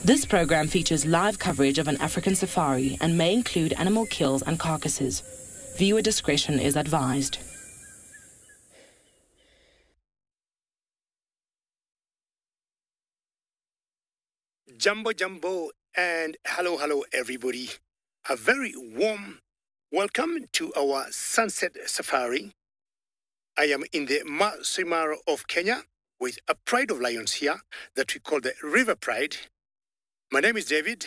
This program features live coverage of an African safari and may include animal kills and carcasses. Viewer discretion is advised. Jumbo Jumbo and hello everybody. A very warm welcome to our sunset safari. I am in the Masai Mara of Kenya with a pride of lions here that we call the River Pride. My name is David.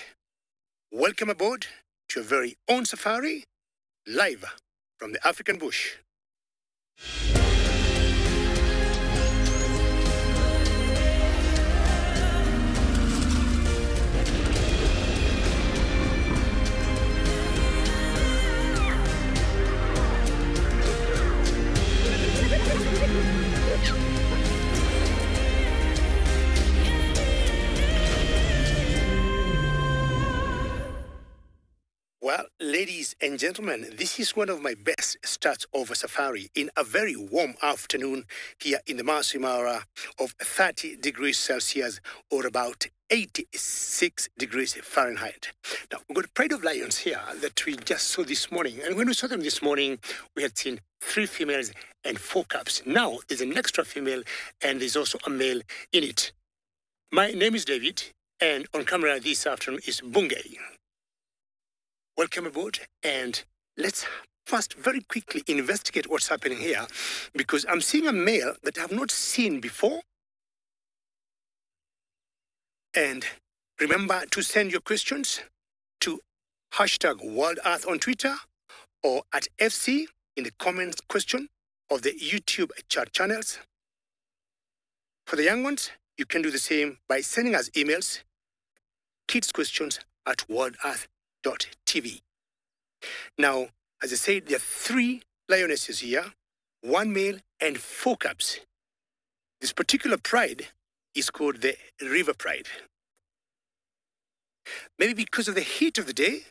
Welcome aboard to your very own safari, live from the African bush. Well, ladies and gentlemen, this is one of my best starts of a safari in a very warm afternoon here in the Masai Mara of 30 degrees Celsius or about 86 degrees Fahrenheit. Now, we've got a pride of lions here that we just saw this morning. And when we saw them this morning, we had seen 3 females and 4 cubs. Now, there's an extra female and there's also a male in it. My name is David, and on camera this afternoon is Bungei. Welcome aboard, and let's first very quickly investigate what's happening here, because I'm seeing a male that I have not seen before. And remember to send your questions to #WorldEarth on Twitter or at FC in the comments question of the YouTube chat channels. For the young ones, you can do the same by sending us emails, kidsquestions@worldearth.tv. Now, as I said, there are 3 lionesses here, 1 male and 4 cubs. This particular pride is called the River Pride. Maybe because of the heat of the day,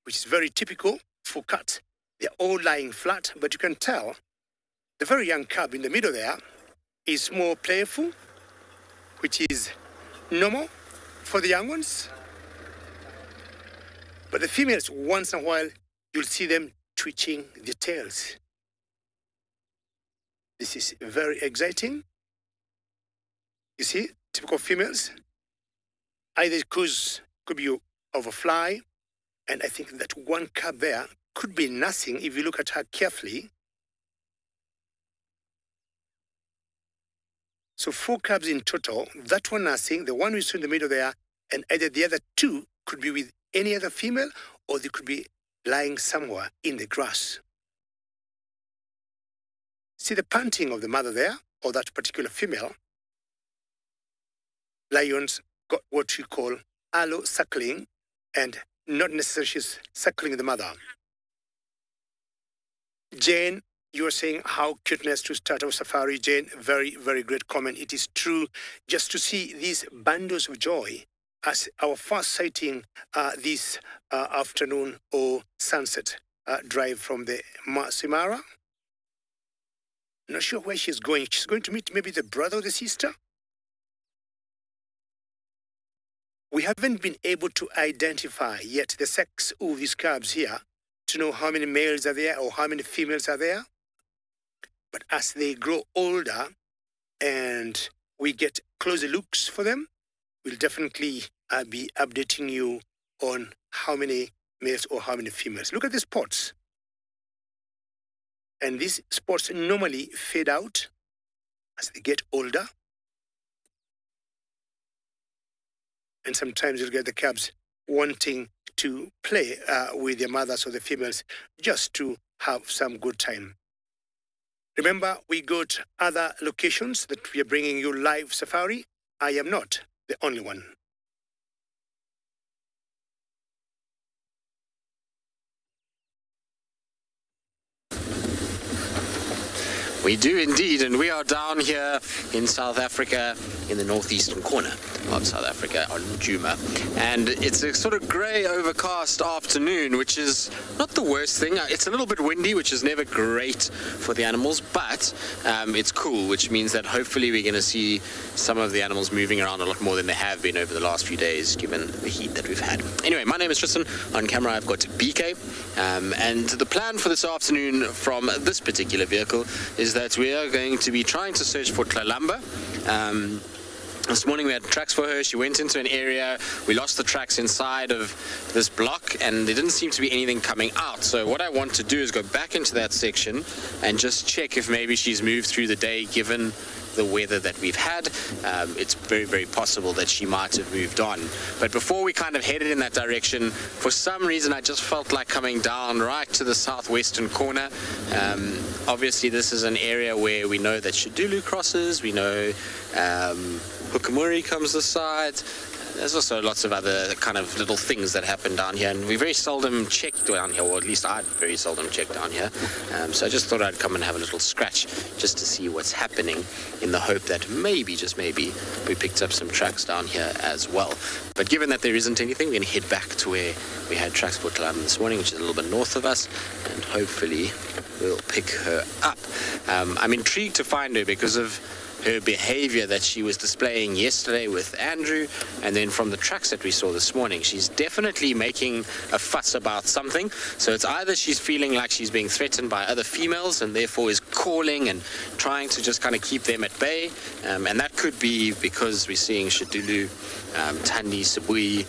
which is very typical for cats, they're all lying flat, but you can tell the very young cub in the middle there is more playful, which is normal for the young ones. But the females, once in a while, you'll see them twitching their tails. This is very exciting. You see, typical females. Either because could be of a fly, and I think that 1 cub there could be nursing if you look at her carefully. So 4 cubs in total, that one nursing, the one we saw in the middle there, and either the other 2 could be with any other female, or they could be lying somewhere in the grass. See the panting of the mother there, or that particular female. Lions got what we call allo-suckling, and not necessarily she's suckling the mother. Jane, you were saying how cuteness to start our safari. Jane, very, very great comment. It is true, just to see these bundles of joy as our first sighting this afternoon or sunset drive from the Masai Mara. Not sure where she's going. She's going to meet maybe the brother or the sister. We haven't been able to identify yet the sex of these calves here to know how many males are there or how many females are there. But as they grow older and we get closer looks for them, we'll definitely be updating you on how many males or how many females. Look at the spots. And these spots normally fade out as they get older. And sometimes you'll get the calves wanting to play with their mothers or the females just to have some good time. Remember, we got other locations that we are bringing you live safari. I am not the only one. We do indeed, and we are down here in South Africa, in the northeastern corner of South Africa, on Djuma. And it's a sort of grey, overcast afternoon, which is not the worst thing. It's a little bit windy, which is never great for the animals, but it's cool, which means that hopefully we're going to see some of the animals moving around a lot more than they have been over the last few days, given the heat that we've had. Anyway, my name is Tristan. On camera, I've got BK. And the plan for this afternoon from this particular vehicle is that we are going to be trying to search for Tlalamba. This morning we had tracks for her. She went into an area. We lost the tracks inside of this block and there didn't seem to be anything coming out. So what I want to do is go back into that section and just check if maybe she's moved through the day, given the weather that we've had. It's very, very possible that she might have moved on. But before we kind of headed in that direction, for some reason I just felt like coming down right to the southwestern corner. Obviously this is an area where we know that Shadulu crosses, we know Hukamuri comes this side. There's also lots of other kind of little things that happen down here, and we very seldom check down here, or at least I very seldom check down here. So I just thought I'd come and have a little scratch just to see what's happening, in the hope that maybe, just maybe, we picked up some tracks down here as well. But given that there isn't anything, we're going to head back to where we had tracks for Tlalamba this morning, which is a little bit north of us, and hopefully we'll pick her up. I'm intrigued to find her because of her behavior that she was displaying yesterday with Andrew, and then from the tracks that we saw this morning, she's definitely making a fuss about something. So it's either she's feeling like she's being threatened by other females and therefore is calling and trying to just kind of keep them at bay, and that could be because we're seeing Shadulu, Tandi, Sibui,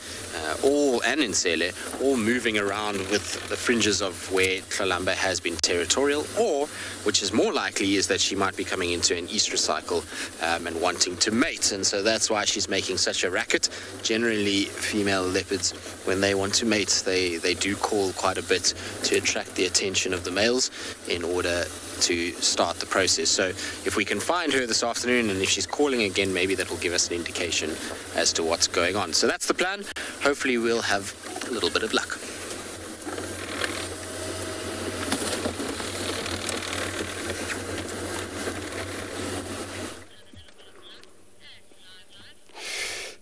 and Nsele all moving around with the fringes of where Tlalamba has been territorial, or, which is more likely, is that she might be coming into an estrus cycle and wanting to mate, and so that's why she's making such a racket. Generally, female leopards, when they want to mate, they do call quite a bit to attract the attention of the males in order to start the process. So if we can find her this afternoon, and if she's calling again, maybe that will give us an indication as to what's going on. So that's the plan. Hopefully we'll have a little bit of luck.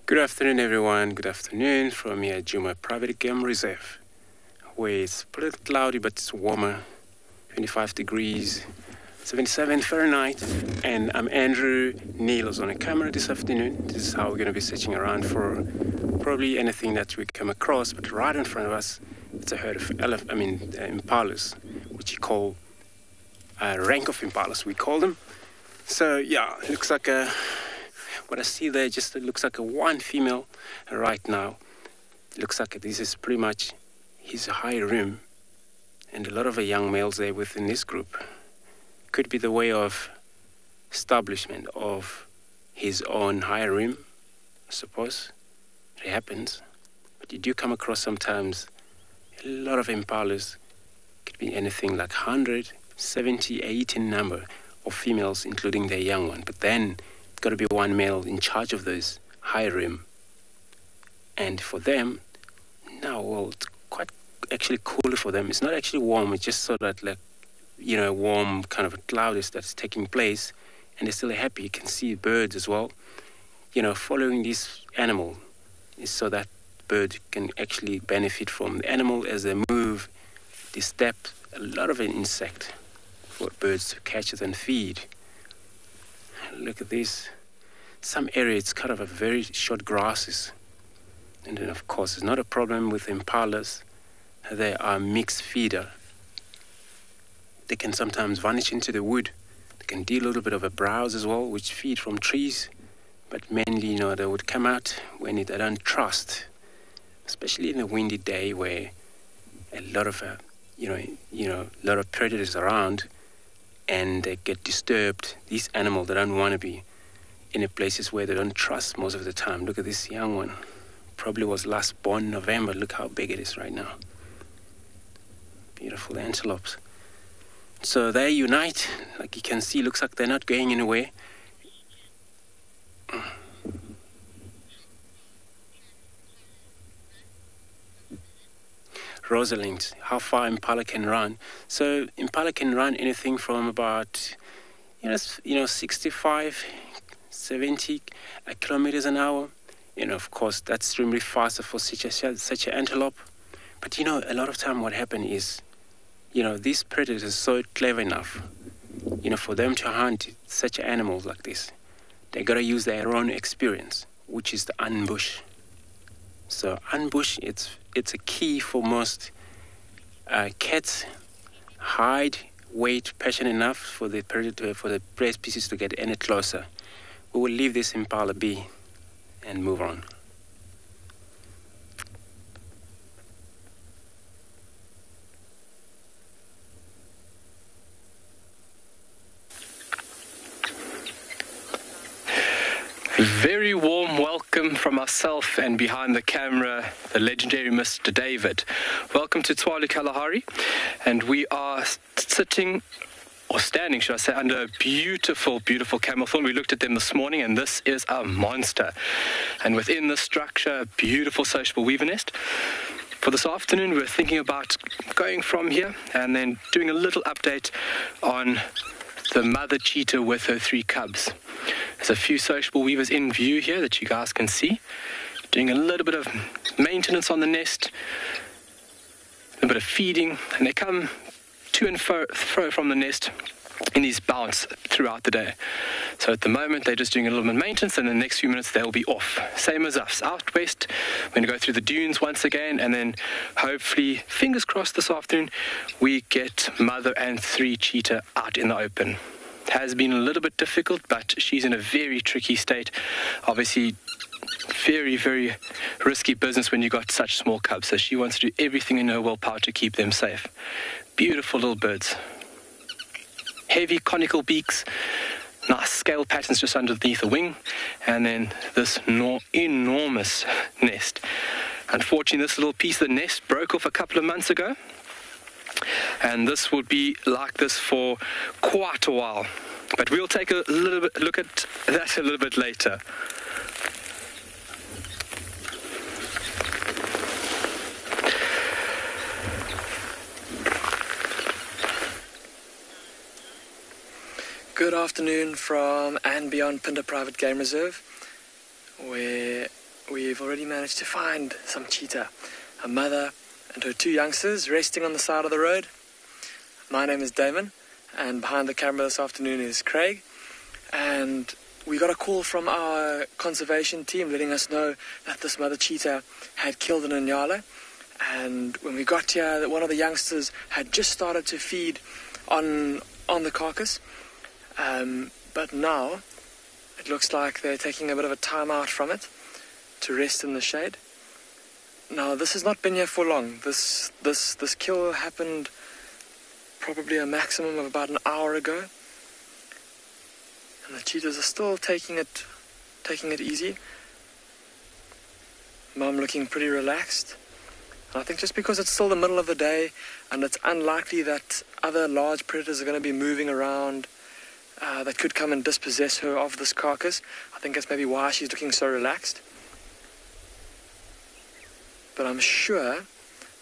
Good afternoon, everyone. Good afternoon from here at Djuma Private Game Reserve, where it's a little cloudy, but it's warmer, 25 degrees, 77 Fahrenheit. And I'm Andrew. Neil is on a camera this afternoon. This is how we're going to be searching around for probably anything that we come across. But right in front of us, it's a herd of impalas, which you call a rank of impalas, we call them. So yeah, it looks like a... What I see there just looks like a one female right now. It looks like this is pretty much his high rim, and a lot of young males there within this group. Could be the way of establishment of his own high rim, I suppose. It happens. But you do come across sometimes A lot of impalas, could be anything like 100, 70, 80 in number of females, including their young one. But then, got to be one male in charge of those high rim. And for them, now, well, it's quite actually cooler for them. It's not actually warm, it's just so that, like, you know, warm kind of a cloud that's taking place, and they're still happy. You can see birds as well. You know, following this animal is so that bird can actually benefit from the animal as they move. They step a lot of an insect for birds to catch it and feed. Look at this. Some area it's kind of a very short grasses. And then of course it's not a problem with impalas. They are mixed feeder. They can sometimes vanish into the wood. They can do a little bit of a browse as well, which feed from trees. But mainly, you know, they would come out when they don't trust, especially in a windy day where a lot of, a lot of predators around, and they get disturbed. These animals, they don't want to be in the places where they don't trust most of the time. Look at this young one. Probably was last born in November. Look how big it is right now. Beautiful antelopes. So they unite, like you can see, looks like they're not going anywhere. Rosalind, how far impala can run. So impala can run anything from about, 65, 70 kilometers an hour. Of course, that's extremely faster for such an antelope. But, a lot of time what happens is, these predators are so clever enough, for them to hunt such animals like this. They got to use their own experience, which is the ambush. So ambush, it's a key for most cats. Hide, wait, patient enough for the predator, for the prey species to get any closer. We will leave this impala be and move on. Very warm welcome from myself and behind the camera, the legendary Mr. David. Welcome to Tswalu Kalahari, and we are sitting, or standing, should I say, under a beautiful, beautiful camel thorn. We looked at them this morning, and this is a monster. And within this structure, a beautiful sociable weaver nest. For this afternoon, we're thinking about going from here and then doing a little update on the mother cheetah with her 3 cubs. There's a few sociable weavers in view here that you guys can see. Doing a little bit of maintenance on the nest, a little bit of feeding, and they come to and fro from the nest in these bouts throughout the day. So at the moment, they're just doing a little bit of maintenance, and in the next few minutes, they'll be off. Same as us, out west. We're going to go through the dunes once again, and then hopefully, fingers crossed this afternoon, we get mother and 3 cheetah out in the open. It has been a little bit difficult, but she's in a very tricky state. Obviously, very, very risky business when you got such small cubs. So she wants to do everything in her willpower to keep them safe. Beautiful little birds. Heavy conical beaks, nice scale patterns just underneath the wing, and then this enormous nest. Unfortunately, this little piece of the nest broke off a couple of months ago, and this will be like this for quite a while. But we'll take a little bit look at that a little bit later. Good afternoon from and beyond Pinda Private Game Reserve, where we've already managed to find some cheetah, a mother and her 2 youngsters resting on the side of the road. My name is Damon, and behind the camera this afternoon is Craig, and we got a call from our conservation team letting us know that this mother cheetah had killed an inyala, and when we got here, one of the youngsters had just started to feed on the carcass. But now it looks like they're taking a bit of a time out from it to rest in the shade. Now this has not been here for long. This kill happened probably a maximum of about an hour ago, and the cheetahs are still taking it easy. Mum looking pretty relaxed, And I think just because it's still the middle of the day and it's unlikely that other large predators are going to be moving around that could come and dispossess her of this carcass, I think that's maybe why she's looking so relaxed. But I'm sure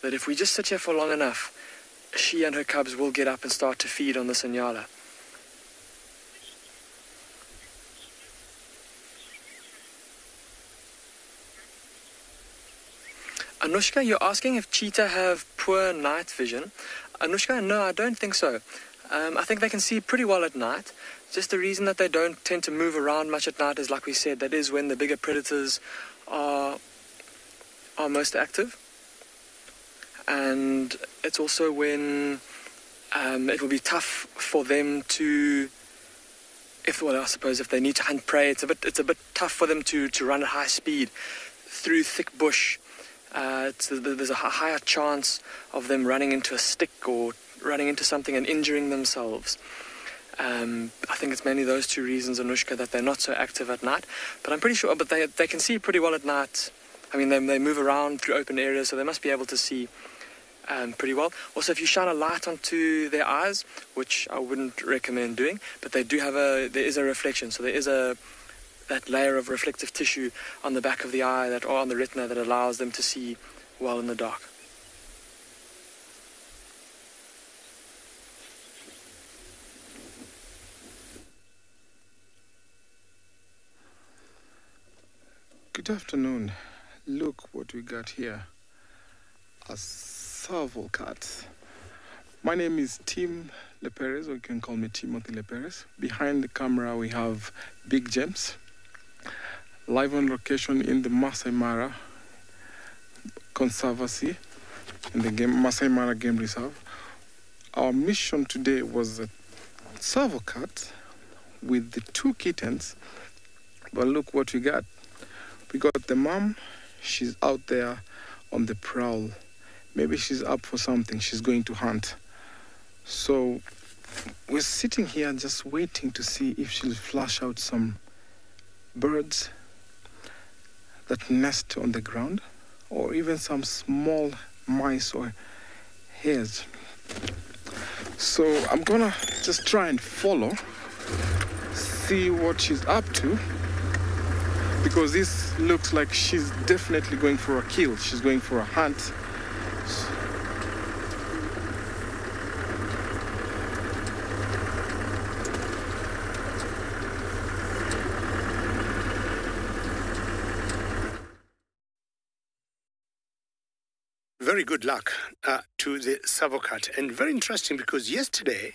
that if we just sit here for long enough, she and her cubs will get up and start to feed on this Inyala. Anushka, you're asking if cheetah have poor night vision. Anushka, no, I don't think so. I think they can see pretty well at night. Just the reason that they don't tend to move around much at night is, like we said, that is when the bigger predators are most active. And it's also when it will be tough for them to, I suppose if they need to hunt prey, it's a bit tough for them to run at high speed through thick bush. There's a higher chance of them running into a stick or running into something and injuring themselves. I think it's mainly those two reasons, Anushka, that they're not so active at night. But I'm pretty sure, but they can see pretty well at night. I mean, they move around through open areas, so they must be able to see pretty well. Also, if you shine a light onto their eyes, which I wouldn't recommend doing, but they do have there is a reflection, so there is that layer of reflective tissue on the back of the eye or on the retina that allows them to see well in the dark. Good afternoon. Look what we got here. A Tsavo cat. My name is Tim Leperez, or you can call me Timothy Leperez. Behind the camera we have Big James, live on location in the Masai Mara Conservancy, in the Masai Mara Game Reserve. Our mission today was a Tsavo cat with the 2 kittens, but look what we got. We got the mom. She's out there on the prowl. Maybe she's up for something. She's going to hunt. So we're sitting here just waiting to see if she'll flush out some birds that nest on the ground, or even some small mice or hares. So I'm gonna just try and follow, see what she's up to, because this looks like she's definitely going for a kill. She's going for a hunt. Very good luck to the Tsavo cat. And very interesting because yesterday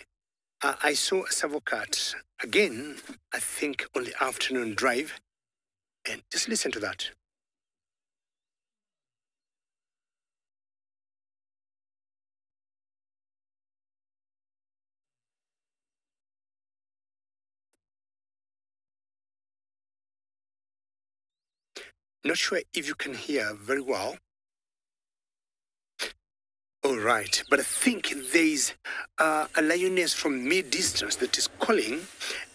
I saw a Tsavo cat again, I think on the afternoon drive. And just listen to that. Not sure if you can hear very well. All right, but I think there is a lioness from mid-distance that is calling,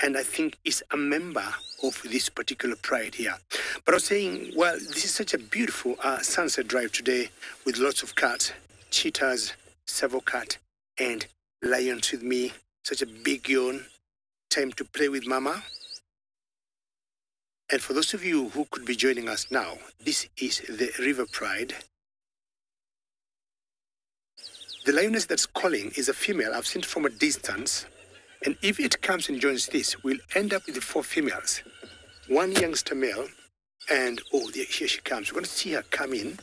and I think is a member of this particular pride here. But I was saying, well, this is such a beautiful sunset drive today with lots of cats, cheetahs, Tsavo cat, and lions with me. Such a big yawn. Time to play with mama. And for those of you who could be joining us now, this is the River Pride. The lioness that's calling is a female. I've seen it from a distance. And if it comes and joins this, we'll end up with the 4 females. 1 youngster male, and here she comes. We're going to see her come in.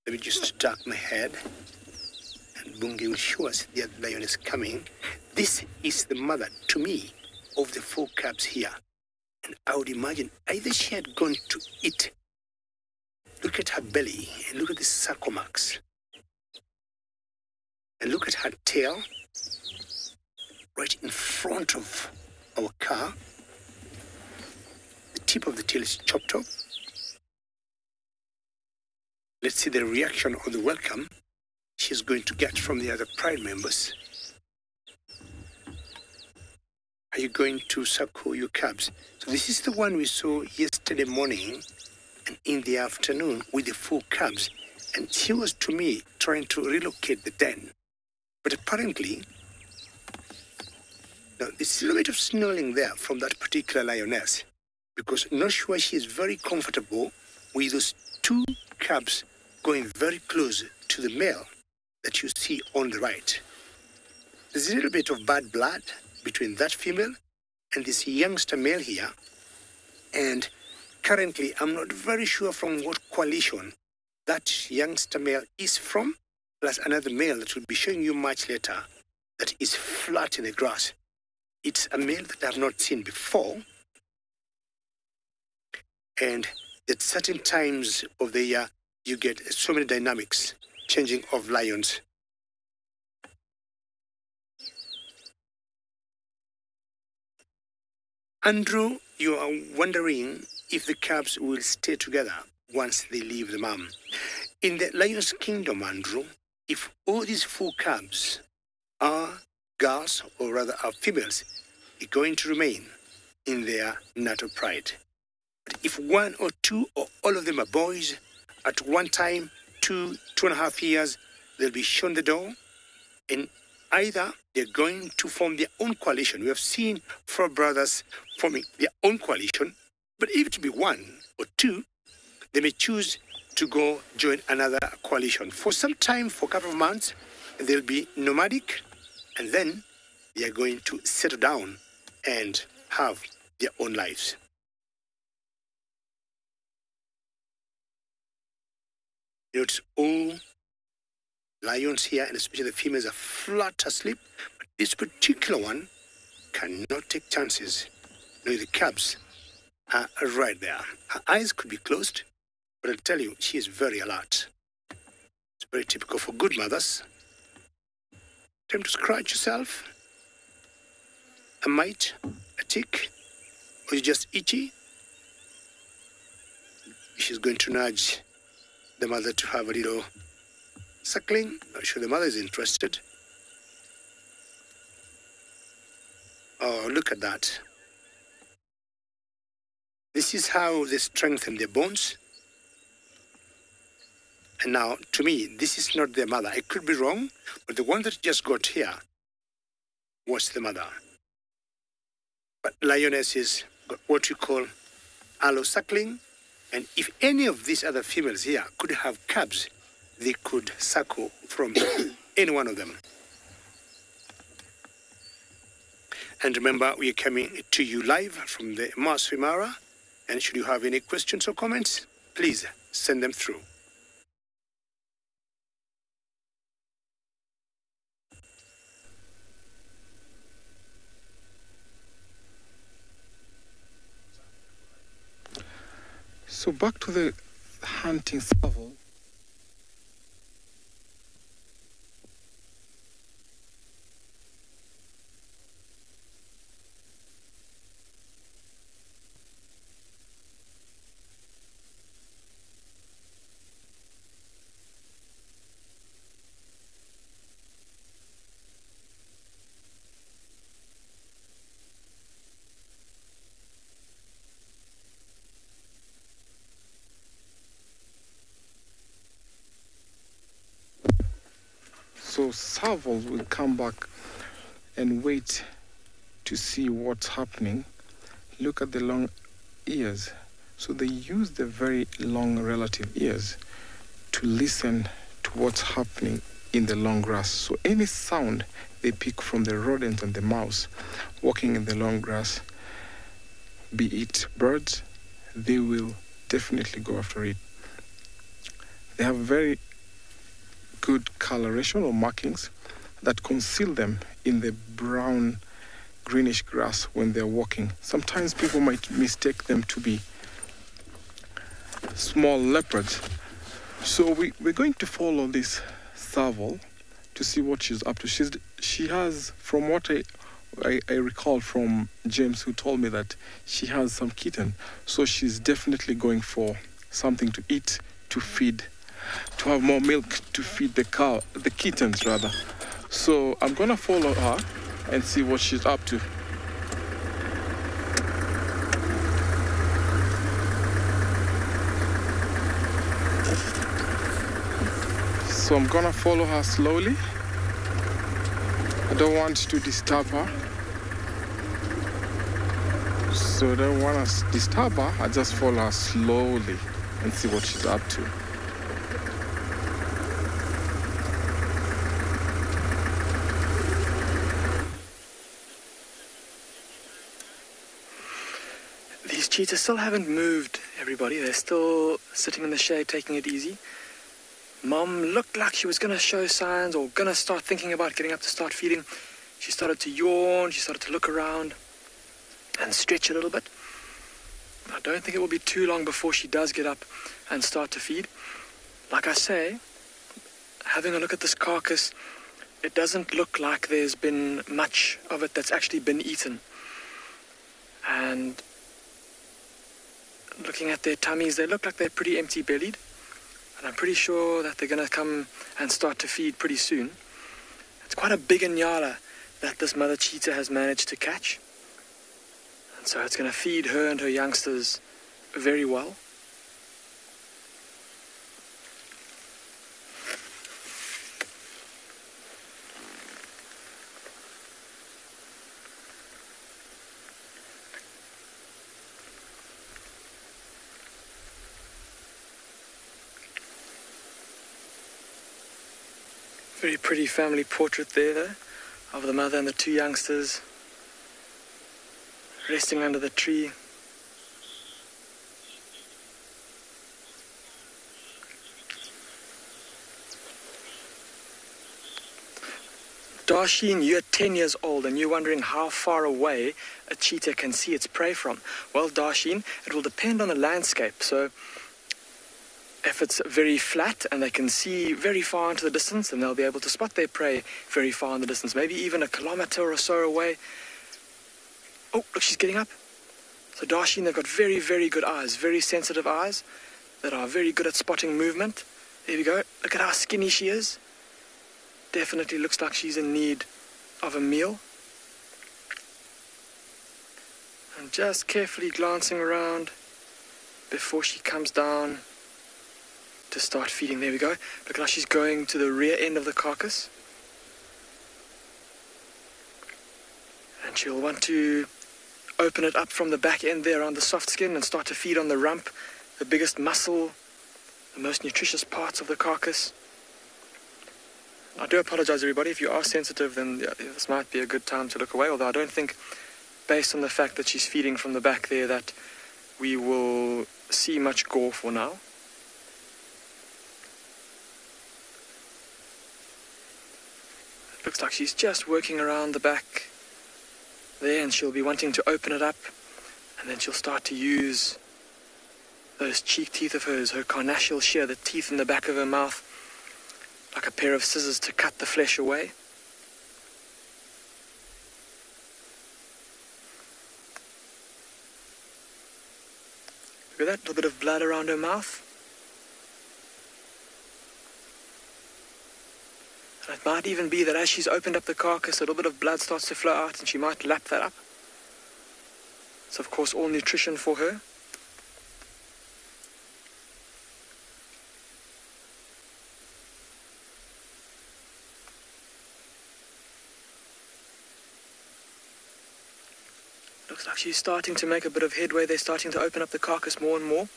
Let me just duck my head. And Bungi will show us the other lioness coming. This is the mother, to me, of the 4 cubs here. And I would imagine either she had gone to eat. Look at her belly, and look at the circle marks. And look at her tail, right in front of our car. The tip of the tail is chopped off. Let's see the reaction or the welcome she's going to get from the other Pride members. Are you going to circle your cubs? So this is the one we saw yesterday morning, and in the afternoon with the 4 cubs, and she was, to me, trying to relocate the den. But apparently, now, there's a little bit of snarling there from that particular lioness, because I'm not sure she is very comfortable with those 2 cubs going very close to the male that you see on the right. There's a little bit of bad blood between that female and this youngster male here, and currently I'm not very sure from what coalition that youngster male is from, plus another male that will be showing you much later that is flat in the grass. It's a male that I have not seen before, and at certain times of the year you get so many dynamics changing of lions. Andrew, you are wondering if the cubs will stay together once they leave the mom. In the lion's kingdom, Andrew, if all these 4 cubs are girls, or rather are females, they're going to remain in their natal pride. But if 1 or 2 or all of them are boys, at one time, 2.5 years, they'll be shown the door, and either they're going to form their own coalition. We have seen 4 brothers forming their own coalition, but if it be 1 or 2, they may choose to go join another coalition. For some time, for a couple of months, they'll be nomadic, and then they are going to settle down and have their own lives. Notice all lions here, and especially the females, are flat asleep, but this particular one cannot take chances. No, the cubs are right there. Her eyes could be closed, but I'll tell you, she is very alert. It's very typical for good mothers. Time to scratch yourself. A mite, a tick, or you're just itchy. She's going to nudge the mother to have a little suckling. Not sure the mother is interested. Oh, look at that. This is how they strengthen their bones. And now, to me, this is not their mother. I could be wrong, but the one that just got here was the mother. But lionesses got what we call allosuckling, and if any of these other females here could have cubs, they could suckle from any one of them. And remember, we are coming to you live from the Masai Mara, and should you have any questions or comments, please send them through. So back to the hunting survival. So servals will come back and wait to see what's happening. Look at the long ears. So they use the very long relative ears to listen to what's happening in the long grass. So any sound they pick from the rodent and the mouse walking in the long grass, be it birds, they will definitely go after it. They have very good coloration or markings that conceal them in the brown greenish grass when they're walking. Sometimes people might mistake them to be small leopards. So we're going to follow this serval to see what she's up to. She has, from what I recall from James, who told me that she has some kitten. So she's definitely going for something to eat, to feed, to have more milk to feed the kittens rather. So I'm gonna follow her and see what she's up to. So I'm gonna follow her slowly. I don't want to disturb her. So I don't want to disturb her. I just follow her slowly and see what she's up to. These cheetahs still haven't moved, everybody. They're still sitting in the shade, taking it easy. Mom looked like she was going to show signs or going to start thinking about getting up to start feeding. She started to yawn, she started to look around and stretch a little bit. I don't think it will be too long before she does get up and start to feed. Like I say, having a look at this carcass, it doesn't look like there's been much of it that's actually been eaten. And looking at their tummies, they look like they're pretty empty-bellied. And I'm pretty sure that they're going to come and start to feed pretty soon. It's quite a big inyala that this mother cheetah has managed to catch. And so it's going to feed her and her youngsters very well. Very pretty family portrait there, though, of the mother and the two youngsters resting under the tree. Darsheen, you're 10 years old and you're wondering how far away a cheetah can see its prey from. Well, Darsheen, it will depend on the landscape. So if it's very flat and they can see very far into the distance, then they'll be able to spot their prey very far in the distance, maybe even a kilometer or so away. Oh, look, she's getting up. So Darsheen, they've got very, very good eyes, very sensitive eyes that are very good at spotting movement. There we go. Look at how skinny she is. Definitely looks like she's in need of a meal. And just carefully glancing around before she comes down to start feeding. There we go. Look how she's going to the rear end of the carcass. And she'll want to open it up from the back end there around the soft skin and start to feed on the rump, the biggest muscle, the most nutritious parts of the carcass. I do apologize, everybody. If you are sensitive, then this might be a good time to look away, although I don't think, based on the fact that she's feeding from the back there, that we will see much gore for now. Looks like she's just working around the back there, and she'll be wanting to open it up, and then she'll start to use those cheek teeth of hers, her carnassial shear, the teeth in the back of her mouth, like a pair of scissors to cut the flesh away. Look at that, little bit of blood around her mouth. It might even be that as she's opened up the carcass, a little bit of blood starts to flow out and she might lap that up. It's of course all nutrition for her. Looks like she's starting to make a bit of headway. They're starting to open up the carcass more and more.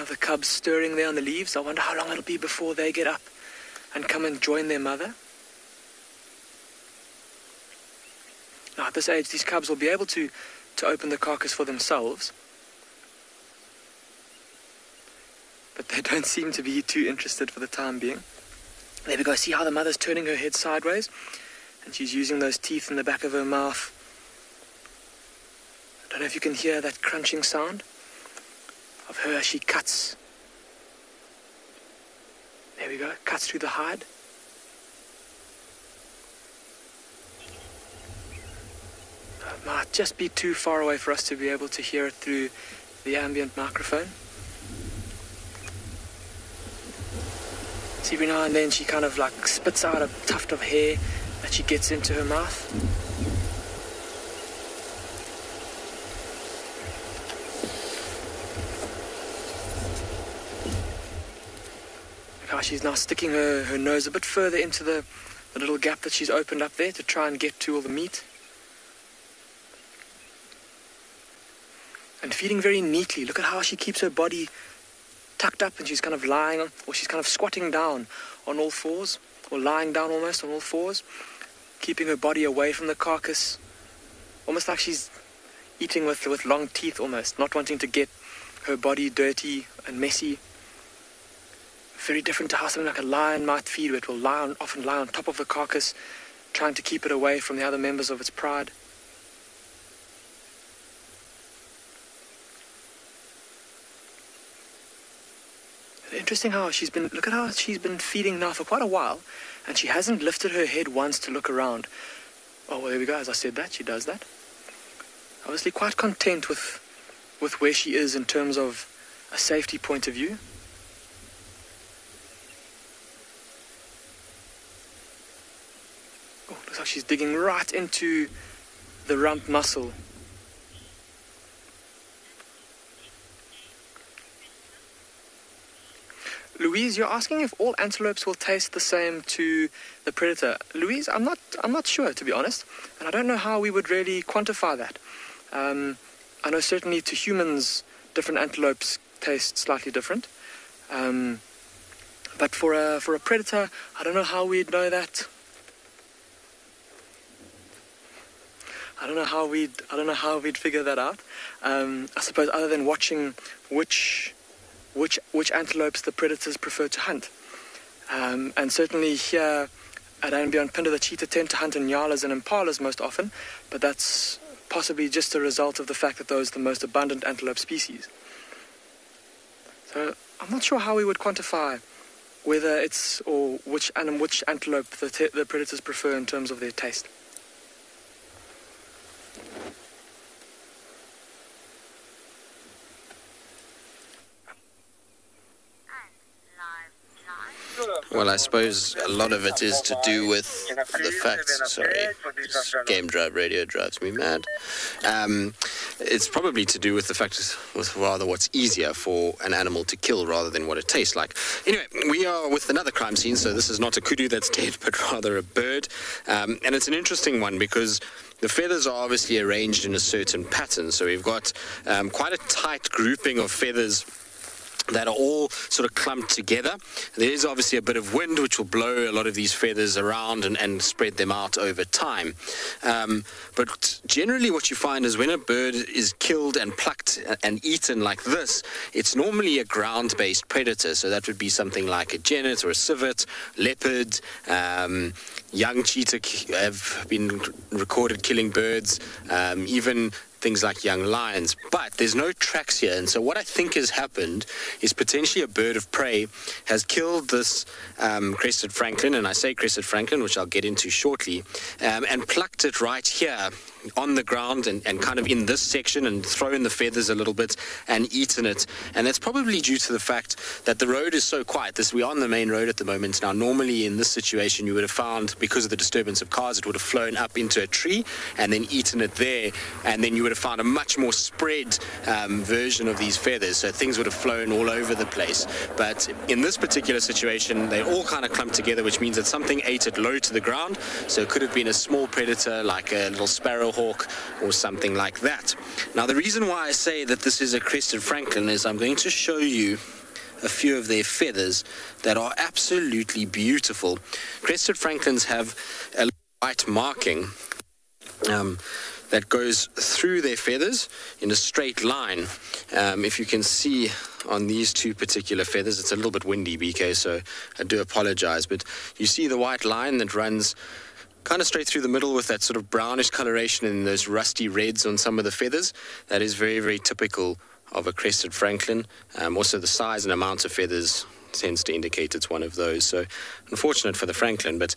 The cubs stirring there on the leaves. I wonder how long it'll be before they get up and come and join their mother. Now at this age, these cubs will be able to open the carcass for themselves, but they don't seem to be too interested for the time being. There we go. See how the mother's turning her head sideways, and she's using those teeth in the back of her mouth. I don't know if you can hear that crunching sound of her as she cuts. There we go, cuts through the hide. It might just be too far away for us to be able to hear it through the ambient microphone. See, every now and then she kind of like spits out a tuft of hair that she gets into her mouth. how she's now sticking her nose a bit further into the little gap that she's opened up there to try and get to all the meat. And feeding very neatly. Look at how she keeps her body tucked up, and she's kind of lying on, or she's kind of squatting down on all fours, or lying down almost on all fours, keeping her body away from the carcass, almost like she's eating with long teeth almost, not wanting to get her body dirty and messy. Very different to how something like a lion might feed, where it will often lie on top of the carcass, trying to keep it away from the other members of its pride. Interesting how look at how she's been feeding now for quite a while, and she hasn't lifted her head once to look around. Oh, well, there we go. As I said that, she does that. Obviously quite content with where she is in terms of a safety point of view. Oh, looks like she's digging right into the rump muscle. Louise, you're asking if all antelopes will taste the same to the predator. Louise, I'm not sure, to be honest, and I don't know how we would really quantify that. I know certainly to humans, different antelopes taste slightly different. But for a predator, I don't know how we'd know that. I don't know how we'd figure that out. I suppose other than watching which antelopes the predators prefer to hunt. And certainly here at A&B on Phinda, the cheetah tend to hunt Nyalas and Impalas most often, but that's possibly just a result of the fact that those are the most abundant antelope species. So I'm not sure how we would quantify whether it's, or which antelope the predators prefer in terms of their taste. Well, I suppose a lot of it is to do with the fact, this game drive radio drives me mad. It's probably to do with the fact with rather what's easier for an animal to kill rather than what it tastes like. Anyway, we are with another crime scene, so this is not a kudu that's dead, but rather a bird. And it's an interesting one because the feathers are obviously arranged in a certain pattern. So we've got quite a tight grouping of feathers that are all sort of clumped together. There is obviously a bit of wind which will blow a lot of these feathers around and spread them out over time. But generally what you find is when a bird is killed and plucked and eaten like this, it's normally a ground-based predator. So that would be something like a genet or a civet, leopard. Young cheetah have been recorded killing birds, even things like young lions, but there's no tracks here. And so what I think has happened is potentially a bird of prey has killed this crested francolin, and I say crested francolin, which I'll get into shortly, and plucked it right here on the ground and kind of in this section and thrown the feathers a little bit and eaten it. And that's probably due to the fact that the road is so quiet. We are on the main road at the moment. Now, normally in this situation, you would have found, because of the disturbance of cars, it would have flown up into a tree and then eaten it there. And then you would have found a much more spread version of these feathers. So things would have flown all over the place. But in this particular situation, they all kind of clumped together, which means that something ate it low to the ground. So it could have been a small predator like a little sparrowhawk or something like that. Now, the reason why I say that this is a crested francolin is I'm going to show you a few of their feathers that are absolutely beautiful. Crested francolins have a white marking that goes through their feathers in a straight line. If you can see on these two particular feathers, it's a little bit windy, BK, so I do apologize, but you see the white line that runs kind of straight through the middle with that sort of brownish coloration and those rusty reds on some of the feathers. That is very, very typical of a crested francolin. Also, the size and amount of feathers tends to indicate it's one of those. So unfortunate for the francolin, but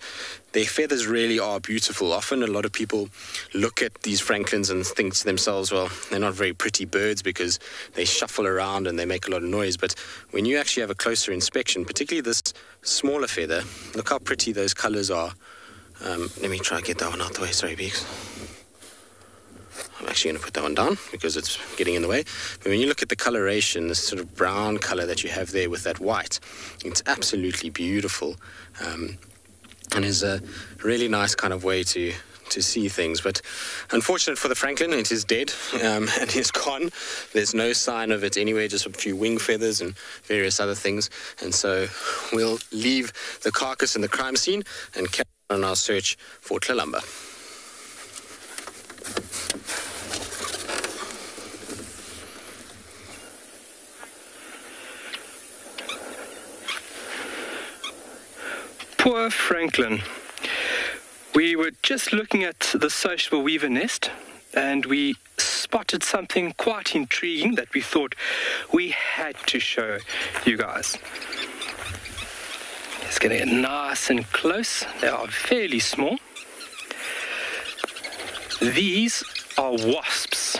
their feathers really are beautiful. Often a lot of people look at these francolins and think to themselves, well, they're not very pretty birds because they shuffle around and they make a lot of noise. But when you actually have a closer inspection, particularly this smaller feather, look how pretty those colors are. Let me try and get that one out the way. Sorry, Beeks. I'm actually going to put that one down because it's getting in the way. But when you look at the coloration, this sort of brown color that you have there with that white, it's absolutely beautiful, and is a really nice kind of way to see things. But unfortunate for the Franklin, it is dead and is gone. There's no sign of it anywhere, just a few wing feathers and various other things. And so we'll leave the carcass in the crime scene and carry on our search for Tlalamba. Poor Franklin. We were just looking at the sociable weaver nest and we spotted something quite intriguing that we thought we had to show you guys. It's going to get nice and close. They are fairly small. These are wasps,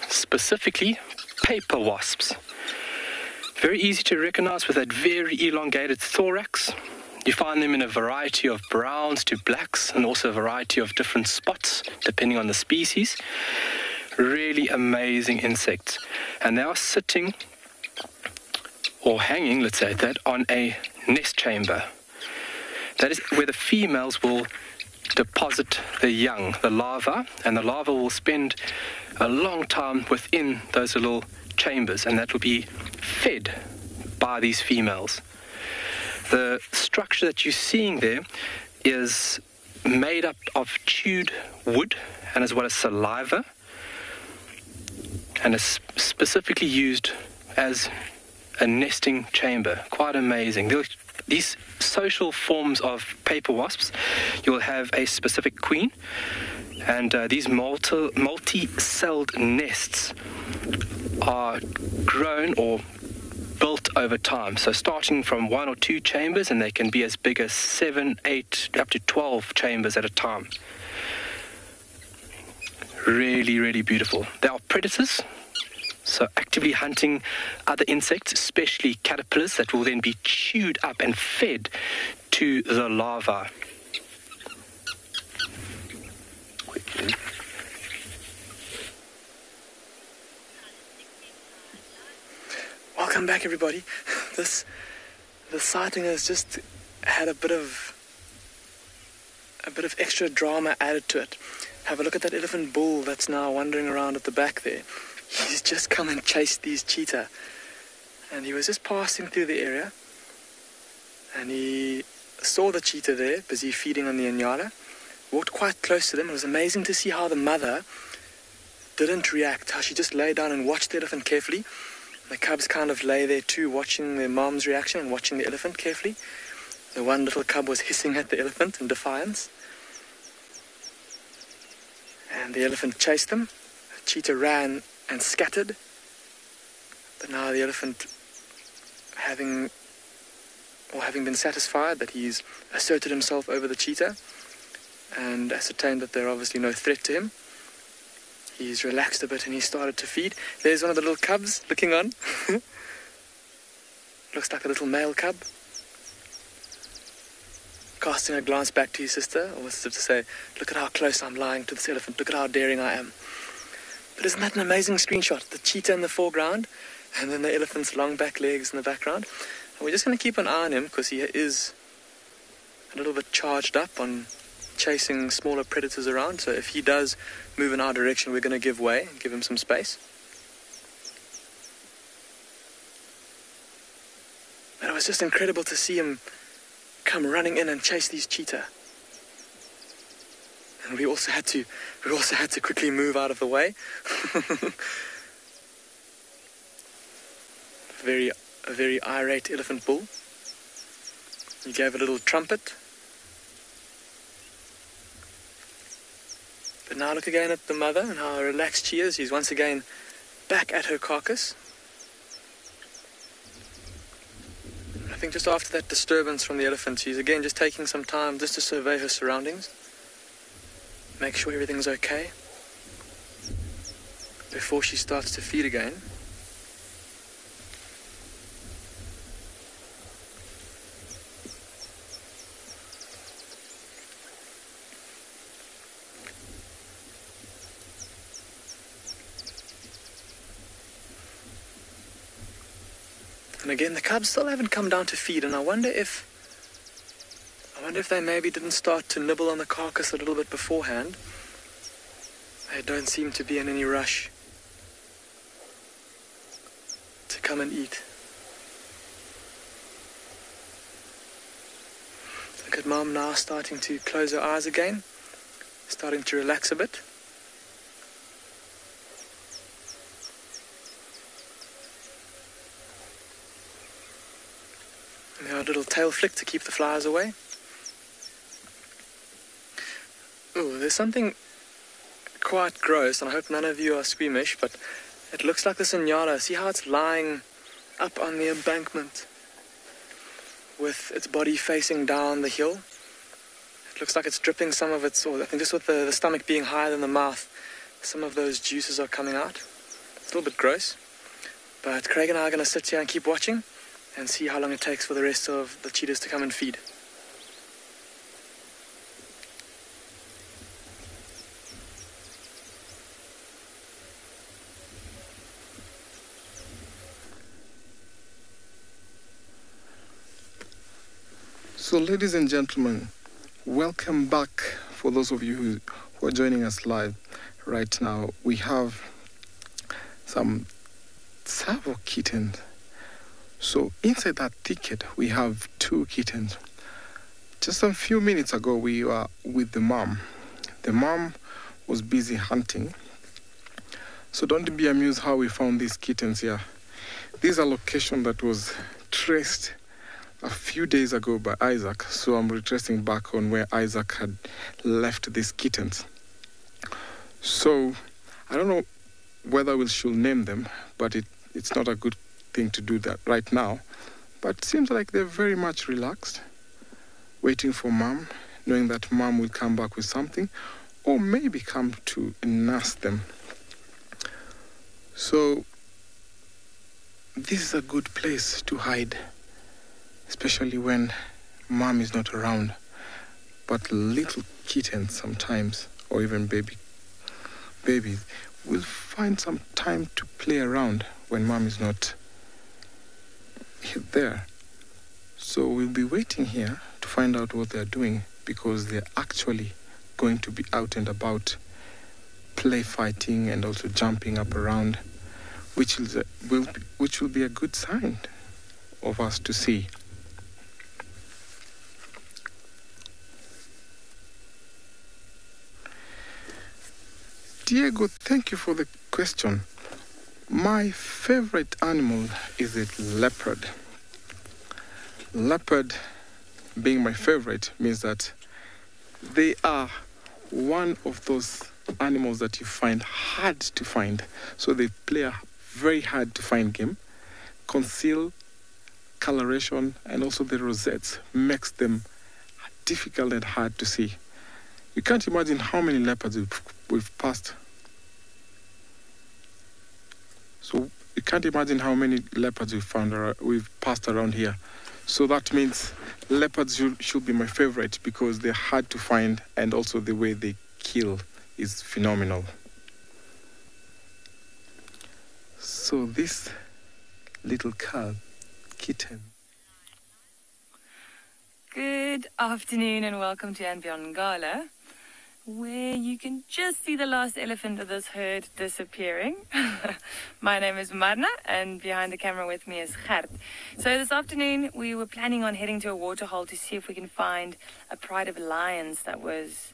specifically paper wasps. Very easy to recognize with that very elongated thorax. You find them in a variety of browns to blacks and also a variety of different spots depending on the species. Really amazing insects. And they are sitting or hanging, let's say that, on a nest chamber. That is where the females will deposit the young, the larva, and the larva will spend a long time within those little chambers, and that will be fed by these females. The structure that you're seeing there is made up of chewed wood and as well as saliva, and is specifically used as a nesting chamber. Quite amazing. These social forms of paper wasps, you'll have a specific queen, and these multi-celled nests are grown or built over time. So starting from 1 or 2 chambers, and they can be as big as 7, 8, up to 12 chambers at a time. Really, really beautiful. They are predators, so actively hunting other insects, especially caterpillars, that will then be chewed up and fed to the larvae. Welcome back, everybody. The sighting has just had a bit of extra drama added to it. Have a look at that elephant bull that's now wandering around at the back there. He's just come and chased these cheetah, and he was just passing through the area, and he saw the cheetah there busy feeding on the Inyala, walked quite close to them. It was amazing to see how the mother didn't react, how she just lay down and watched the elephant carefully. The cubs kind of lay there too, watching their mom's reaction and watching the elephant carefully. The one little cub was hissing at the elephant in defiance. And the elephant chased them. The cheetah ran and scattered. But now the elephant, having been satisfied that he's asserted himself over the cheetah and ascertained that they're obviously no threat to him, he's relaxed a bit and he started to feed. There's one of the little cubs looking on. Looks like a little male cub. Casting a glance back to his sister, almost as if to say, look at how close I'm lying to this elephant, look at how daring I am. But isn't that an amazing screenshot? The cheetah in the foreground, and then the elephant's long back legs in the background. And we're just going to keep an eye on him because he is a little bit charged up on chasing smaller predators around. So if he does move in our direction, we're going to give way and give him some space. But it was just incredible to see him come running in and chase these cheetah. And we also had to quickly move out of the way. A very irate elephant bull. He gave a little trumpet. But now look again at the mother and how relaxed she is. She's once again back at her carcass. I think just after that disturbance from the elephant, she's again just taking some time just to survey her surroundings. Make sure everything's okay before she starts to feed again. And again, the cubs still haven't come down to feed, and I wonder if they maybe didn't start to nibble on the carcass a little bit beforehand. They don't seem to be in any rush to come and eat. Look at Mom now starting to close her eyes again, starting to relax a bit. And a little tail flick to keep the flies away. Oh, there's something quite gross, and I hope none of you are squeamish, but it looks like this Inyala. See how it's lying up on the embankment with its body facing down the hill? It looks like it's dripping some of its, or I think just with the stomach being higher than the mouth, some of those juices are coming out. It's a little bit gross, but Craig and I are going to sit here and keep watching and see how long it takes for the rest of the cheetahs to come and feed. So, ladies and gentlemen, welcome back. For those of you who are joining us live right now, we have some Tsavo kittens. So inside that thicket, we have 2 kittens. Just a few minutes ago, we were with the mom. The mom was busy hunting. So don't be amused how we found these kittens here. This is a location that was traced a few days ago by Isaac. So I'm retracing back on where Isaac had left these kittens. So I don't know whether we should name them, but it's not a good thing to do that right now. But it seems like they're very much relaxed, waiting for mom, knowing that mom will come back with something, or maybe come to nurse them. So this is a good place to hide, especially when mom is not around. But little kittens sometimes, or even babies, will find some time to play around when mom is not there. So we'll be waiting here to find out what they're doing, because they're actually going to be out and about, play fighting and also jumping up around, which will be a good sign of us to see. Diego, thank you for the question. My favorite animal is a leopard. Leopard being my favorite means that they are one of those animals that you find hard to find. So they play a very hard to find game. Conceal, coloration, and also the rosettes makes them difficult and hard to see. You can't imagine how many leopards we've passed. So you can't imagine how many leopards we've passed around here. So that means leopards should be my favorite, because they're hard to find, and also the way they kill is phenomenal. So this little kitten. Good afternoon and welcome to And Beyond Ngala, where you can just see the last elephant of this herd disappearing. My name is Marna, and behind the camera with me is Gert. So this afternoon we were planning on heading to a waterhole to see if we can find a pride of lions that was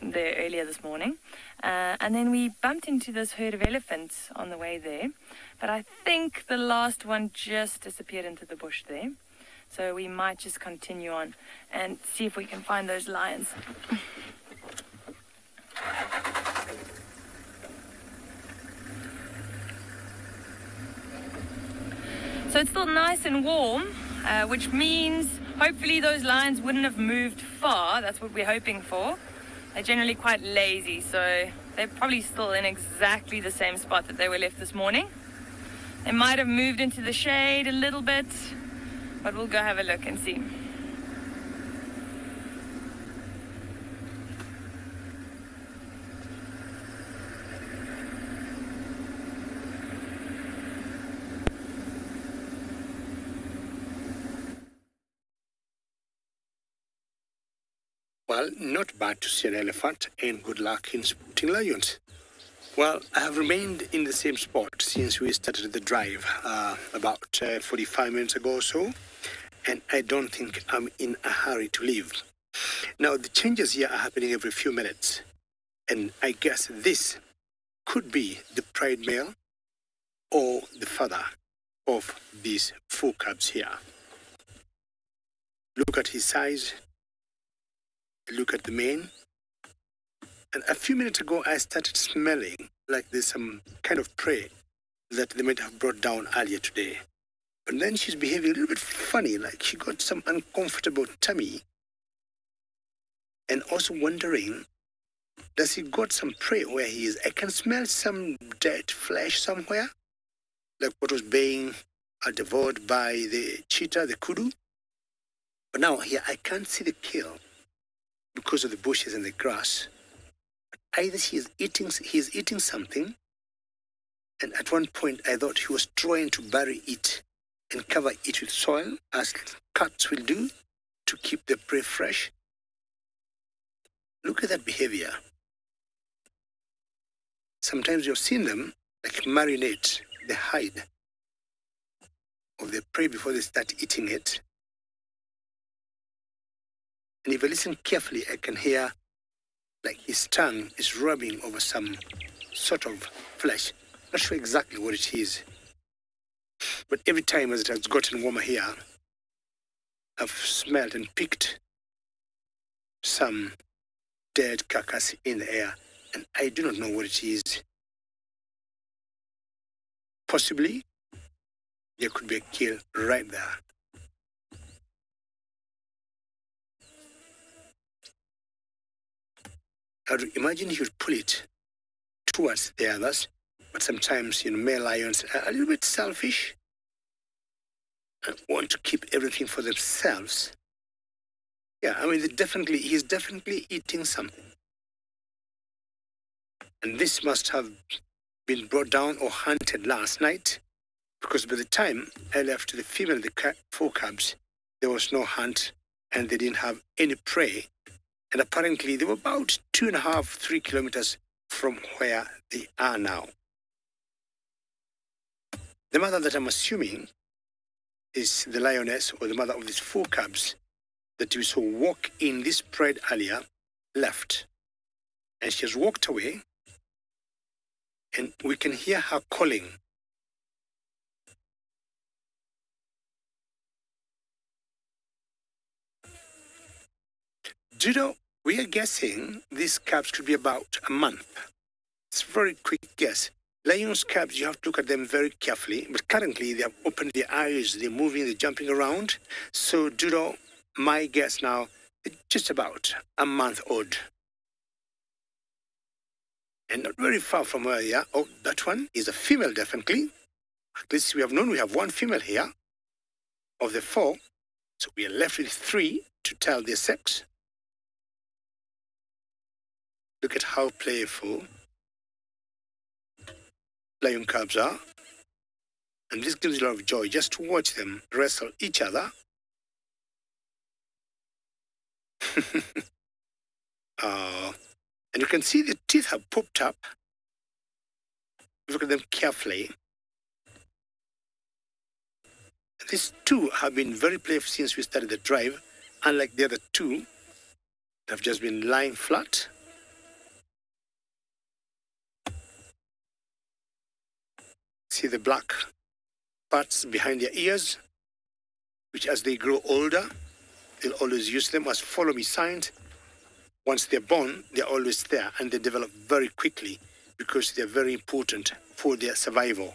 there earlier this morning. And then we bumped into this herd of elephants on the way there. But I think the last one just disappeared into the bush there. So we might just continue on and see if we can find those lions. So it's still nice and warm, which means hopefully those lions wouldn't have moved far. That's what we're hoping for. They're generally quite lazy, so they're probably still in exactly the same spot that they were left this morning. They might have moved into the shade a little bit, but we'll go have a look and see. Well, not bad to see an elephant, and good luck in spotting lions. Well, I have remained in the same spot since we started the drive about 45 minutes ago or so, and I don't think I'm in a hurry to leave. Now, the changes here are happening every few minutes, and I guess this could be the pride male or the father of these 4 cubs here. Look at his size, look at the mane, and a few minutes ago I started smelling like there's some kind of prey that they might have brought down earlier today. But then she's behaving a little bit funny, like she got some uncomfortable tummy, and also wondering, does he got some prey where he is? I can smell some dead flesh somewhere, like what was being devoured by the cheetah, the kudu. But now here I can't see the kill because of the bushes and the grass. But either he is eating something, and at one point I thought he was trying to bury it and cover it with soil, as cats will do, to keep the prey fresh. Look at that behavior. Sometimes you've seen them like marinate the hide of the prey before they start eating it. And if I listen carefully, I can hear like his tongue is rubbing over some sort of flesh. Not sure exactly what it is. But every time as it has gotten warmer here, I've smelled and picked some dead carcass in the air, and I do not know what it is. Possibly, there could be a kill right there. I would imagine he would pull it towards the others, but sometimes, male lions are a little bit selfish and want to keep everything for themselves. Yeah, I mean, he's definitely eating something. And this must have been brought down or hunted last night, because by the time I left the female of the 4 cubs, there was no hunt and they didn't have any prey. And apparently they were about 2.5, 3 kilometers from where they are now. The mother that I'm assuming is the lioness, or the mother of these 4 cubs that we saw walk in this pride earlier, left. And she has walked away, and we can hear her calling. Do you know, we are guessing these cubs could be about a month. It's a very quick guess. Lions cubs, you have to look at them very carefully, but currently they have opened their eyes, they're moving, they're jumping around. So, do you know, my guess now, it's just about a month old. And not very far from where they are. Oh, that one is a female, definitely. At least we have 1 female here of the 4. So we are left with 3 to tell their sex. Look at how playful lion cubs are. And this gives you a lot of joy just to watch them wrestle each other. And you can see the teeth have popped up. Look at them carefully. These 2 have been very playful since we started the drive, unlike the other 2 that have just been lying flat. See the black parts behind their ears, which as they grow older, they'll always use them as follow me signs. Once they're born, they're always there, and they develop very quickly because they're very important for their survival.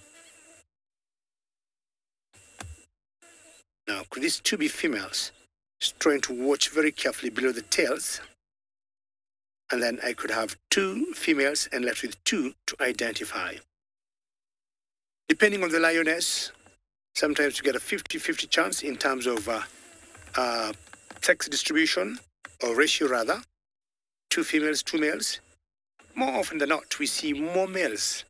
Now, could these 2 be females? Just trying to watch very carefully below the tails. And then I could have 2 females and left with 2 to identify. Depending on the lioness, sometimes you get a 50-50 chance in terms of sex distribution, or ratio rather. 2 females, 2 males. More often than not, we see more males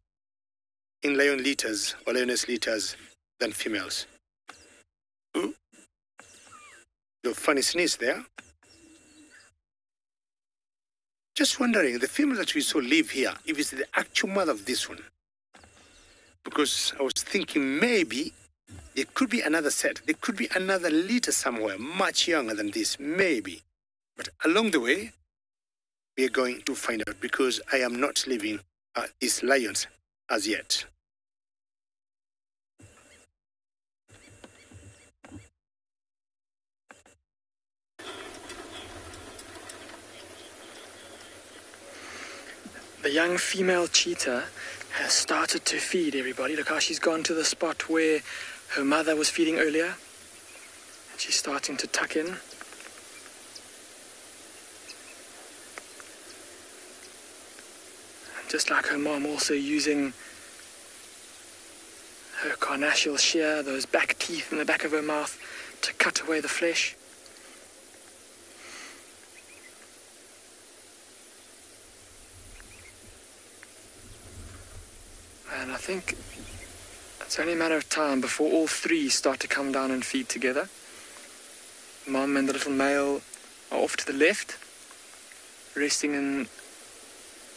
in lion litters or lioness litters than females. Ooh. The funny sneeze there. Just wondering, the female that we saw live here, if it's the actual mother of this one. Because I was thinking maybe there could be another set. There could be another litter somewhere, much younger than this, maybe. But along the way, we are going to find out, because I am not leaving these lions as yet. The young female cheetah has started to feed, everybody. Look how she's gone to the spot where her mother was feeding earlier. And she's starting to tuck in. And just like her mom, also using her carnassial shear, those back teeth in the back of her mouth, to cut away the flesh. And I think it's only a matter of time before all three start to come down and feed together. Mom and the little male are off to the left, resting in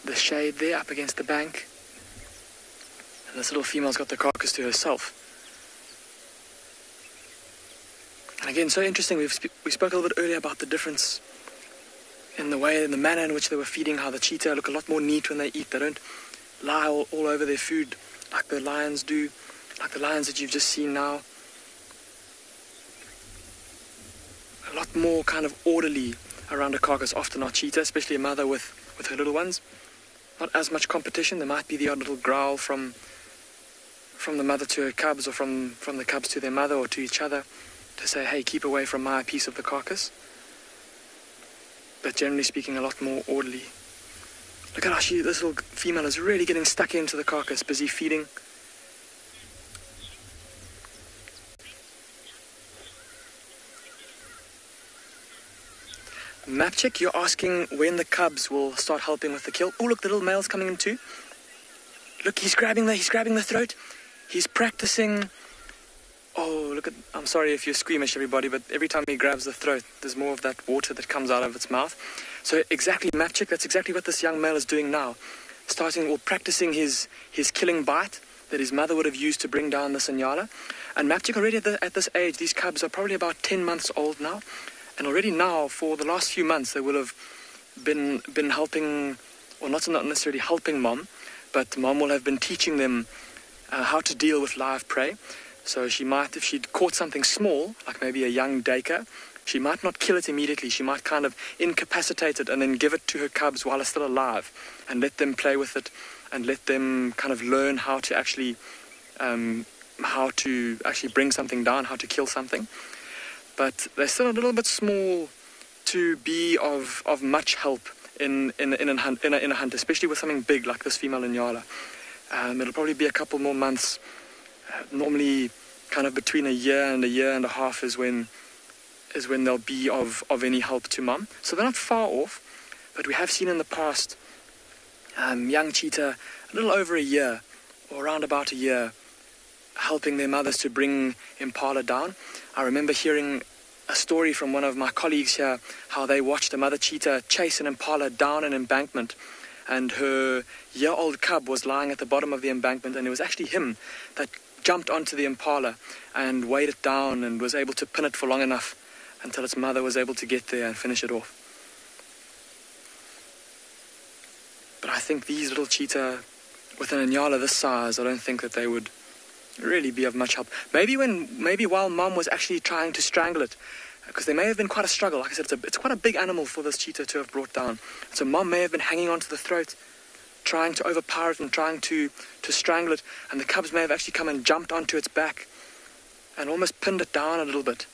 the shade there up against the bank. And this little female's got the carcass to herself. And again, so interesting, we spoke a little bit earlier about the difference in the way and the manner in which they were feeding, how the cheetah look a lot more neat when they eat. They don't lie all over their food like the lions do, like the lions that you've just seen now. A lot more kind of orderly around a carcass, often our cheetah, especially a mother with her little ones. Not as much competition. There might be the odd little growl from the mother to her cubs, or from the cubs to their mother or to each other, to say, hey, keep away from my piece of the carcass. But generally speaking, a lot more orderly. Look at how this little female is really getting stuck into the carcass, busy feeding. Mapchick, you're asking when the cubs will start helping with the kill. Oh, look, the little male's coming in too. Look, he's grabbing the throat. He's practicing. Oh, look at, I'm sorry if you're squeamish, everybody, but every time he grabs the throat, there's more of that water that comes out of its mouth. So exactly, Mapchick, that's exactly what this young male is doing now. Practicing his killing bite that his mother would have used to bring down the Inyala. And Mapchick, already at this age, these cubs are probably about 10 months old now. And already now, for the last few months, they will have been helping, or not necessarily helping Mom, but Mom will have been teaching them how to deal with live prey. So she might, if she'd caught something small, like maybe a young duiker, she might not kill it immediately. She might kind of incapacitate it and then give it to her cubs while it's still alive, and let them play with it, and let them kind of learn how to actually bring something down, how to kill something. But they're still a little bit small to be of much help in a hunt, especially with something big like this female Inyala. It'll probably be a couple more months. Normally, kind of between a year and a half is when they'll be of any help to Mum. So they're not far off, but we have seen in the past young cheetah a little over a year, or around about a year, helping their mothers to bring impala down. I remember hearing a story from one of my colleagues here, how they watched a mother cheetah chase an impala down an embankment, and her year-old cub was lying at the bottom of the embankment, and it was actually him that jumped onto the impala and weighed it down and was able to pin it for long enough until its mother was able to get there and finish it off. But I think these little cheetah, with an Inyala this size, I don't think that they would really be of much help. Maybe while Mom was actually trying to strangle it, because there may have been quite a struggle. Like I said, it's quite a big animal for this cheetah to have brought down. So Mom may have been hanging onto the throat, trying to overpower it and trying to strangle it, and the cubs may have actually come and jumped onto its back and almost pinned it down a little bit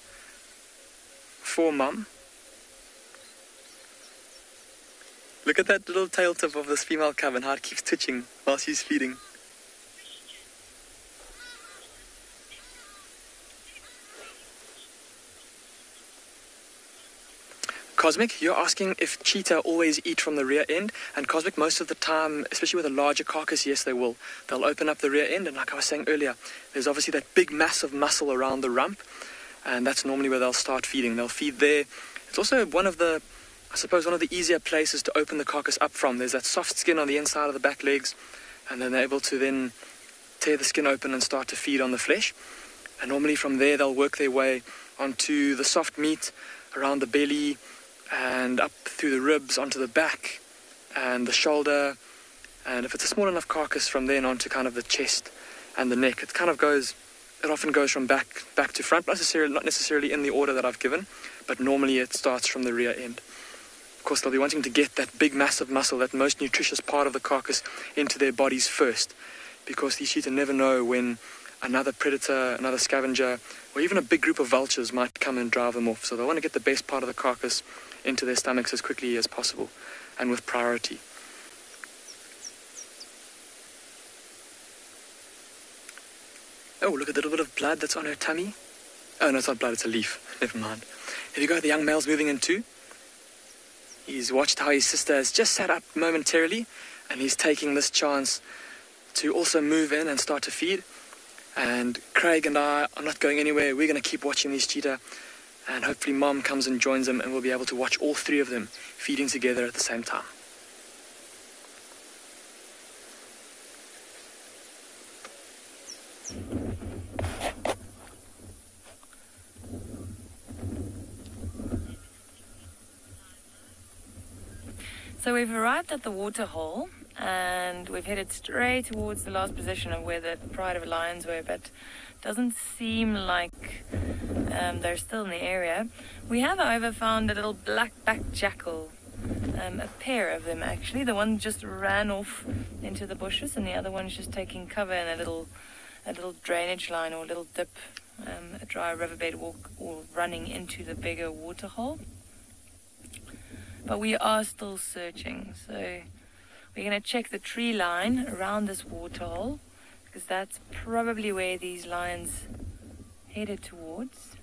for Mum. Look at that little tail tip of this female cub and how it keeps twitching while she's feeding. Cosmic, you're asking if cheetah always eat from the rear end. And Cosmic, most of the time, especially with a larger carcass, yes, they will. They'll open up the rear end, and like I was saying earlier, there's obviously that big mass of muscle around the rump, and that's normally where they'll start feeding. They'll feed there. It's also one of the I suppose, one of the easier places to open the carcass up from. There's that soft skin on the inside of the back legs, and then they're able to then tear the skin open and start to feed on the flesh. And normally from there they'll work their way onto the soft meat around the belly and up through the ribs onto the back and the shoulder, and if it's a small enough carcass, from then onto kind of the chest and the neck. It often goes from back to front, not necessarily in the order that I've given, but normally it starts from the rear end. Of course, they'll be wanting to get that big massive muscle, that most nutritious part of the carcass, into their bodies first, because these cheetah never know when another predator, another scavenger, or even a big group of vultures might come and drive them off. So they want to get the best part of the carcass into their stomachs as quickly as possible and with priority. Oh, look at the little bit of blood that's on her tummy. Oh, no, it's not blood, it's a leaf. Never mind. There you go, the young male's moving in too. He's watched how his sister has just sat up momentarily, and he's taking this chance to also move in and start to feed. And Craig and I are not going anywhere. We're going to keep watching these cheetah, and hopefully Mom comes and joins them, and we'll be able to watch all three of them feeding together at the same time. So we've arrived at the water hole, and we've headed straight towards the last position of where the pride of lions were, but doesn't seem like they're still in the area. We have, however, found a little black-backed jackal, a pair of them actually. The one just ran off into the bushes, and the other one's just taking cover in a little drainage line or a little dip, a dry riverbed walk, or running into the bigger water hole. But we are still searching, so we're going to check the tree line around this water hole, because that's probably where these lions headed towards.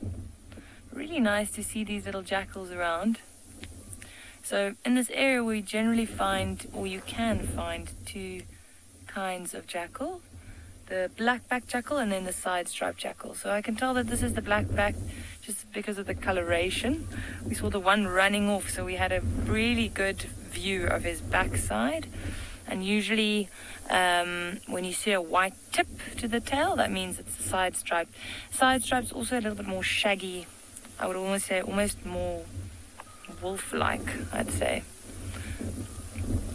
Really nice to see these little jackals around. So in this area we generally find, or you can find, two kinds of jackal. The black-backed jackal and then the side-striped jackal. So I can tell that this is the black-backed just because of the coloration. We saw the one running off, so we had a really good view of his backside. And usually when you see a white tip to the tail, that means it's the side-striped. Side-striped's also a little bit more shaggy. I would almost say almost more wolf-like, I'd say.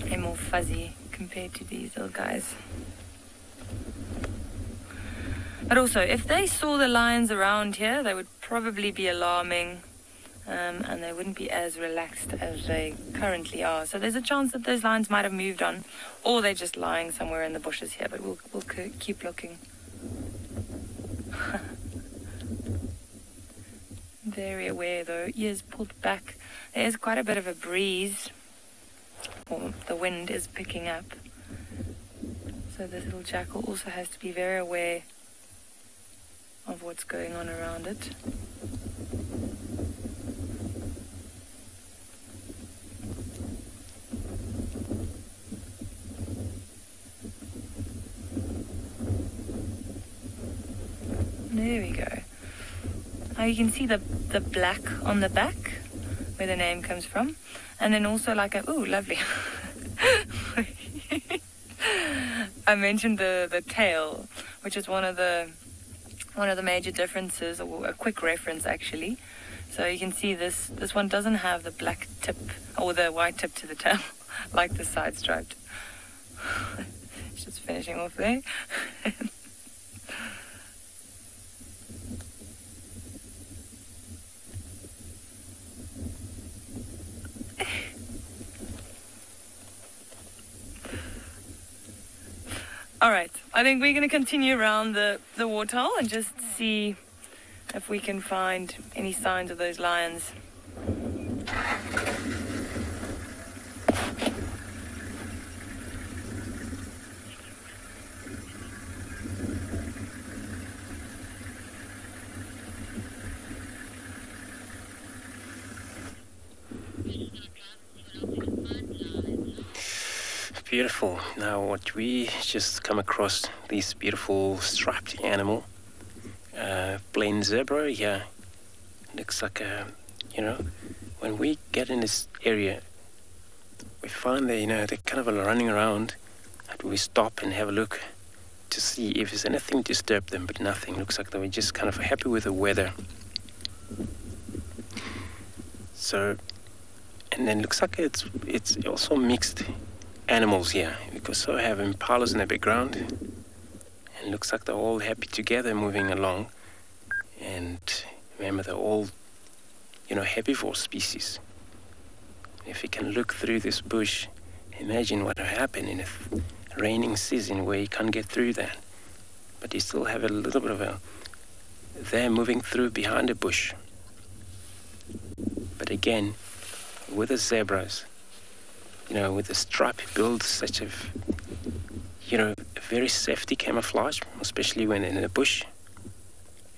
And more fuzzy compared to these little guys. But also, if they saw the lions around here, they would probably be alarming, and they wouldn't be as relaxed as they currently are. So there's a chance that those lions might have moved on, or they're just lying somewhere in the bushes here, but we'll keep looking. Very aware though, ears pulled back. There is quite a bit of a breeze, or the wind is picking up. So this little jackal also has to be very aware of what's going on around it. There we go. Now you can see the black on the back, where the name comes from, and then also like a, ooh, lovely. I mentioned the tail, which is one of the major differences, or a quick reference actually. So you can see this one doesn't have the black tip or the white tip to the tail like the side striped. It's just finishing off there. All right, I think we're going to continue around the waterhole and just see if we can find any signs of those lions. Beautiful. Now what we just come across this beautiful striped animal, plain zebra. Yeah, looks like a, when we get in this area, we find that, they're kind of running around, and we stop and have a look to see if there's anything to disturb them, but nothing. Looks like they were just kind of happy with the weather. So, and then looks like it's also mixed animals here, because so I have impalas in the background, and looks like they're all happy together moving along. And remember, they're all, herbivore species. If you can look through this bush, imagine what will happen in a raining season where you can't get through that. But you still have a little bit of they're moving through behind a bush. But again, with the zebras, with the stripe builds such a, very safety camouflage, especially when in a bush,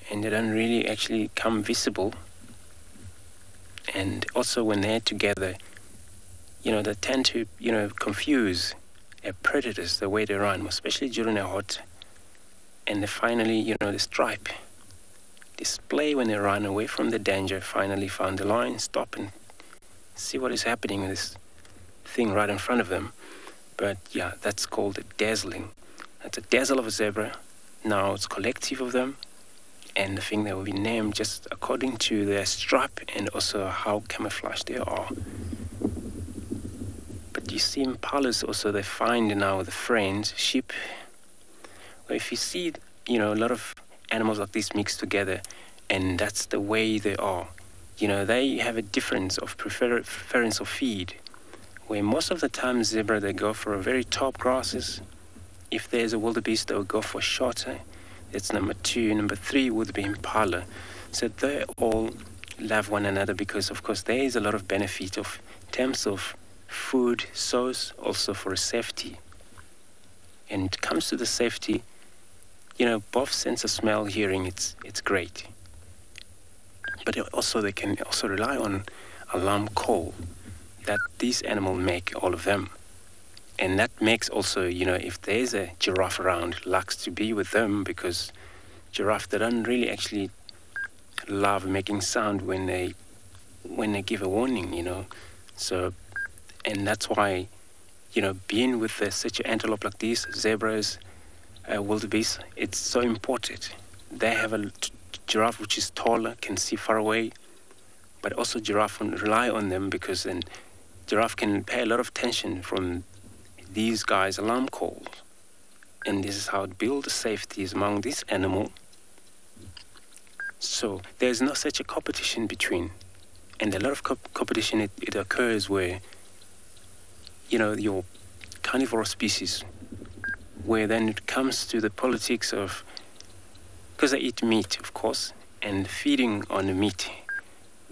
and they don't really actually come visible. And also when they're together, they tend to, confuse predators the way they run, especially during a hot. And they finally, the stripe display when they run away from the danger, finally found the line, stop and see what is happening with this thing right in front of them. But yeah, that's called a dazzling. That's a dazzle of a zebra. Now it's collective of them, and the thing that will be named just according to their stripe and also how camouflaged they are. But you see impalas also, they find now the friends, sheep. Well, if you see, a lot of animals like this mixed together, and that's the way they are. They have a difference of preference of feed, where most of the time zebra, they go for a very top grasses. If there's a wildebeest, they'll go for shorter. That's number 2. Number 3 would be impala. So they all love one another because, of course, there is a lot of benefit in terms of food source, also for safety. And it comes to the safety, both sense of smell, hearing, it's great. But also they can also rely on alarm call that these animals make, all of them. And that makes also, if there's a giraffe around, likes to be with them, because giraffe, they don't really actually love making sound when they give a warning, So, and that's why, being with such an antelope like these, zebras, wildebeest, it's so important. They have a giraffe which is taller, can see far away, but also giraffe rely on them because then giraffe can pay a lot of attention from these guys' alarm calls. And this is how it builds safety among this animal. So there's no such a competition between. And a lot of competition, it occurs where, your carnivore species, where then it comes to the politics of, because they eat meat, of course, and feeding on the meat,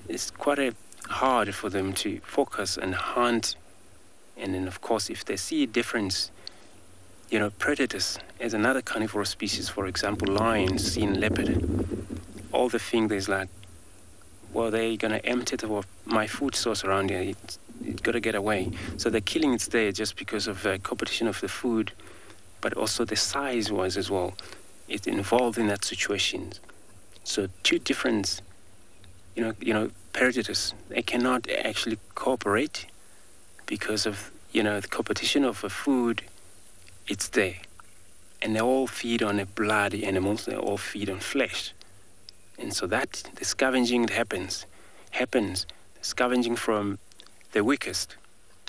it's quite hard for them to focus and hunt. And then, of course, if they see a difference, predators, as another carnivore species, for example, lions, seeing leopard, all the thing there's like, well, they're going to empty my food source around here. It's got to get away. So they're killing it there just because of competition of the food, but also the size was as well. It's involved in that situation. So two different, predators, they cannot actually cooperate because of, the competition of the food, it's there. And they all feed on bloody animals, they all feed on flesh. And so that, the scavenging that happens, scavenging from the weakest.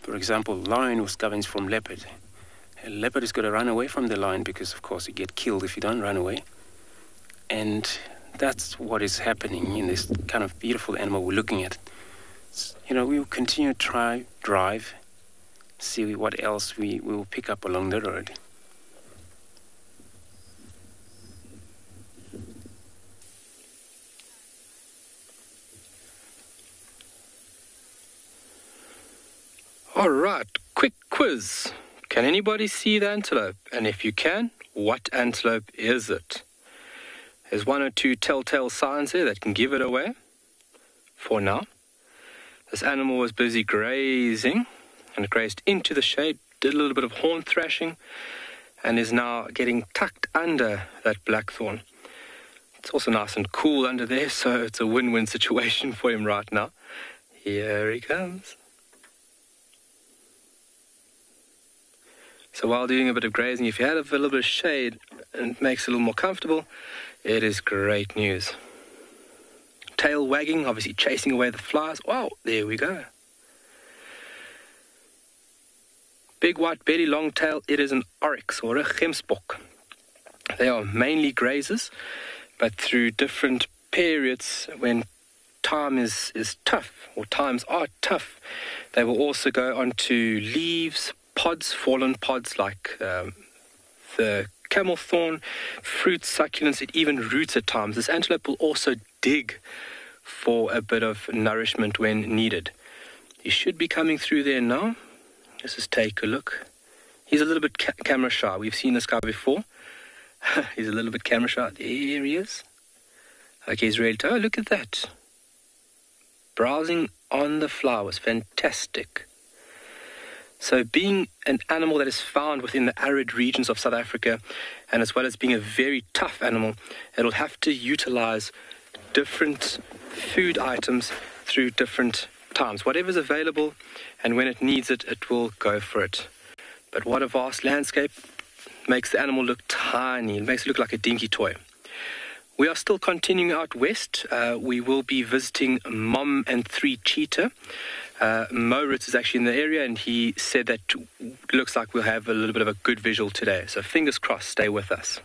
For example, lion will scavenge from leopard. A leopard is going to run away from the lion because, of course, you get killed if you don't run away. And that's what is happening in this kind of beautiful animal we're looking at. We will continue to drive, see what else we will pick up along the road. All right, quick quiz. Can anybody see the antelope? And if you can, what antelope is it? There's 1 or 2 telltale signs there that can give it away. For now, this animal was busy grazing, and it grazed into the shade, did a little bit of horn thrashing, and is now getting tucked under that blackthorn. It's also nice and cool under there, so it's a win-win situation for him right now. Here he comes. So while doing a bit of grazing, if you had a little bit of shade and it makes it a little more comfortable, it is great news. Tail wagging, obviously chasing away the flies. Wow, there we go. Big white belly, long tail, it is an oryx or a gemsbok. They are mainly grazers, but through different periods when time is tough, or times are tough, they will also go onto leaves, pods, fallen pods like the camel thorn, fruits, succulents, it even roots at times. This antelope will also dig for a bit of nourishment when needed. He should be coming through there now. Let's just take a look. He's a little bit camera shy. We've seen this guy before. He's a little bit camera shy. There he is. Okay, he's ready to... Oh, look at that. Browsing on the flowers. Fantastic. So being an animal that is found within the arid regions of South Africa, and as well as being a very tough animal, it'll have to utilize different food items through different times. Whatever's available, and when it needs it, it will go for it. But what a vast landscape. Makes the animal look tiny. It makes it look like a dinky toy. We are still continuing out west. We will be visiting Mom and 3 cheetah. Moritz is actually in the area, and he said that it looks like we'll have a little bit of a good visual today. So fingers crossed, stay with us.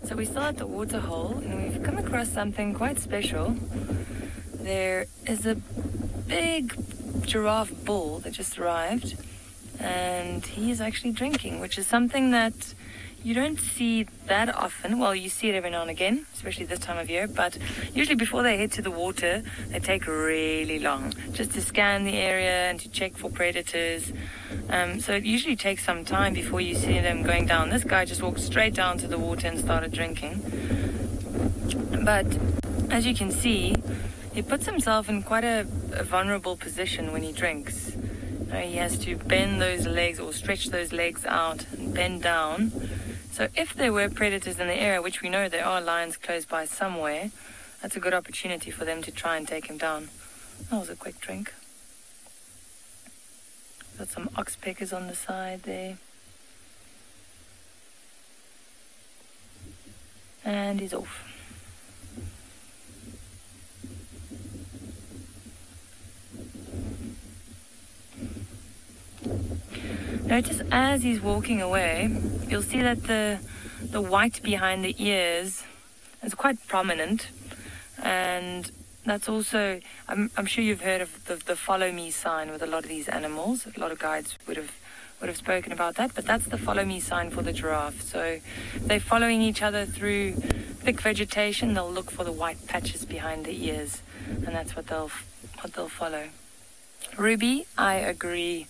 So we're still at the waterhole, and we've come across something quite special. There is a big giraffe bull that just arrived, and he is actually drinking, which is something that you don't see that often. Well, you see it every now and again, especially this time of year, but usually before they head to the water, they take really long just to scan the area and to check for predators. So it usually takes some time before you see them going down. This guy just walked straight down to the water and started drinking. But as you can see, he puts himself in quite a vulnerable position when he drinks. He has to bend those legs or stretch those legs out and bend down. So if there were predators in the area, which we know there are lions close by somewhere, that's a good opportunity for them to try and take him down. That was a quick drink. Got some oxpeckers on the side there. And he's off. Notice as he's walking away, you'll see that the white behind the ears is quite prominent, and that's also, I'm sure you've heard of the follow me sign with a lot of these animals. A lot of guides would have spoken about that, but that's the follow me sign for the giraffe. So they're following each other through thick vegetation. They'll look for the white patches behind the ears, and that's what they'll follow. Ruby, I agree.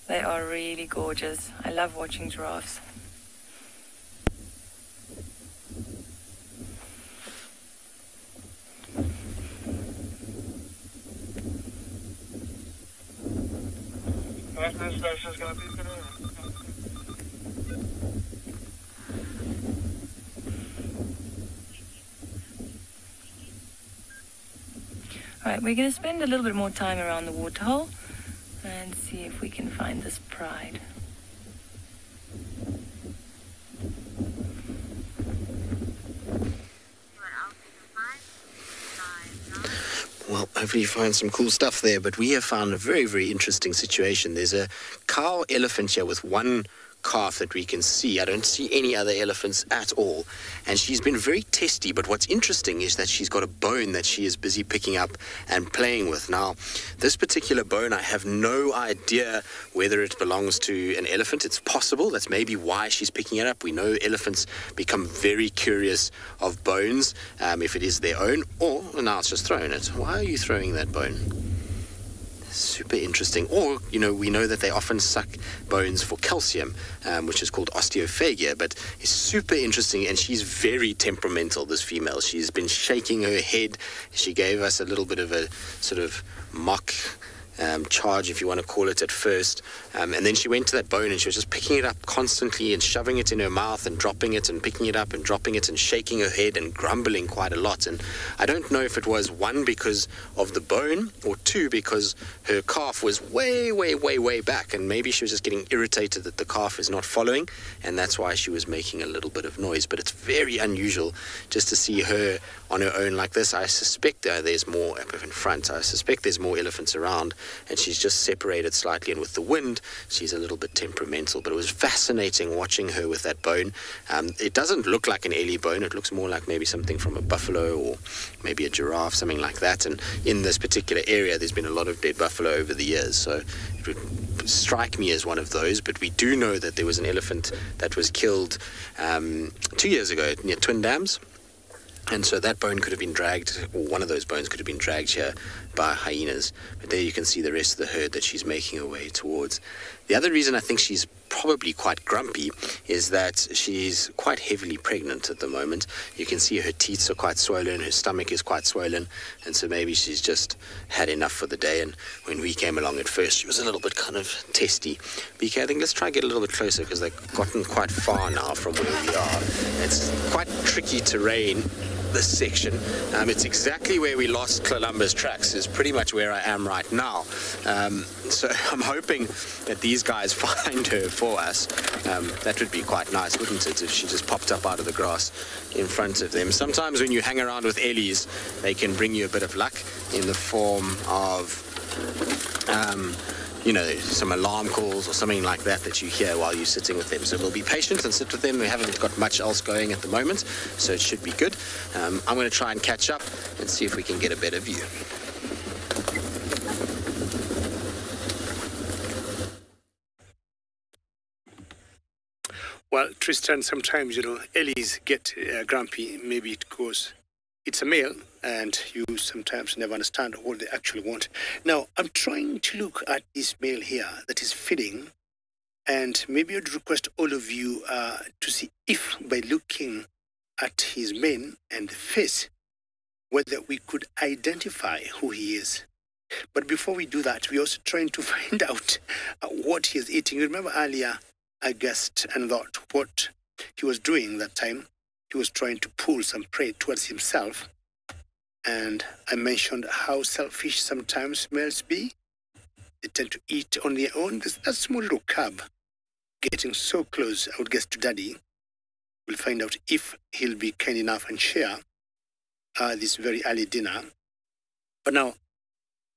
They are really gorgeous. I love watching giraffes. Alright, we're going to spend a little bit more time around the waterhole and see if we can find this pride. Well, hopefully you find some cool stuff there, but we have found a very, very interesting situation. There's a cow elephant here with one calf that we can see. I don't see any other elephants at all, and she's been very testy. But what's interesting is that she's got a bone that she is busy picking up and playing with. Now, this particular bone, I have no idea whether it belongs to an elephant. It's possible. That's maybe why she's picking it up. We know elephants become very curious of bones if it is their own, or now it's just throwing it. Why are you throwing that bone? Super interesting. Or, you know, we know that they often suck bones for calcium, which is called osteophagia, but it's super interesting, and she's very temperamental, this female. She's been shaking her head. She gave us a little bit of a sort of mock charge, if you want to call it, at first. And then she went to that bone and she was just picking it up constantly and shoving it in her mouth and dropping it and picking it up and dropping it and shaking her head and grumbling quite a lot. And I don't know if it was, one, because of the bone, or two, because her calf was way, way, way, way back, and maybe she was just getting irritated that the calf is not following, and that's why she was making a little bit of noise. But it's very unusual just to see her on her own like this. I suspect there's more up in front. I suspect there's more elephants around, and she's just separated slightly, and with the wind she's a little bit temperamental. But it was fascinating watching her with that bone. It doesn't look like an ellie bone. It looks more like maybe something from a buffalo or maybe a giraffe, something like that. And in this particular area there's been a lot of dead buffalo over the years, so it would strike me as one of those. But we do know that there was an elephant that was killed 2 years ago near Twin Dams. And so that bone could have been dragged, or one of those bones could have been dragged here by hyenas. But there you can see the rest of the herd that she's making her way towards. The other reason I think she's probably quite grumpy is that she's quite heavily pregnant at the moment. You can see her teeth are quite swollen, her stomach is quite swollen, and so maybe she's just had enough for the day. And when we came along at first, she was a little bit kind of testy. BK, I think let's try and get a little bit closer, because they've gotten quite far now from where we are. It's quite tricky terrain, this section. It's exactly where we lost Columbus tracks, is pretty much where I am right now. So I'm hoping that these guys find her for us. That would be quite nice, wouldn't it, if she just popped up out of the grass in front of them. Sometimes when you hang around with ellies, they can bring you a bit of luck in the form of some alarm calls or something like that that you hear while you're sitting with them. So we'll be patient and sit with them. We haven't got much else going at the moment, so it should be good. I'm going to try and catch up and see if we can get a better view. Well, Tristan, sometimes, ellies get grumpy. Maybe it's a male, and you sometimes never understand what they actually want. Now, I'm trying to look at this male here that is feeding, and maybe I'd request all of you to see if, by looking at his mane and face, whether we could identify who he is. But before we do that, we're also trying to find out what he is eating. You remember earlier, I guessed and thought what he was doing that time. He was trying to pull some prey towards himself. And I mentioned how selfish sometimes males be. They tend to eat on their own. There's that small little cub getting so close, I would guess, to daddy. We'll find out if he'll be kind enough and share this very early dinner. But now,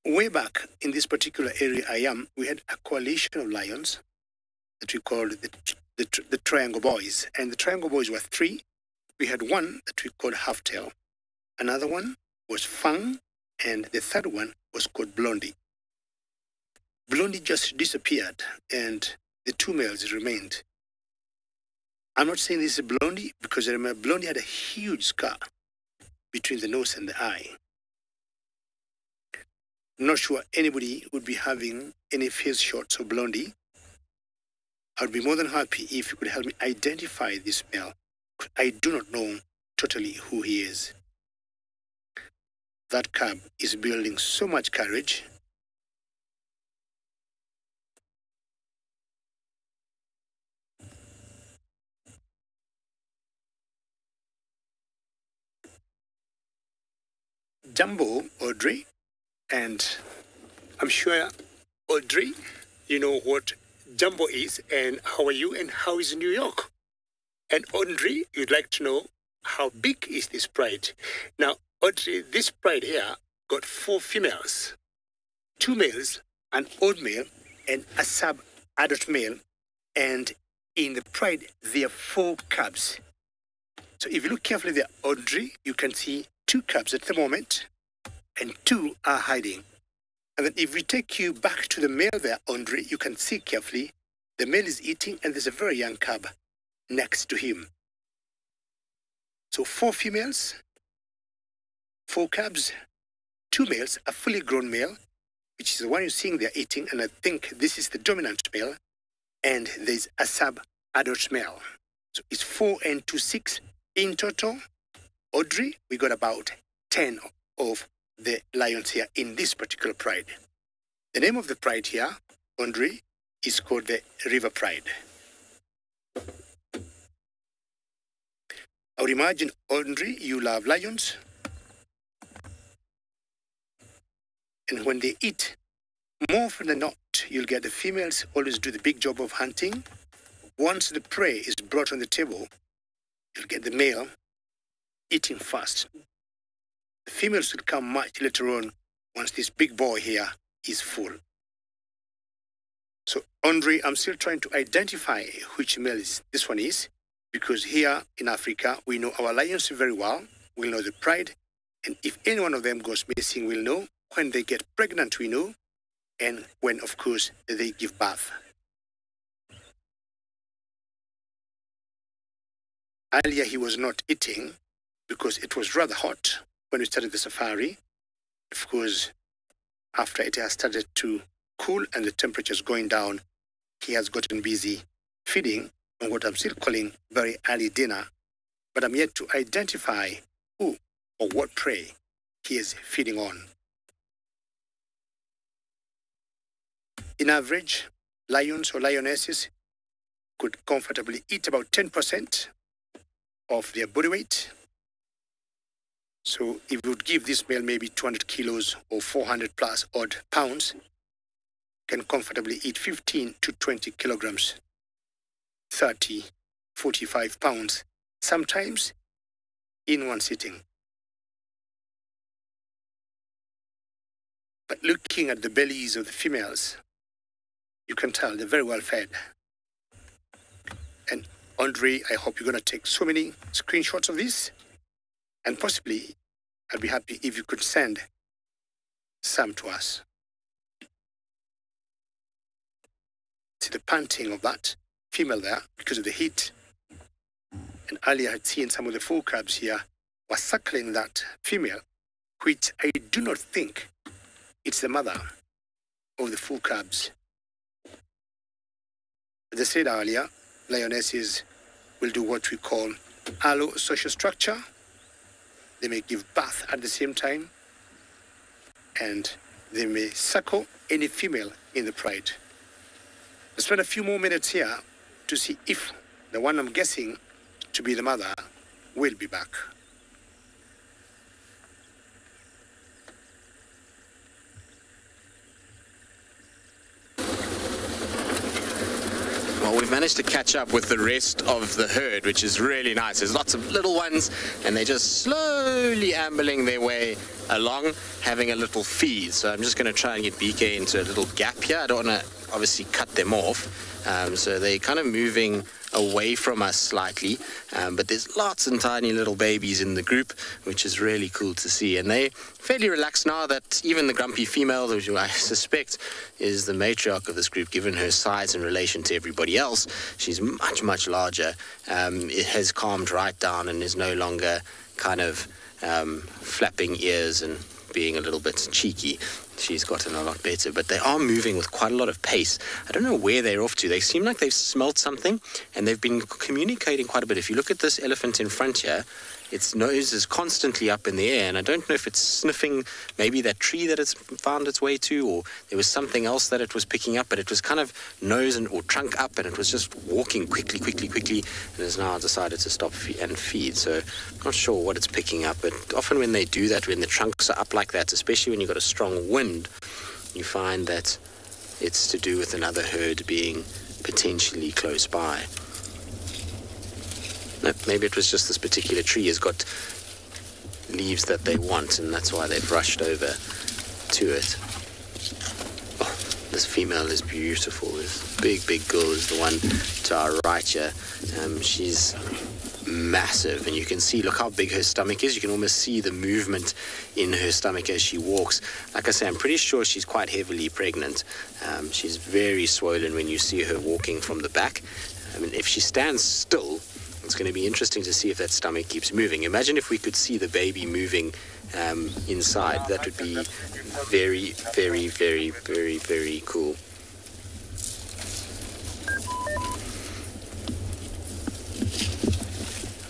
way back in this particular area I am, we had a coalition of lions that we called the Triangle Boys. And the Triangle Boys were three. We had one that we called Halftail. Another one was Fang, and the third one was called Blondie. Blondie just disappeared, and the two males remained. I'm not saying this is Blondie, because I remember Blondie had a huge scar between the nose and the eye. I'm not sure anybody would be having any face shots of Blondie. I would be more than happy if you could help me identify this male. I do not know totally who he is. That cub is building so much courage. Jumbo, Audrey, and I'm sure, Audrey, you know what Jumbo is, and how are you, and how is New York? And Audrey, you'd like to know how big is this pride? Now, Audrey, this pride here got 4 females, 2 males, an old male, and a sub-adult male. And in the pride, there are 4 cubs. So if you look carefully there, Audrey, you can see 2 cubs at the moment, and 2 are hiding. And then if we take you back to the male there, Audrey, you can see carefully, the male is eating, and there's a very young cub next to him. So 4 females, 4 cubs, 2 males, a fully grown male, which is the one you're seeing there eating, and I think this is the dominant male, and there's a sub-adult male. So it's 4 and 2, 6 in total. Audrey, we got about 10 of the lions here in this particular pride. The name of the pride here, Ondri, is called the River Pride. I would imagine, Ondri, you love lions. And when they eat, more often than not, you'll get the females always do the big job of hunting. Once the prey is brought on the table, you'll get the male eating first. The females will come much later on once this big boy here is full. So, Ondri, I'm still trying to identify which male this one is, because here in Africa, we know our lions very well. We'll know the pride. And if any one of them goes missing, we'll know. When they get pregnant, we know. And when, of course, they give birth. Earlier, he was not eating because it was rather hot when we started the safari. Of course, after it has started to cool and the temperature's going down, he has gotten busy feeding on what I'm still calling very early dinner, but I'm yet to identify who or what prey he is feeding on. In average, lions or lionesses could comfortably eat about 10% of their body weight. So if you would give this male maybe 200 kilos or 400 plus odd pounds, can comfortably eat 15 to 20 kilograms, 30, 45 pounds, sometimes in one sitting. But looking at the bellies of the females, you can tell they're very well fed. And Ondri, I hope you're going to take so many screenshots of this. And possibly, I'd be happy if you could send some to us. See the panting of that female there because of the heat. And earlier I had seen some of the full crabs here were suckling that female, which I do not think it's the mother of the full crabs. As I said earlier, lionesses will do what we call allosocial structure. They may give birth at the same time, and they may suckle any female in the pride. Let's spend a few more minutes here to see if the one I'm guessing to be the mother will be back. Well, we've managed to catch up with the rest of the herd, which is really nice. There's lots of little ones, and they're just slowly ambling their way along, having a little feed. So I'm just going to try and get BK into a little gap here. I don't want to obviously cut them off. So they're kind of moving away from us slightly, but there's lots and tiny little babies in the group, which is really cool to see. And they're fairly relaxed now that even the grumpy female, which I suspect is the matriarch of this group, given her size in relation to everybody else, she's much, much larger. It has calmed right down and is no longer kind of flapping ears and being a little bit cheeky. She's gotten a lot better, but they are moving with quite a lot of pace. I don't know where they're off to. They seem like they've smelt something, and they've been communicating quite a bit. If you look at this elephant in front here, its nose is constantly up in the air, and I don't know if it's sniffing maybe that tree that it's found its way to, or there was something else that it was picking up, but it was kind of nose or trunk up, and it was just walking quickly, and has now decided to stop and feed. So I'm not sure what it's picking up, but often when they do that, when the trunks are up like that, especially when you've got a strong wind, you find that it's to do with another herd being potentially close by. No, maybe it was just this particular tree has got leaves that they want, and that's why they've rushed over to it. Oh, this female is beautiful. This big girl is the one to our right here. She's massive, and you can see, look how big her stomach is. You can almost see the movement in her stomach as she walks. Like I say, I'm pretty sure she's quite heavily pregnant. She's very swollen when you see her walking from the back. I mean, if she stands still, it's going to be interesting to see if that stomach keeps moving. Imagine if we could see the baby moving inside. That would be very, very, very, very, very cool.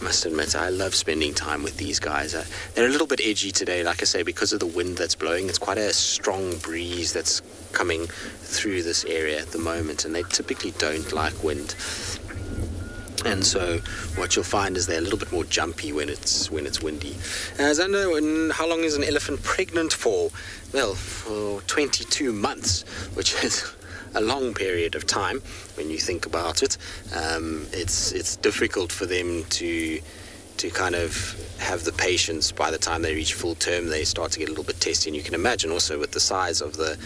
I must admit, I love spending time with these guys. They're a little bit edgy today, like I say, because of the wind that's blowing. It's quite a strong breeze that's coming through this area at the moment, and they typically don't like wind. And so what you'll find is they're a little bit more jumpy when it's windy. As I know, how long is an elephant pregnant for? Well, for 22 months, which is a long period of time when you think about it. It's difficult for them to kind of have the patience. By the time they reach full term, they start to get a little bit testy, and you can imagine also with the size of the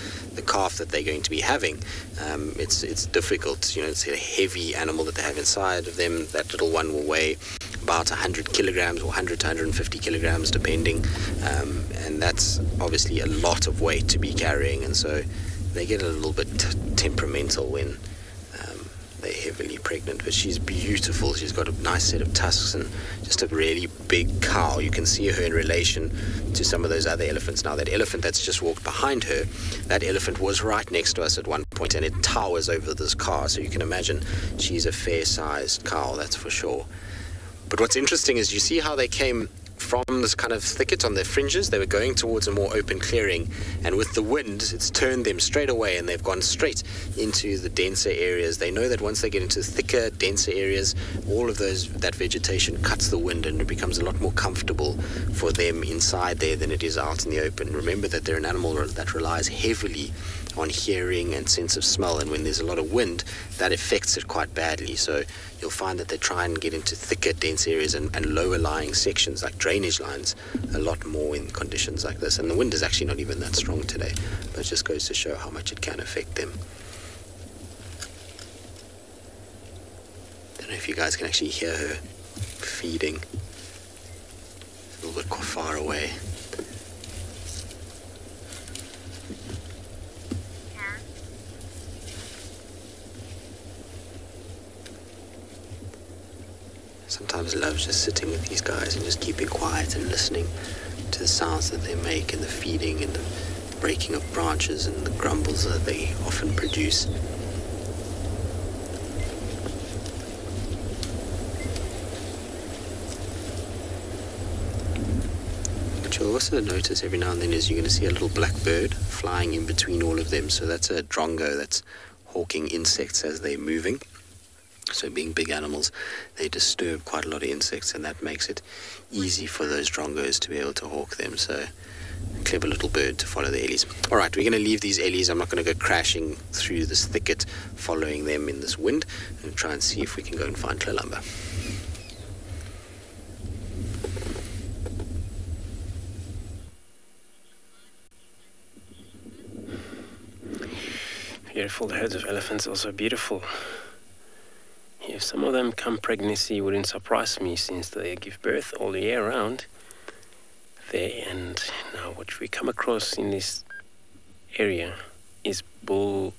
calf that they're going to be having, it's difficult. You know, it's a heavy animal that they have inside of them. That little one will weigh about 100 kilograms or 100 to 150 kilograms depending, and that's obviously a lot of weight to be carrying, and so they get a little bit temperamental when they're heavily pregnant. But she's beautiful. She's got a nice set of tusks and just a really big cow. You can see her in relation to some of those other elephants. Now, that elephant that's just walked behind her, that elephant was right next to us at one point, and it towers over this car. So you can imagine she's a fair-sized cow, that's for sure. But what's interesting is you see how they came from this kind of thicket on their fringes. They were going towards a more open clearing, and with the wind, it's turned them straight away, and they've gone straight into the denser areas. They know that once they get into thicker, denser areas, all of that vegetation cuts the wind, and it becomes a lot more comfortable for them inside there than it is out in the open. Remember that they're an animal that relies heavily on hearing and sense of smell, and when there's a lot of wind, that affects it quite badly. So you'll find that they try and get into thicker, dense areas and lower lying sections like drainage lines a lot more in conditions like this. And the wind is actually not even that strong today, but it just goes to show how much it can affect them. I don't know if you guys can actually hear her feeding. It's a little bit far away. Sometimes I love just sitting with these guys and just keeping quiet and listening to the sounds that they make, and the feeding and the breaking of branches and the grumbles that they often produce. What you'll also notice every now and then is you're going to see a little black bird flying in between all of them. So that's a drongo that's hawking insects as they're moving. So being big animals, they disturb quite a lot of insects, and that makes it easy for those drongos to be able to hawk them. So a clever little bird to follow the ellies. All right, we're going to leave these ellies. I'm not going to go crashing through this thicket following them in this wind, and try and see if we can go and find Tlhalamba. Beautiful. The herds of elephants are also beautiful. If some of them come pregnancy, wouldn't surprise me, since they give birth all the year round there. And now what we come across in this area is bull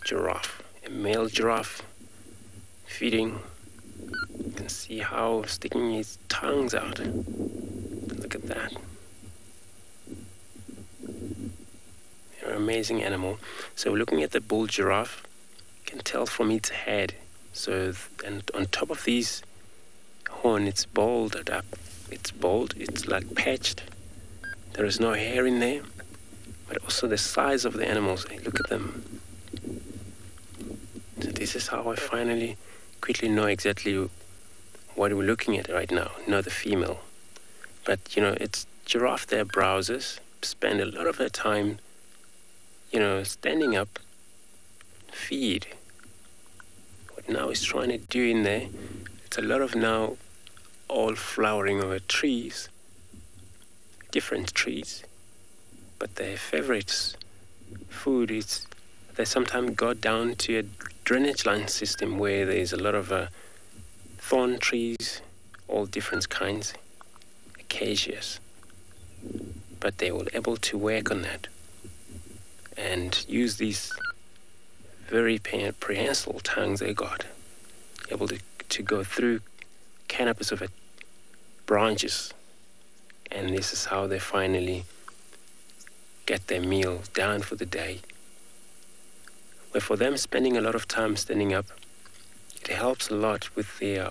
giraffe, a male giraffe feeding. You can see how sticking his tongues out. Look at that. They're an amazing animal. So we're looking at the bull giraffe. You can tell from its head. So, and on top of these horn, it's balded up. It's bald, it's like patched. There is no hair in there, but also the size of the animals. Look at them. So this is how I finally quickly know exactly what we're looking at right now. Not the female. But, you know, it's giraffe. They're browsers, spend a lot of their time, you know, standing up, feed. Now he's trying to do in there, it's a lot of now all flowering over trees, different trees, but their favorite food is they sometimes go down to a drainage line system where there's a lot of thorn trees, all different kinds, acacias, but they were able to work on that and use these very prehensile tongues they got, able to go through canopies of branches, and this is how they finally get their meal down for the day. Where for them, spending a lot of time standing up, it helps a lot with their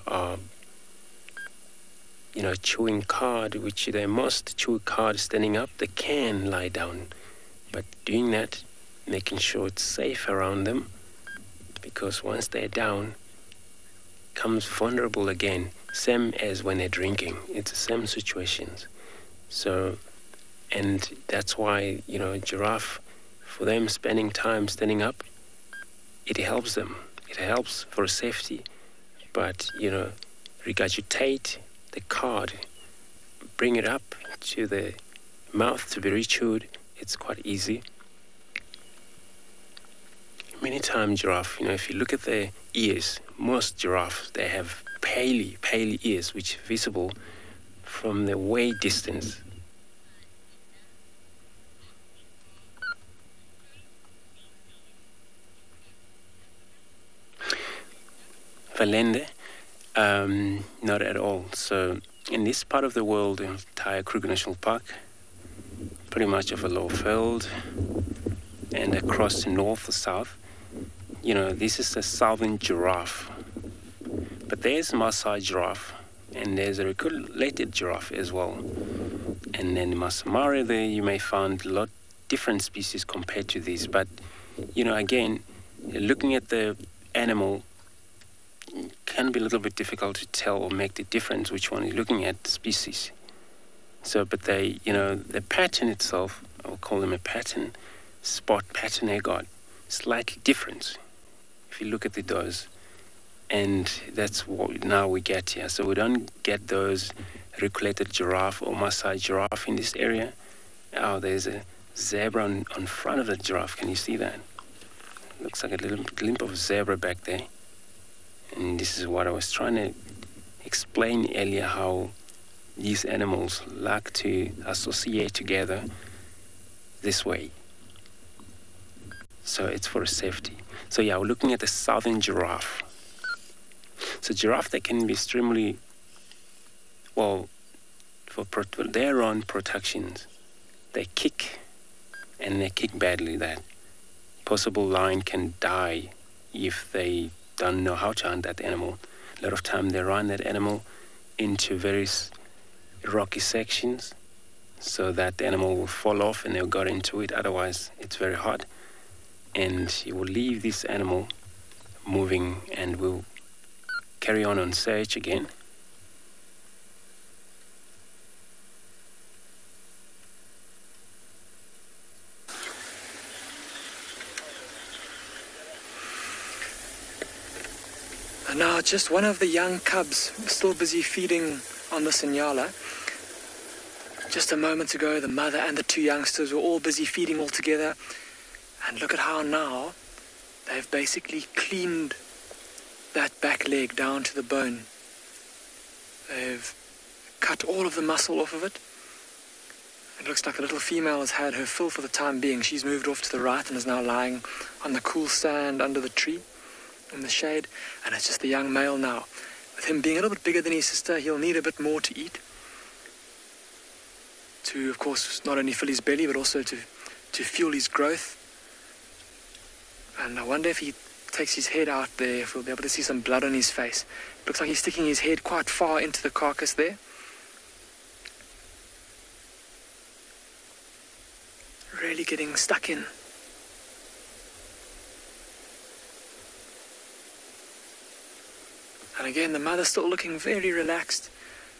chewing cud, which they must chew cud standing up. They can lie down, but doing that, making sure it's safe around them, because once they're down, comes vulnerable again. Same as when they're drinking. It's the same situations. So, and that's why, giraffe, for them spending time standing up, it helps them. It helps for safety. But, regurgitate the cud, bring it up to the mouth to be rechewed, it's quite easy. Many times giraffe, if you look at their ears, most giraffes, they have pale ears, which are visible from the way distance. Verlende, not at all. So in this part of the world, in entire Kruger National Park, pretty much of a low field, and across the north or south, this is the southern giraffe. But there's Maasai giraffe, and there's a regulated giraffe as well. And then Masai Mara, there you may find a lot different species compared to these. But, again, looking at the animal can be a little bit difficult to tell or make the difference which one you're looking at, the species. So, but they, the pattern itself, I'll call them a pattern, spot pattern they got, slightly different if you look at the does. And that's what now we get here. So we don't get those regulated giraffe or Maasai giraffe in this area. Oh, there's a zebra on front of the giraffe. Can you see that? Looks like a little glimpse of zebra back there. And this is what I was trying to explain earlier, how these animals like to associate together this way. So it's for safety. So yeah, we're looking at the southern giraffe. So giraffe, they can be extremely, for their own protections, they kick, and they kick badly. That possible lion can die if they don't know how to hunt that animal. A lot of time they run that animal into various rocky sections, so that the animal will fall off and they'll go into it. Otherwise, it's very hard. And you will leave this animal moving and will carry on search again. And now just one of the young cubs still busy feeding on the Sinyala. Just a moment ago, the mother and the two youngsters were all busy feeding all together. And look at how now they've basically cleaned that back leg down to the bone. They've cut all of the muscle off of it. It looks like the little female has had her fill for the time being. She's moved off to the right and is now lying on the cool sand under the tree in the shade. And it's just the young male now. With him being a little bit bigger than his sister, he'll need a bit more to eat. To, of course, not only fill his belly, but also to fuel his growth. And I wonder if he takes his head out there, if we'll be able to see some blood on his face. It looks like he's sticking his head quite far into the carcass there. Really getting stuck in. And again, the mother's still looking very relaxed.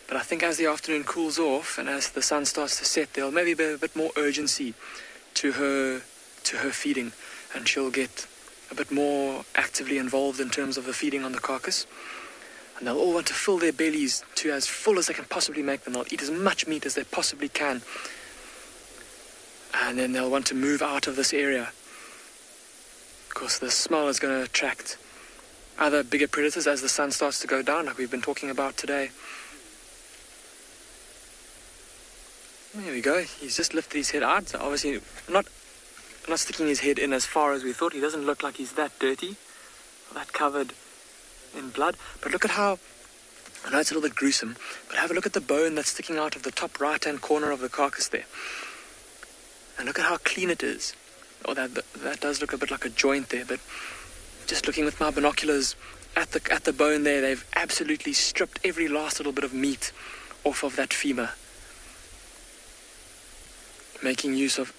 But I think as the afternoon cools off and as the sun starts to set, there'll maybe be a bit more urgency to her feeding. And she'll get a bit more actively involved in terms of the feeding on the carcass. And they'll all want to fill their bellies to as full as they can possibly make them. They'll eat as much meat as they possibly can. And then they'll want to move out of this area. Of course, the smell is going to attract other bigger predators as the sun starts to go down, like we've been talking about today. There we go. He's just lifted his head out. So obviously, not sticking his head in as far as we thought. He doesn't look like he's that dirty, or that covered in blood. But look at how, I know it's a little bit gruesome, but have a look at the bone that's sticking out of the top right-hand corner of the carcass there. And look at how clean it is. Oh, that does look a bit like a joint there, but just looking with my binoculars at the bone there, they've absolutely stripped every last little bit of meat off of that femur, making use of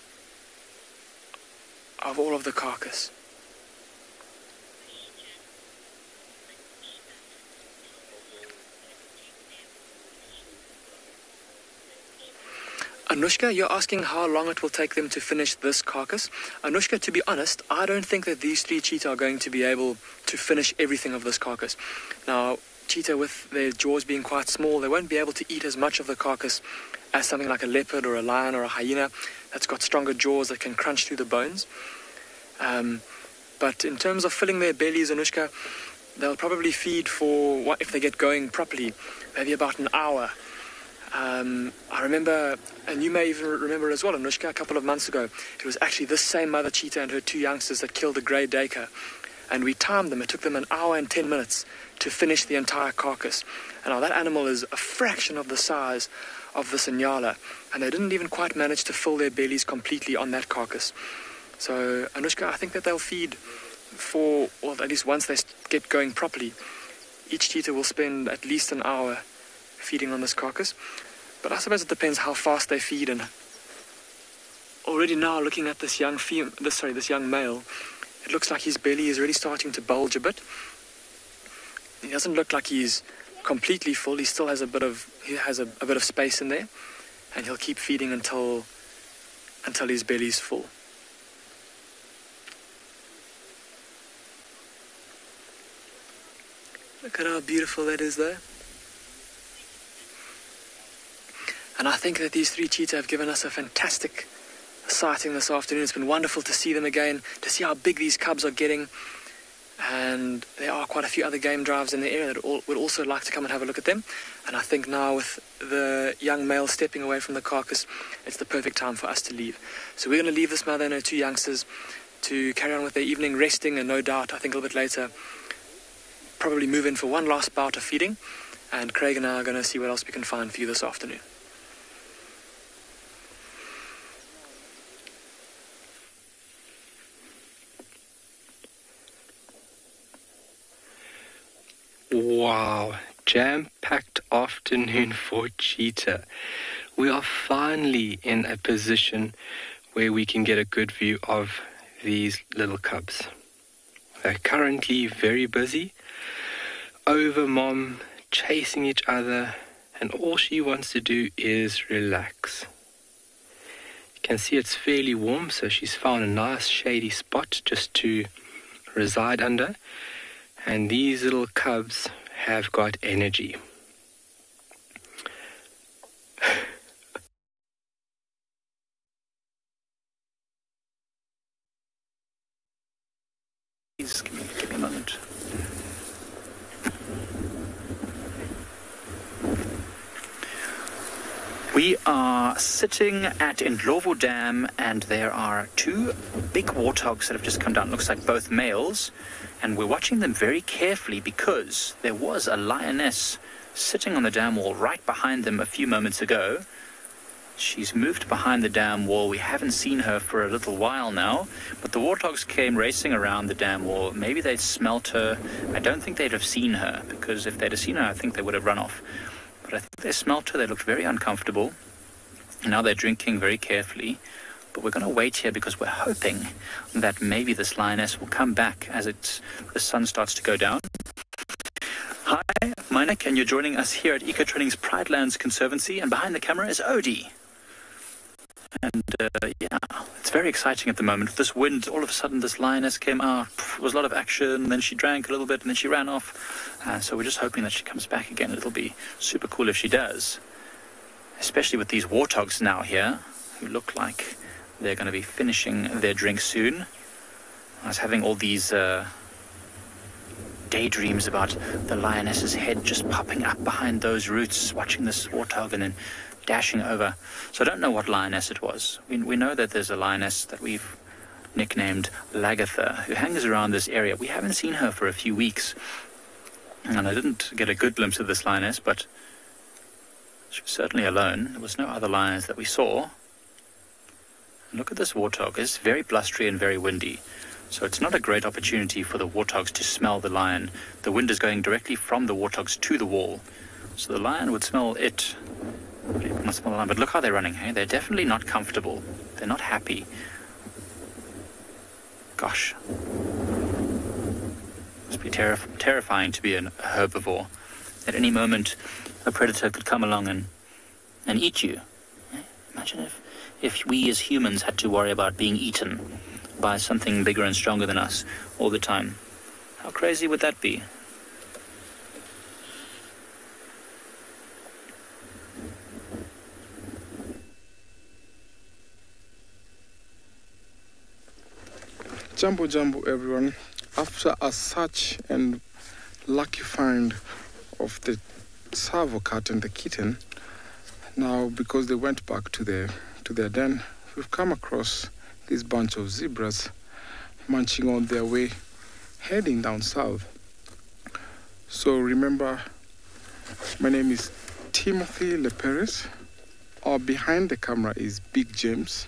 all of the carcass. Anushka, you're asking how long it will take them to finish this carcass. Anushka, to be honest, I don't think that these three cheetah are going to be able to finish everything of this carcass. Now, cheetah, with their jaws being quite small, they won't be able to eat as much of the carcass as something like a leopard or a lion or a hyena that's got stronger jaws that can crunch through the bones. But in terms of filling their bellies, Anushka, they'll probably feed for, if they get going properly, maybe about an hour. I remember, and you may even remember as well, Anushka, a couple of months ago, it was actually this same mother cheetah and her two youngsters that killed the grey duiker. And we timed them. It took them 1 hour and 10 minutes to finish the entire carcass. And now that animal is a fraction of the size of this Inyala. And they didn't even quite manage to fill their bellies completely on that carcass. So, Anushka, I think that they'll feed for, or at least once they get going properly, each cheetah will spend at least an hour feeding on this carcass. But I suppose it depends how fast they feed. And already now, looking at this young male, it looks like his belly is really starting to bulge a bit. He doesn't look like he's completely full. He still has a bit of space in there, and he'll keep feeding until his belly's full. Look at how beautiful that is there. And I think that these three cheetah have given us a fantastic sighting this afternoon. It's been wonderful to see them again, to see how big these cubs are getting. And there are quite a few other game drives in the area that would also like to come and have a look at them. And I think now with the young male stepping away from the carcass, it's the perfect time for us to leave. So we're going to leave this mother and her two youngsters to carry on with their evening resting, and no doubt, I think a little bit later, probably move in for one last bout of feeding. And Craig and I are going to see what else we can find for you this afternoon. Wow, jam-packed afternoon for cheetah. We are finally in a position where we can get a good view of these little cubs. They're currently very busy, over mom, chasing each other, and all she wants to do is relax. You can see it's fairly warm, so she's found a nice shady spot just to reside under. And these little cubs have got energy. Please give me a moment. We are sitting at Ndlovu Dam, and there are two big warthogs that have just come down. Looks like both males. And we're watching them very carefully because there was a lioness sitting on the dam wall right behind them a few moments ago. She's moved behind the dam wall. We haven't seen her for a little while now, but the warthogs came racing around the dam wall. Maybe they'd smelt her. I don't think they'd have seen her, because if they'd have seen her, I think they would have run off. But I think they smelt her. They looked very uncomfortable. Now they're drinking very carefully. But we're going to wait here because we're hoping that maybe this lioness will come back as the sun starts to go down. Hi, I'm Nick, and you're joining us here at Eco-Training's Pridelands Conservancy, and behind the camera is Odie. And yeah, it's very exciting at the moment. With this wind, all of a sudden this lioness came out. There was a lot of action, then she drank a little bit, and then she ran off. So we're just hoping that she comes back again. It'll be super cool if she does. Especially with these warthogs now here, who look like they're going to be finishing their drink soon. I was having all these daydreams about the lioness's head just popping up behind those roots, watching this warthog and then dashing over. So I don't know what lioness it was. We know that there's a lioness that we've nicknamed Lagatha, who hangs around this area. We haven't seen her for a few weeks. And I didn't get a good glimpse of this lioness, but she was certainly alone. There was no other lions that we saw. Look at this warthog. It's very blustery and very windy. So it's not a great opportunity for the warthogs to smell the lion. The wind is going directly from the warthogs to the wall. So the lion would smell it on a smaller line. But look how they're running, hey? They're definitely not comfortable. They're not happy. Gosh. Must be terrifying to be a herbivore. At any moment, a predator could come along and eat you. Imagine if we as humans had to worry about being eaten by something bigger and stronger than us all the time. How crazy would that be? Jumbo jumbo, everyone. After a search and lucky find of the Tsavo cat and the kitten, now because they went back to their den, we've come across this bunch of zebras munching on their way, heading down south. So remember, my name is Timothy Leperes. Behind the camera is Big James,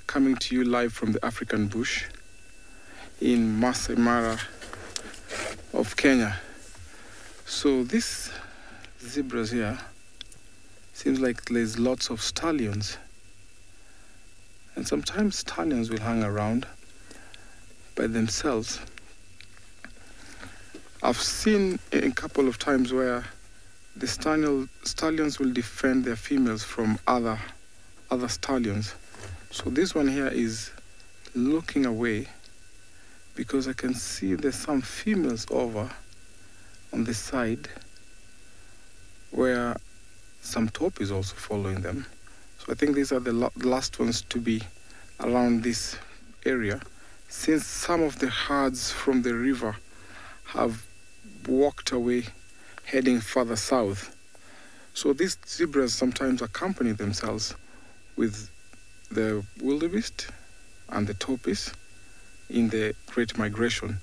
coming to you live from the African bush in Masai Mara of Kenya. So these zebras here, seems like there's lots of stallions. And sometimes stallions will hang around by themselves. I've seen a couple of times where the stallions will defend their females from other stallions. So this one here is looking away because I can see there's some females over on the side where some taupe is also following them. So I think these are the last ones to be around this area, since some of the herds from the river have walked away heading further south. So these zebras sometimes accompany themselves with the wildebeest and the taupes in the Great Migration.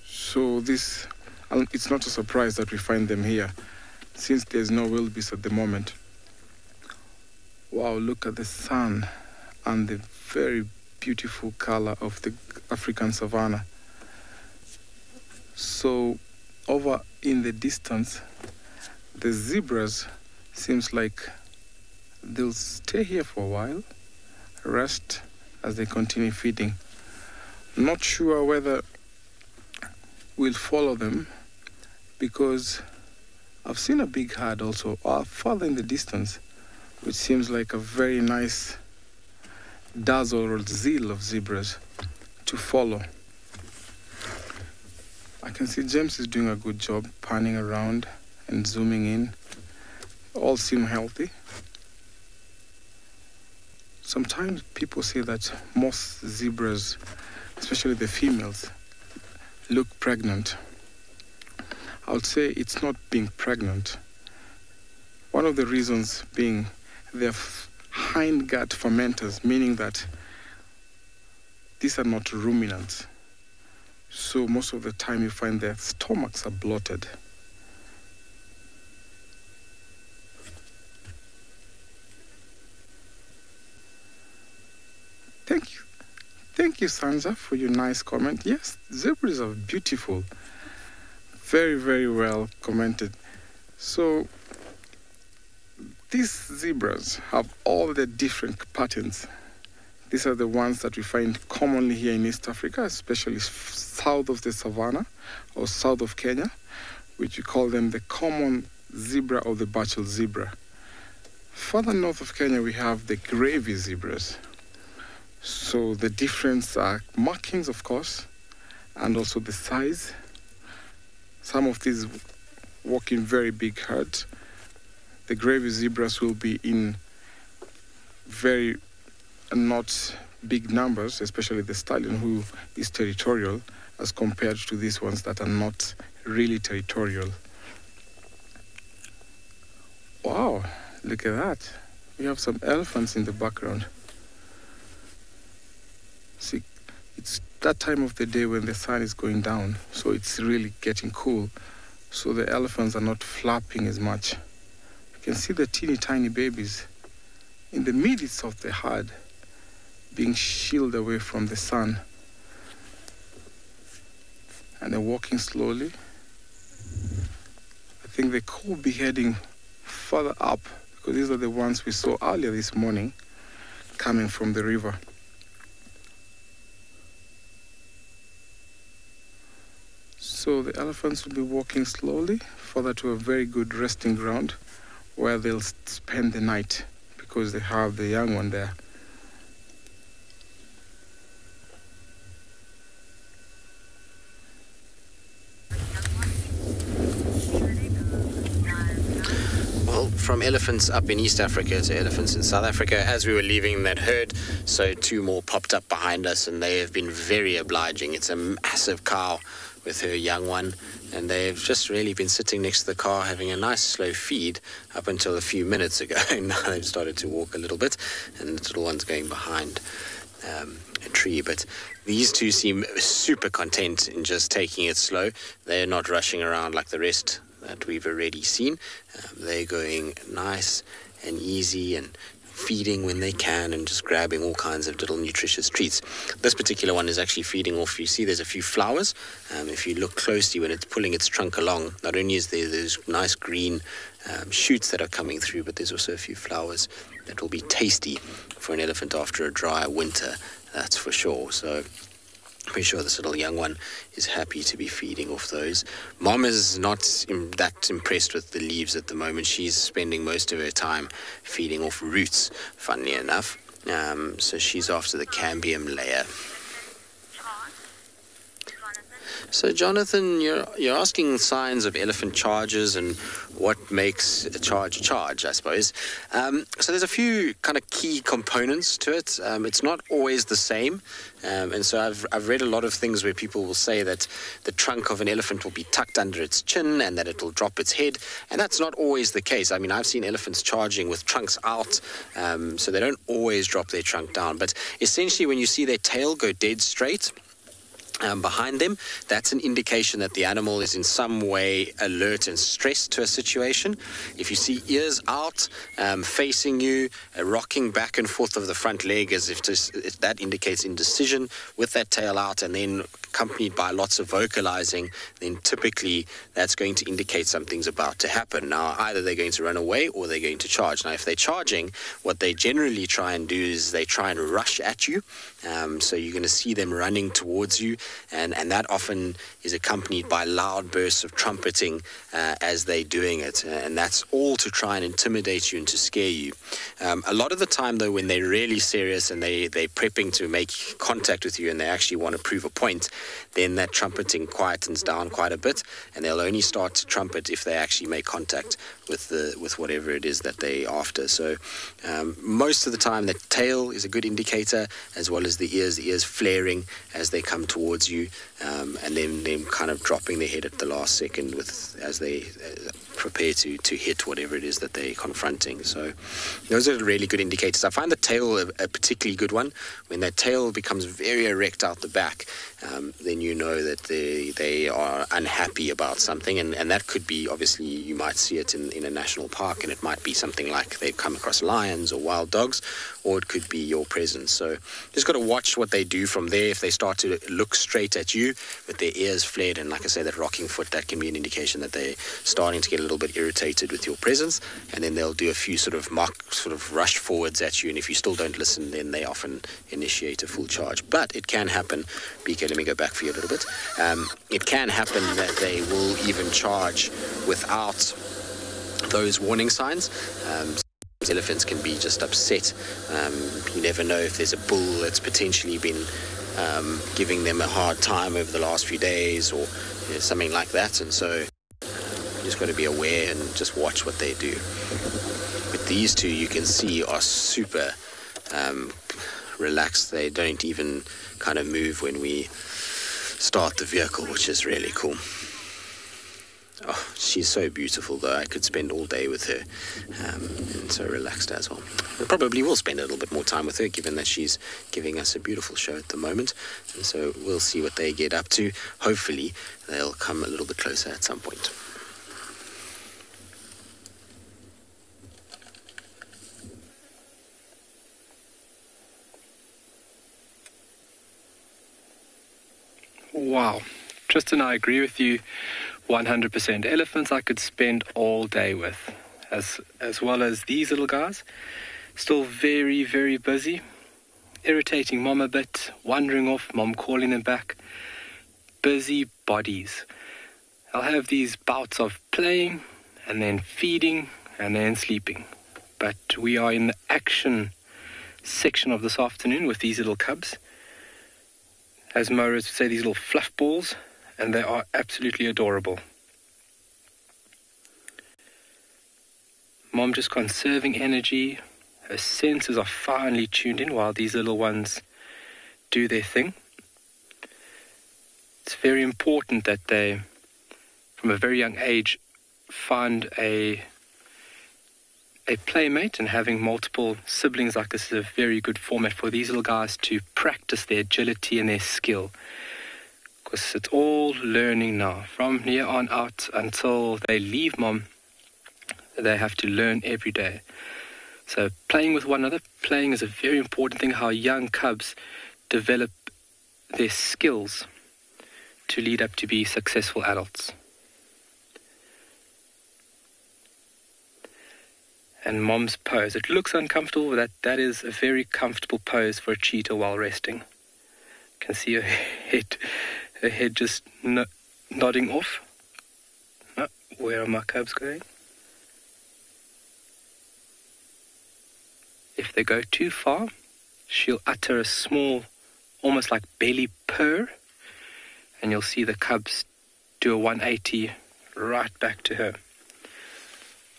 So it's not a surprise that we find them here, since there's no wildebeest at the moment. Wow, look at the sun and the very beautiful color of the African savanna. So over in the distance, the zebras seems like they'll stay here for a while, rest as they continue feeding. Not sure whether we'll follow them, because I've seen a big herd also further in the distance, which seems like a very nice dazzle or zeal of zebras to follow. I can see James is doing a good job panning around and zooming in. All seem healthy. Sometimes people say that most zebras, especially the females, look pregnant. I would say it's not being pregnant. One of the reasons being their hind gut fermenters, meaning that these are not ruminants. So most of the time you find their stomachs are bloated. Thank you, Sansa, for your nice comment. Yes, zebras are beautiful. Very, very well commented. So these zebras have all the different patterns. These are the ones that we find commonly here in East Africa, especially south of the savannah or south of Kenya, which we call them the common zebra or the Burchell zebra. Further north of Kenya, we have the gravy zebras. So the difference are markings, of course, and also the size. Some of these walk in very big herds. The gravy zebras will be in very not big numbers, especially the stallion, who is territorial, as compared to these ones that are not really territorial. Wow, look at that. We have some elephants in the background. See, it's that time of the day when the sun is going down, so it's really getting cool. So the elephants are not flapping as much. You can see the teeny tiny babies in the midst of the herd being shielded away from the sun. And they're walking slowly. I think they could be heading further up because these are the ones we saw earlier this morning coming from the river. So the elephants will be walking slowly further to a very good resting ground where they'll spend the night because they have the young one there. From elephants up in East Africa to elephants in South Africa, as we were leaving that herd, so two more popped up behind us, and they have been very obliging. It's a massive cow with her young one, and they've just really been sitting next to the car having a nice slow feed up until a few minutes ago. Now they've started to walk a little bit, and the little one's going behind a tree. But these two seem super content in just taking it slow. They're not rushing around like the rest that we've already seen. They're going nice and easy and feeding when they can and just grabbing all kinds of little nutritious treats. This particular one is actually feeding off, you see there's a few flowers. If you look closely when it's pulling its trunk along, not only is there those nice green shoots that are coming through, but there's also a few flowers that will be tasty for an elephant after a dry winter, that's for sure. So pretty sure this little young one is happy to be feeding off those. Mom is not that impressed with the leaves at the moment. She's spending most of her time feeding off roots, funnily enough. So she's after the cambium layer. So Jonathan, you're asking signs of elephant charges and what makes a charge, I suppose. So there's a few kind of key components to it. It's not always the same. And so I've read a lot of things where people will say that the trunk of an elephant will be tucked under its chin and that it will drop its head. And that's not always the case. I mean, I've seen elephants charging with trunks out, so they don't always drop their trunk down. But essentially, when you see their tail go dead straight behind them, that's an indication that the animal is in some way alert and stressed to a situation. If you see ears out, facing you, rocking back and forth of the front leg as if that indicates indecision with that tail out, and then accompanied by lots of vocalizing, then typically that's going to indicate something's about to happen. Now, either they're going to run away or they're going to charge. Now, if they're charging, what they generally try and do is they try and rush at you. So you're going to see them running towards you, and that often is accompanied by loud bursts of trumpeting as they're doing it, and that's all to try and intimidate you and to scare you. A lot of the time, though, when they're really serious and they're prepping to make contact with you and they actually want to prove a point, then that trumpeting quietens down quite a bit, and they'll only start to trumpet if they actually make contact with whatever it is that they're after. So most of the time, the tail is a good indicator, as well as the ears flaring as they come towards you, and then them kind of dropping their head at the last second as they prepare to hit whatever it is that they're confronting. So those are really good indicators. I find the tail a particularly good one. When that tail becomes very erect out the back, then you know that they are unhappy about something, and that could be, obviously, you might see it in a national park, and it might be something like they've come across lions or wild dogs, or it could be your presence. So just got to watch what they do from there. If they start to look straight at you with their ears flared, and like I say, that rocking foot, that can be an indication that they're starting to get a little bit irritated with your presence, and then they'll do a few sort of rush forwards at you, and if you still don't listen, then they often initiate a full charge. But it can happen, BK, let me go back for you a little bit. It can happen that they will even charge without those warning signs. Elephants can be just upset. You never know if there's a bull that's potentially been giving them a hard time over the last few days, or something like that, and so you just got to be aware and just watch what they do. But these two, you can see, are super relaxed. They don't even kind of move when we start the vehicle, which is really cool. Oh, she's so beautiful, though. I could spend all day with her, and so relaxed as well. We probably will spend a little bit more time with her, given that she's giving us a beautiful show at the moment, and so we'll see what they get up to. Hopefully, they'll come a little bit closer at some point. Wow. Tristan, I agree with you 100%. Elephants I could spend all day with. as well as these little guys. Still very, very busy, irritating mom a bit, wandering off, mom calling them back. Busy bodies. I'll have these bouts of playing and then feeding and then sleeping. But we are in the action section of this afternoon with these little cubs. As Maurits would say, these little fluff balls, and they are absolutely adorable. Mom just conserving energy. Her senses are finely tuned in while these little ones do their thing. It's very important that they, from a very young age, find a playmate, and having multiple siblings like this is a very good format for these little guys to practice their agility and their skill. Because it's all learning now. From here on out until they leave mom, they have to learn every day. So playing with one another, playing is a very important thing, how young cubs develop their skills to lead up to be successful adults. And mom's pose. It looks uncomfortable, but that is a very comfortable pose for a cheetah while resting. You can see her head just nodding off. Oh, where are my cubs going? If they go too far, she'll utter a small, almost like belly purr, and you'll see the cubs do a 180 right back to her.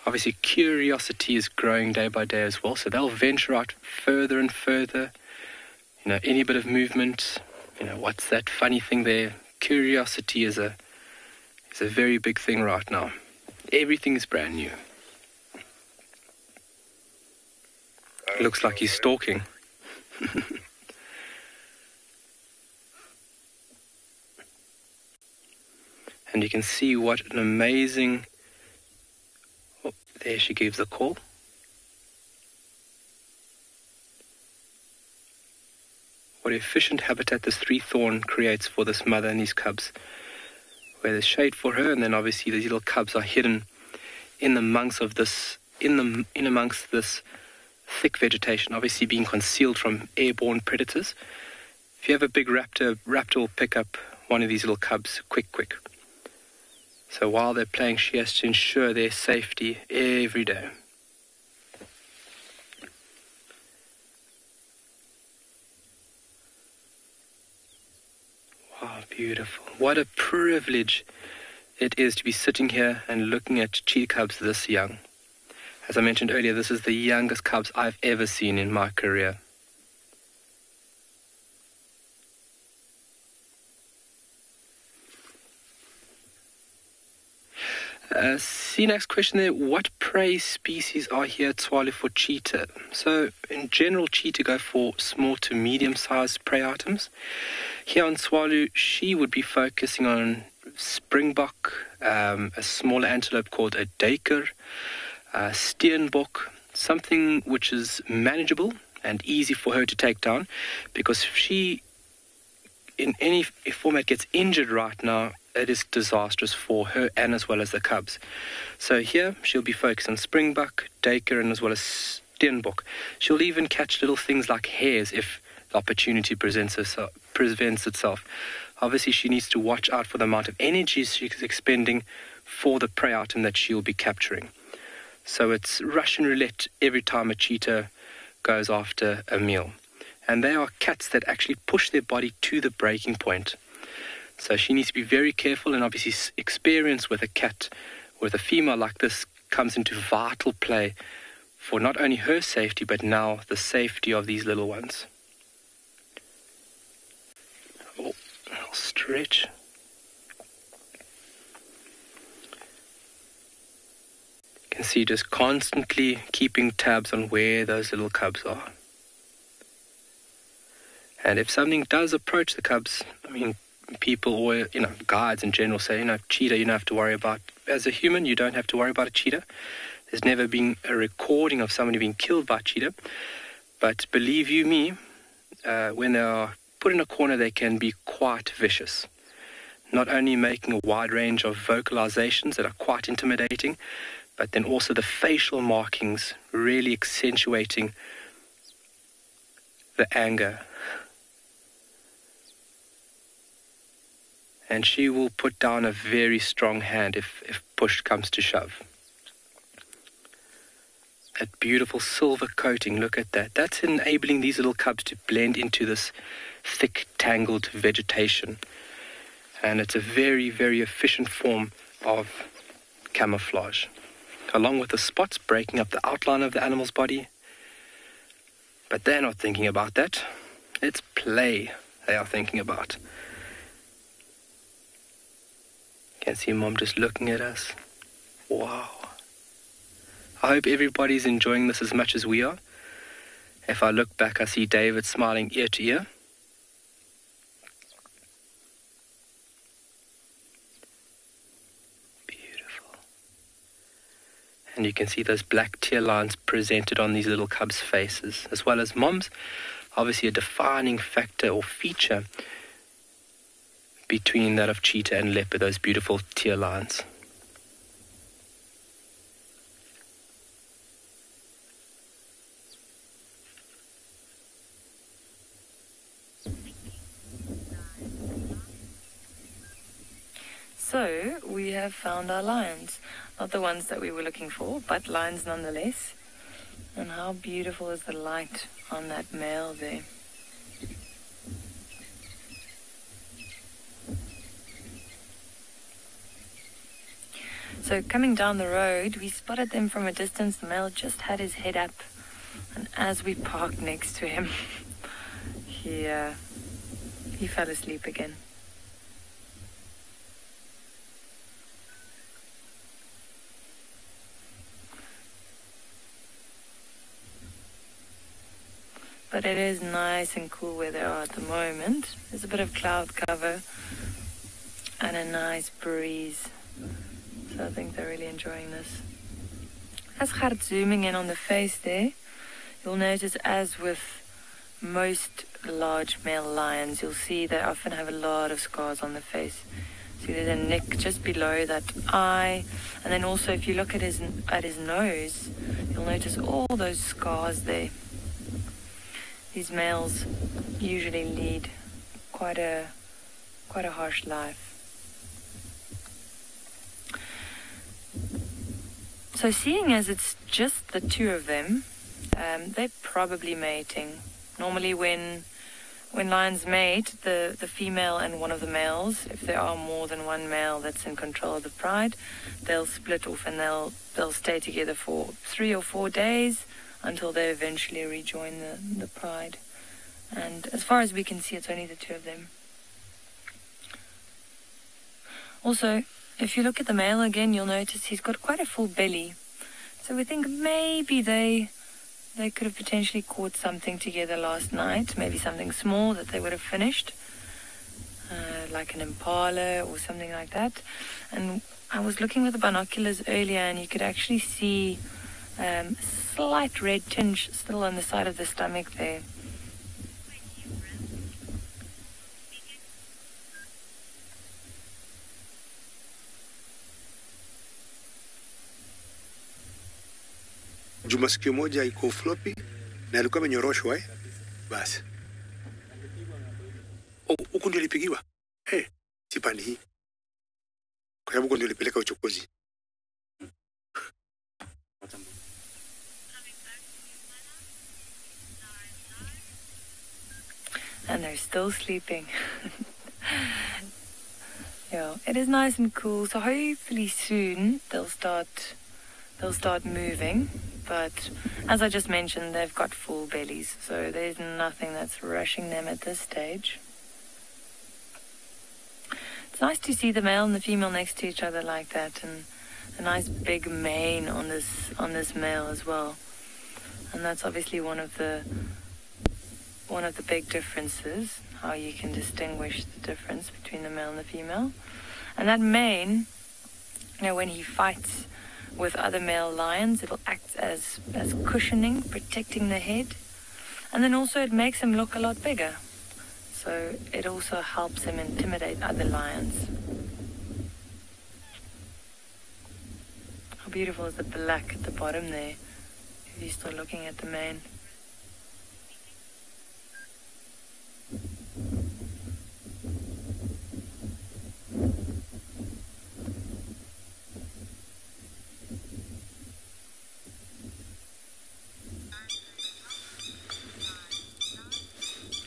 Obviously, curiosity is growing day by day as well, so they'll venture out further and further. You know, any bit of movement, you know, what's that funny thing there? Curiosity is a very big thing right now. Everything is brand new. Looks like he's stalking. And you can see what an amazing... Oh, there she gives the call. What efficient habitat this three thorn creates for this mother and these cubs. Where there's shade for her, and then obviously these little cubs are hidden in amongst this thick vegetation, obviously being concealed from airborne predators. If you have a big raptor will pick up one of these little cubs quick. So while they're playing, she has to ensure their safety every day. Wow, beautiful. What a privilege it is to be sitting here and looking at cheetah cubs this young. As I mentioned earlier, this is the youngest cubs I've ever seen in my career. See, next question there. What prey species are here at Tshwalu for cheetah? So, in general, cheetah go for small to medium-sized prey items. Here on Tshwalu, she would be focusing on springbok, a smaller antelope called a duiker, steenbok, something which is manageable and easy for her to take down, because if she, in any format, gets injured right now, it is disastrous for her and as well as the cubs. So here, she'll be focused on springbok, duiker, and as well as steenbok. She'll even catch little things like hares if the opportunity presents itself. Obviously, she needs to watch out for the amount of energy she's expending for the prey item that she'll be capturing. So it's Russian roulette every time a cheetah goes after a meal. And they are cats that actually push their body to the breaking point. So she needs to be very careful, and obviously experience with a cat, with a female like this, comes into vital play for not only her safety, but now the safety of these little ones. Oh, I'll stretch. You can see just constantly keeping tabs on where those little cubs are. And if something does approach the cubs, I mean, people or, guides in general say, cheetah you don't have to worry about. As a human, you don't have to worry about a cheetah. There's never been a recording of somebody being killed by cheetah. But believe you me, when they are put in a corner, they can be quite vicious. Not only making a wide range of vocalizations that are quite intimidating, but then also the facial markings really accentuating the anger. And she will put down a very strong hand if push comes to shove. That beautiful silver coating, look at that. That's enabling these little cubs to blend into this thick, tangled vegetation. And it's a very, very efficient form of camouflage. Along with the spots breaking up the outline of the animal's body. But they're not thinking about that. It's play they are thinking about. You can see Mom just looking at us. Wow. I hope everybody's enjoying this as much as we are. If I look back, I see David smiling ear to ear. Beautiful. And you can see those black tear lines presented on these little cubs' faces, as well as Mom's. Obviously a defining factor or feature between that of cheetah and leopard, those beautiful tear lines. So, we have found our lions. Not the ones that we were looking for, but lions nonetheless. And how beautiful is the light on that male there. So coming down the road, we spotted them from a distance. The male just had his head up. And as we parked next to him, he fell asleep again. But it is nice and cool where they are at the moment. There's a bit of cloud cover and a nice breeze. So I think they're really enjoying this. As Gert zooming in on the face there, you'll notice, as with most large male lions, you'll see they often have a lot of scars on the face. See, there's a nick just below that eye, and then also if you look at his nose, you'll notice all those scars there. These males usually lead quite a harsh life. So seeing as it's just the two of them, they're probably mating. Normally when lions mate, the female and one of the males, if there are more than one male that's in control of the pride, they'll split off and they'll stay together for 3 or 4 days until they eventually rejoin the pride. And as far as we can see, it's only the two of them. Also, if you look at the male again, you'll notice he's got quite a full belly. So we think maybe they could have potentially caught something together last night, maybe something small that they would have finished, like an impala or something like that. And I was looking with the binoculars earlier, and you could actually see slight red tinge still on the side of the stomach there. Juma sikio moja iko floppy na alikuwa amenyoroshwa basi. Huku ndio lipigiwa. Sipandi hii. Kwa sababu huko ndio lipeleka uchokozi. And they're still sleeping. Yeah, it is nice and cool. So hopefully soon they'll start moving. But as I just mentioned, they've got full bellies, so there's nothing that's rushing them at this stage. It's nice to see the male and the female next to each other like that, and a nice big mane on this male as well. And that's obviously one of the big differences, how you can distinguish the difference between the male and the female. And that mane, when he fights with other male lions, it'll act as cushioning, protecting the head. And then also it makes him look a lot bigger. So it also helps him intimidate other lions. How beautiful is the black at the bottom there, if you start looking at the mane.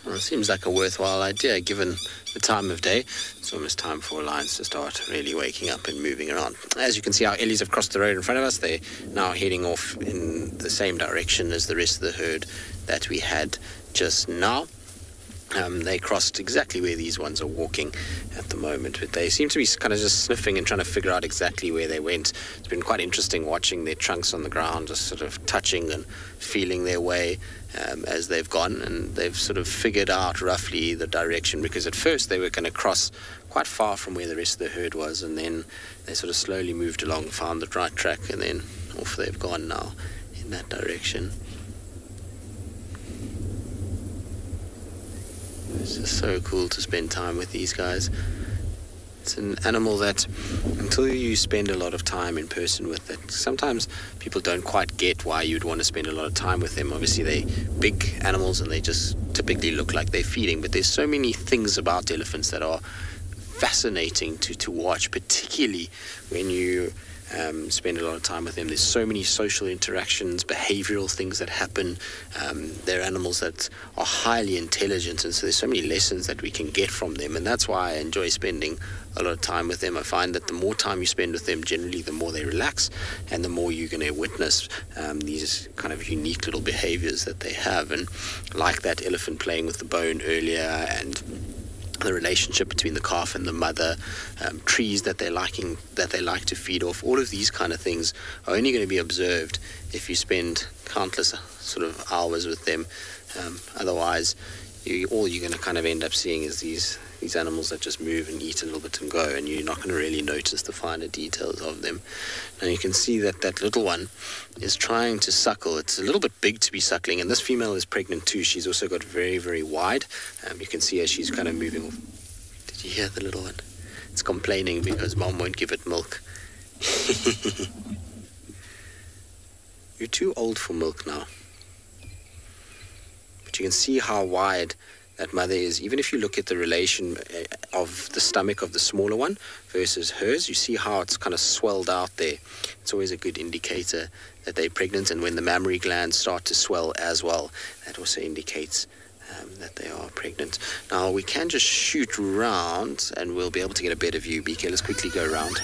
Well, it seems like a worthwhile idea given the time of day. It's almost time for lions to start really waking up and moving around. As you can see, our ellies have crossed the road in front of us. They're now heading off in the same direction as the rest of the herd that we had just now. They crossed exactly where these ones are walking at the moment, but they seem to be kind of just sniffing and trying to figure out exactly where they went. It's been quite interesting watching their trunks on the ground, just sort of touching and feeling their way as they've gone, and they've sort of figured out roughly the direction, because at first they were going to cross quite far from where the rest of the herd was, and then they sort of slowly moved along, found the right track, and then off they've gone now in that direction. It's just so cool to spend time with these guys. It's an animal that, until you spend a lot of time in person with it, sometimes people don't quite get why you'd want to spend a lot of time with them. Obviously, they're big animals and they just typically look like they're feeding, but there's so many things about elephants that are fascinating to watch, particularly when you spend a lot of time with them. There's so many social interactions, behavioral things that happen. They're animals that are highly intelligent, and so there's so many lessons that we can get from them, and that's why I enjoy spending a lot of time with them. I find that the more time you spend with them, generally the more they relax, and the more you're going to witness these kind of unique little behaviors that they have. And like that elephant playing with the bone earlier, and the relationship between the calf and the mother, trees that they like to feed off, all of these kind of things are only going to be observed if you spend countless sort of hours with them. Otherwise, all you're going to kind of end up seeing is these animals that just move and eat a little bit and go, and you're not going to really notice the finer details of them. Now you can see that that little one is trying to suckle. It's a little bit big to be suckling, and this female is pregnant too. She's also got very, very wide. You can see as she's kind of moving off. Did you hear the little one? It's complaining because mom won't give it milk. You're too old for milk now. But you can see how wide that mother is. Even if you look at the relation of the stomach of the smaller one versus hers, you see how it's kind of swelled out there. It's always a good indicator that they're pregnant, and when the mammary glands start to swell as well, that also indicates that they are pregnant. Now we can just shoot round and we'll be able to get a better view. BK, let's quickly go around.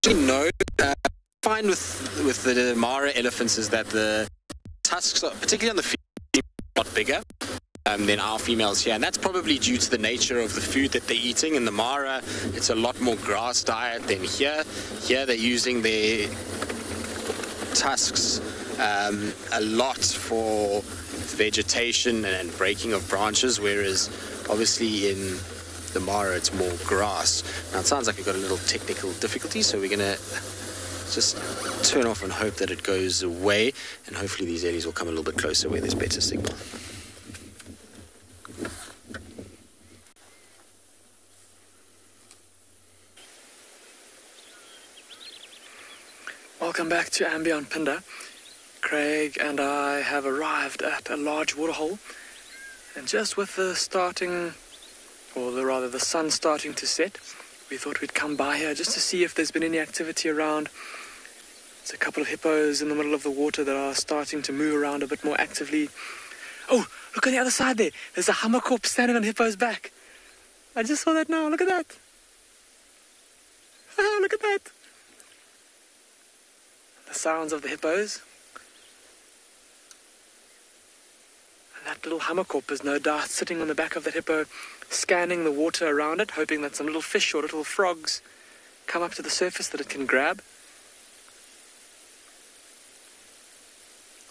No, fine with the Mara elephants is that the tusks, are, particularly on the female, are a lot bigger than our females here, and that's probably due to the nature of the food that they're eating. In the Mara, it's a lot more grass diet than here. Here they're using their tusks a lot for vegetation and breaking of branches, whereas obviously in the Mara it's more grass. Now it sounds like we've got a little technical difficulty, so we're gonna just turn off and hope that it goes away, and hopefully these ellies will come a little bit closer where there's better signal. Welcome back to Ambient Phinda. Craig and I have arrived at a large waterhole, and just with the sun starting to set, we thought we'd come by here just to see if there's been any activity around. There's a couple of hippos in the middle of the water that are starting to move around a bit more actively. Oh, look on the other side there. There's a hammerkorp standing on hippo's back. I just saw that now. Look at that. Oh, look at that. The sounds of the hippos. And that little hammerkorp is no doubt sitting on the back of that hippo, scanning the water around it, hoping that some little fish or little frogs come up to the surface that it can grab.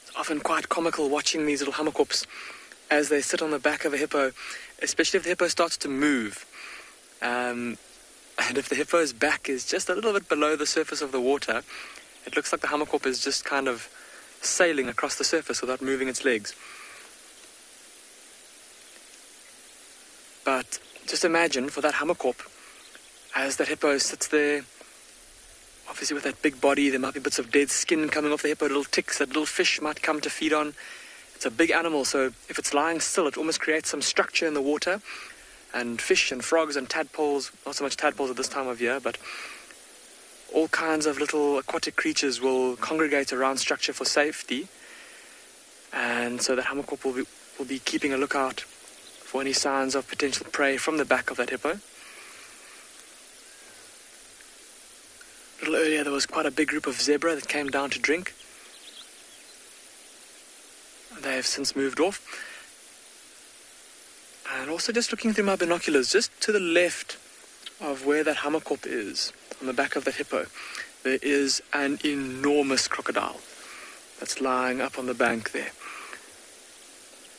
It's often quite comical watching these little hammerkorps as they sit on the back of a hippo, especially if the hippo starts to move. And if the hippo's back is just a little bit below the surface of the water, it looks like the hammerkorp is just kind of sailing across the surface without moving its legs. But just imagine for that hammerkorp, as that hippo sits there, obviously with that big body, there might be bits of dead skin coming off the hippo, little ticks that little fish might come to feed on. It's a big animal, so if it's lying still, it almost creates some structure in the water. And fish and frogs and tadpoles, not so much tadpoles at this time of year, but all kinds of little aquatic creatures will congregate around structure for safety. And so that hammerkorp will be keeping a lookout for any signs of potential prey from the back of that hippo. A little earlier, there was quite a big group of zebra that came down to drink. They have since moved off. And also just looking through my binoculars, just to the left of where that hammerkorp is, on the back of that hippo, there is an enormous crocodile that's lying up on the bank there,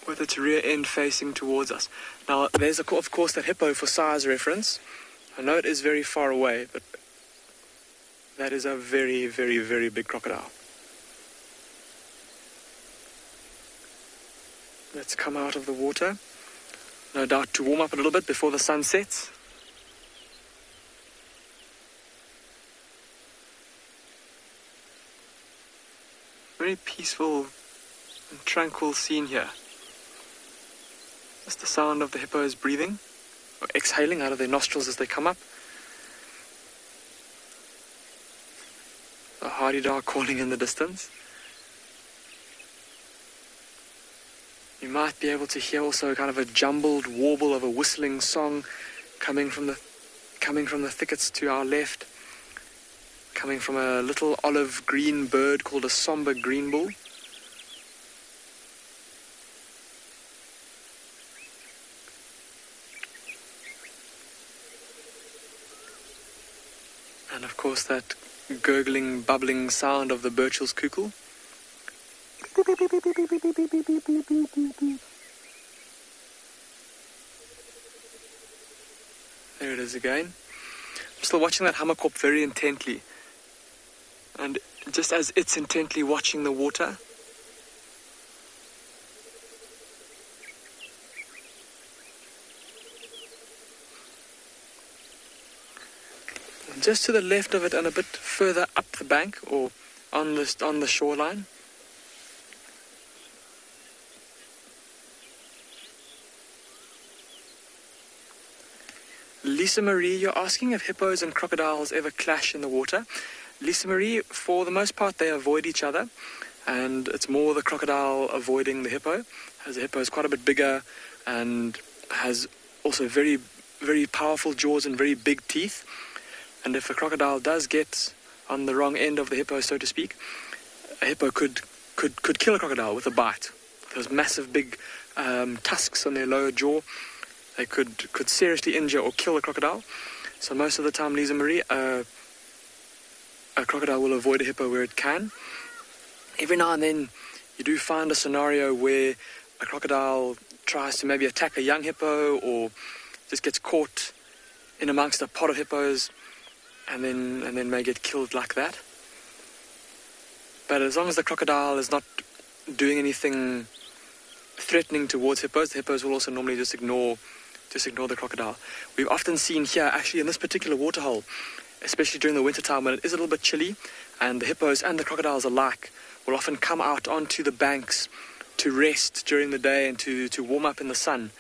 with its rear end facing towards us. Now, there's of course that hippo for size reference. I know it is very far away, but that is a very, very, very big crocodile. Let's come out of the water. No doubt to warm up a little bit before the sun sets. Very peaceful and tranquil scene here. Just the sound of the hippos breathing, or exhaling out of their nostrils as they come up. A hardy-dog calling in the distance. You might be able to hear also kind of a jumbled warble of a whistling song coming from the thickets to our left, coming from a little olive green bird called a somber greenbull. And of course that gurgling, bubbling sound of the Burchell's cuckoo. There it is again. I'm still watching that hammerkorp very intently. And just as it's intently watching the water, and just to the left of it and a bit further up the bank or on the shoreline, Lisa Marie, you're asking if hippos and crocodiles ever clash in the water. Lisa Marie, for the most part, they avoid each other, and it's more the crocodile avoiding the hippo, as the hippo is quite a bit bigger and has also very, very powerful jaws and very big teeth. And if a crocodile does get on the wrong end of the hippo, so to speak, a hippo could kill a crocodile with a bite. Those massive big tusks on their lower jaw, they could seriously injure or kill a crocodile. So most of the time, Lisa Marie, a crocodile will avoid a hippo where it can. Every now and then, you do find a scenario where a crocodile tries to maybe attack a young hippo or just gets caught in amongst a pod of hippos and then may get killed like that. But as long as the crocodile is not doing anything threatening towards hippos, the hippos will also normally just ignore the crocodile. We've often seen here, actually in this particular waterhole, especially during the winter time when it is a little bit chilly, and the hippos and the crocodiles alike will often come out onto the banks to rest during the day and to warm up in the sun.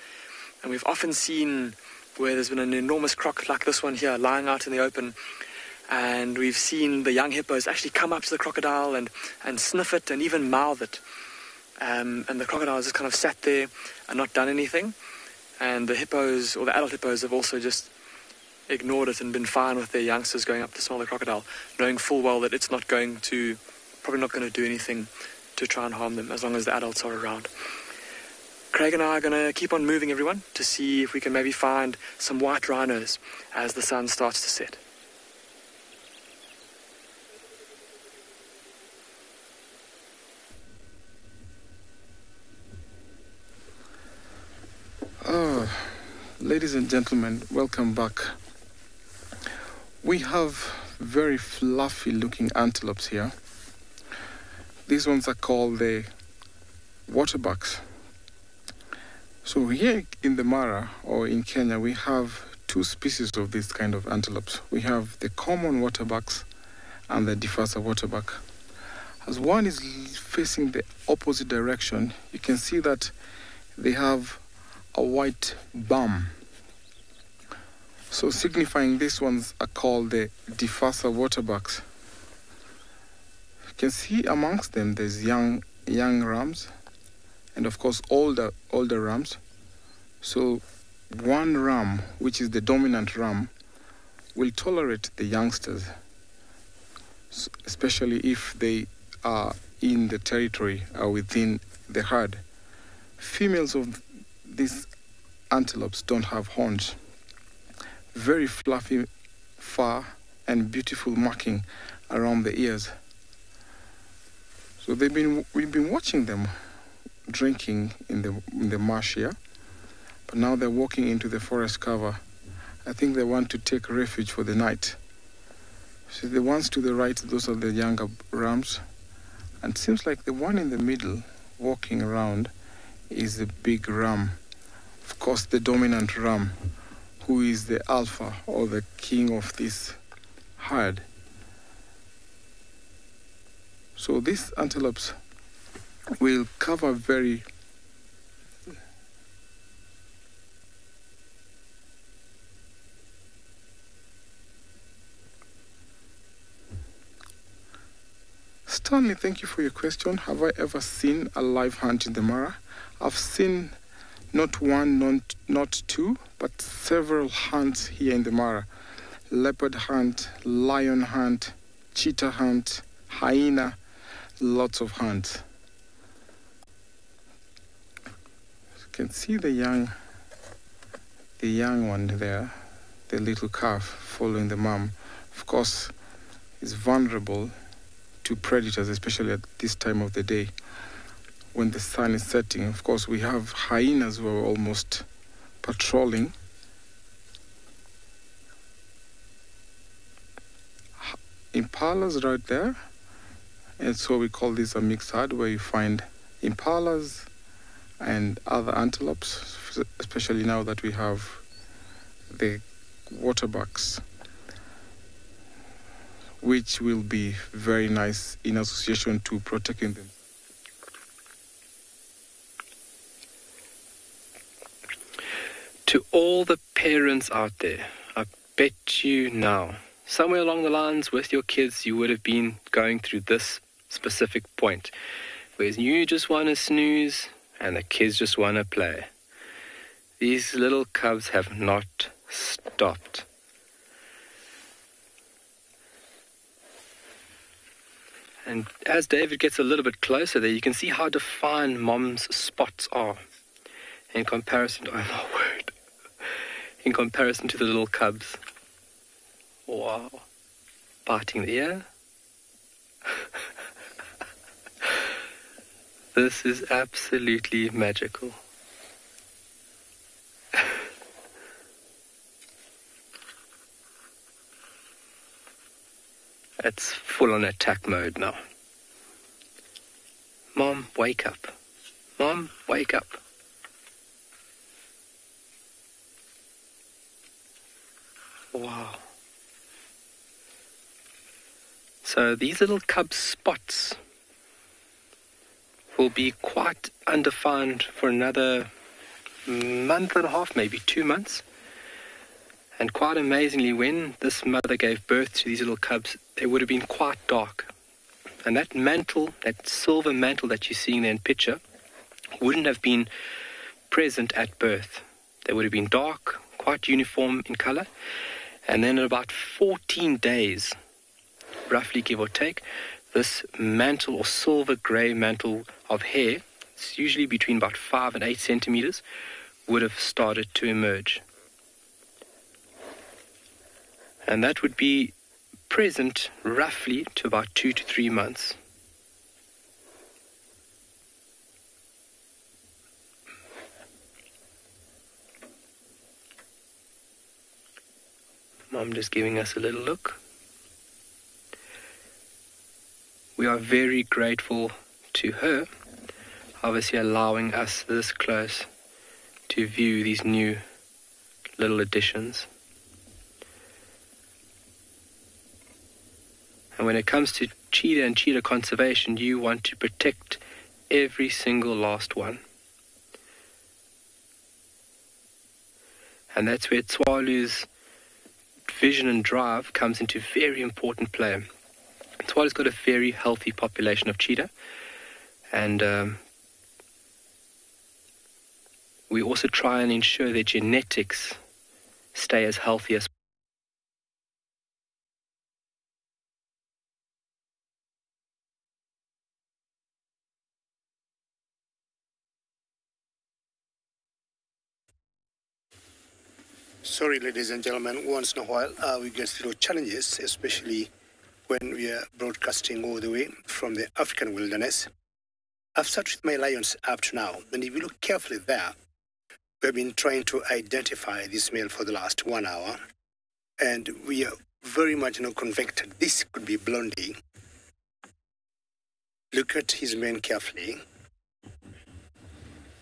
And we've often seen where there's been an enormous croc like this one here lying out in the open, and we've seen the young hippos actually come up to the crocodile and sniff it and even mouth it. And the crocodile has just kind of sat there and not done anything. And the hippos, or the adult hippos, have also just ignored it and been fine with their youngsters going up to smell the crocodile, knowing full well that it's probably not going to do anything to try and harm them as long as the adults are around. Craig and I are going to keep on moving, everyone, to see if we can maybe find some white rhinos as the sun starts to set. Ladies and gentlemen, welcome back. We have very fluffy looking antelopes here. These ones are called the waterbucks. So here in the Mara, or in Kenya, we have two species of this kind of antelopes. We have the common waterbucks and the Difasa waterbuck. As one is facing the opposite direction, you can see that they have a white bum. So signifying these ones are called the Difasa waterbucks. You can see amongst them there's young rams, and of course older rams. So one ram, which is the dominant ram, will tolerate the youngsters, especially if they are in the territory or within the herd. Females of these antelopes don't have horns. Very fluffy fur and beautiful marking around the ears. So we've been watching them drinking in the marsh here, but now they're walking into the forest cover. I think they want to take refuge for the night. So the ones to the right, those are the younger rams, and it seems like the one in the middle walking around is the big ram, of course the dominant ram, who is the alpha or the king of this herd. So these antelopes will cover very Stanley, thank you for your question. Have I ever seen a live hunt in the Mara? I've seen not one, not two, but several hunts here in the Mara. Leopard hunt, lion hunt, cheetah hunt, hyena, lots of hunts. You can see the young one there, the little calf following the mom. Of course, is vulnerable to predators, especially at this time of the day when the sun is setting. Of course, we have hyenas who are almost patrolling. Impalas right there, and so we call this a mixed herd, where you find impalas and other antelopes, especially now that we have the waterbucks, which will be very nice in association to protecting them. To all the parents out there, I bet you now, somewhere along the lines with your kids, you would have been going through this specific point, where you just want to snooze and the kids just want to play. These little cubs have not stopped. And as David gets a little bit closer there, you can see how defined Mom's spots are in comparison to, oh my word, in comparison to the little cubs. Wow. Biting the ear. This is absolutely magical. It's full on attack mode now. Mom, wake up. Mom, wake up. Wow. So these little cub spots will be quite undefined for another month and a half, maybe 2 months. And quite amazingly, when this mother gave birth to these little cubs, they would have been quite dark. And that mantle, that silver mantle that you're seeing there in picture, wouldn't have been present at birth. They would have been dark, quite uniform in color. And then in about 14 days, roughly give or take, this mantle or silver grey mantle of hair, it's usually between about 5 and 8 centimeters, would have started to emerge. And that would be present roughly to about 2 to 3 months. Mom just giving us a little look. We are very grateful to her, obviously allowing us this close to view these new little additions. And when it comes to cheetah and cheetah conservation, you want to protect every single last one. And that's where Tswalu's vision and drive comes into very important play. Tswalu's got a very healthy population of cheetah, and we also try and ensure their genetics stay as healthy as. Sorry, ladies and gentlemen, once in a while we get through challenges, especially when we are broadcasting all the way from the African wilderness. I've sat with my lions up to now, and if you look carefully there, we've been trying to identify this male for the last 1 hour, and we are very much convicted this could be Blondie. Look at his mane carefully.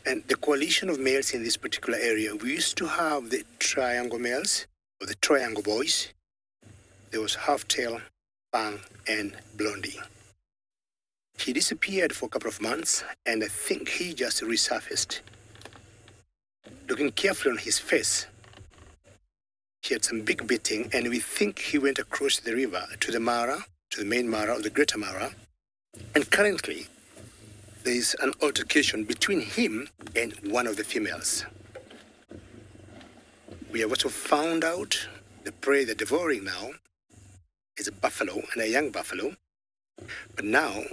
And the coalition of males in this particular area, we used to have the triangle males, or the triangle boys. There was Half-Tail, Bang, and Blondie. He disappeared for a couple of months, and I think he just resurfaced. Looking carefully on his face, he had some big beating, and we think he went across the river to the Mara, to the main Mara, or the Greater Mara. And currently, there is an altercation between him and one of the females. We have also found out the prey they're devouring now is a buffalo, and a young buffalo. But now,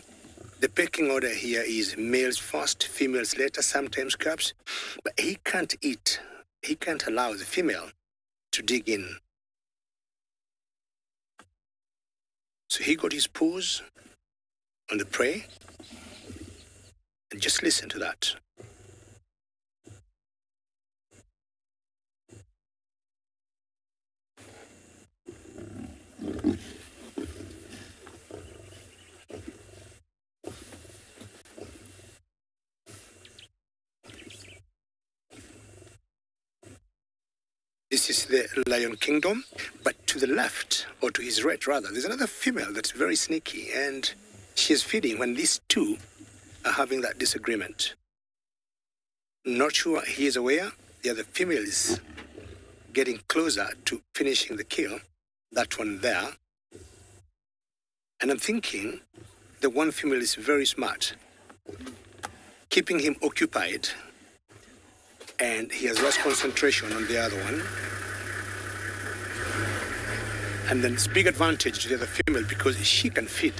the pecking order here is males first, females later, sometimes cubs. But he can't eat. He can't allow the female to dig in. So he got his paws on the prey. And just listen to that. This is the Lion Kingdom, but to the left, or to his right rather, there's another female that's very sneaky, and she's feeding when these two are having that disagreement. Not sure he is aware. The other female is getting closer to finishing the kill. That one there. And I'm thinking the one female is very smart, keeping him occupied, and he has lost concentration on the other one. And then it's big advantage to the other female because she can feed.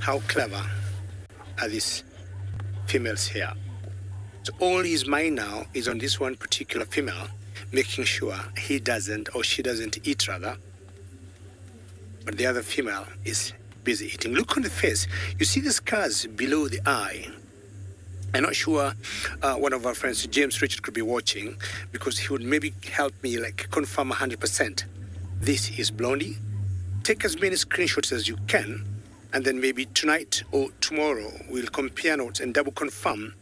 How clever are these females here? So all his mind now is on this one particular female, making sure he doesn't, or she doesn't eat rather. But the other female is busy eating. Look on the face. You see the scars below the eye. I'm not sure one of our friends, James Richard, could be watching, because he would maybe help me confirm 100%. This is Blondie. Take as many screenshots as you can, and then maybe tonight or tomorrow we'll compare notes and double confirm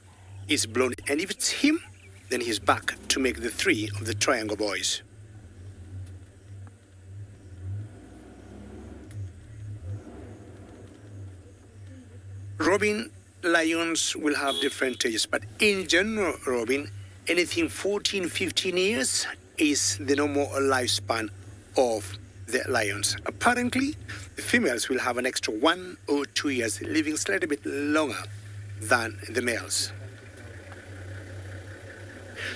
it's Blondie. And if it's him, then he's back to make the 3 of the triangle boys. Robin, lions will have different ages, but in general, Robin, anything 14, 15 years is the normal lifespan of the lions. Apparently, the females will have an extra 1 or 2 years, living slightly bit longer than the males.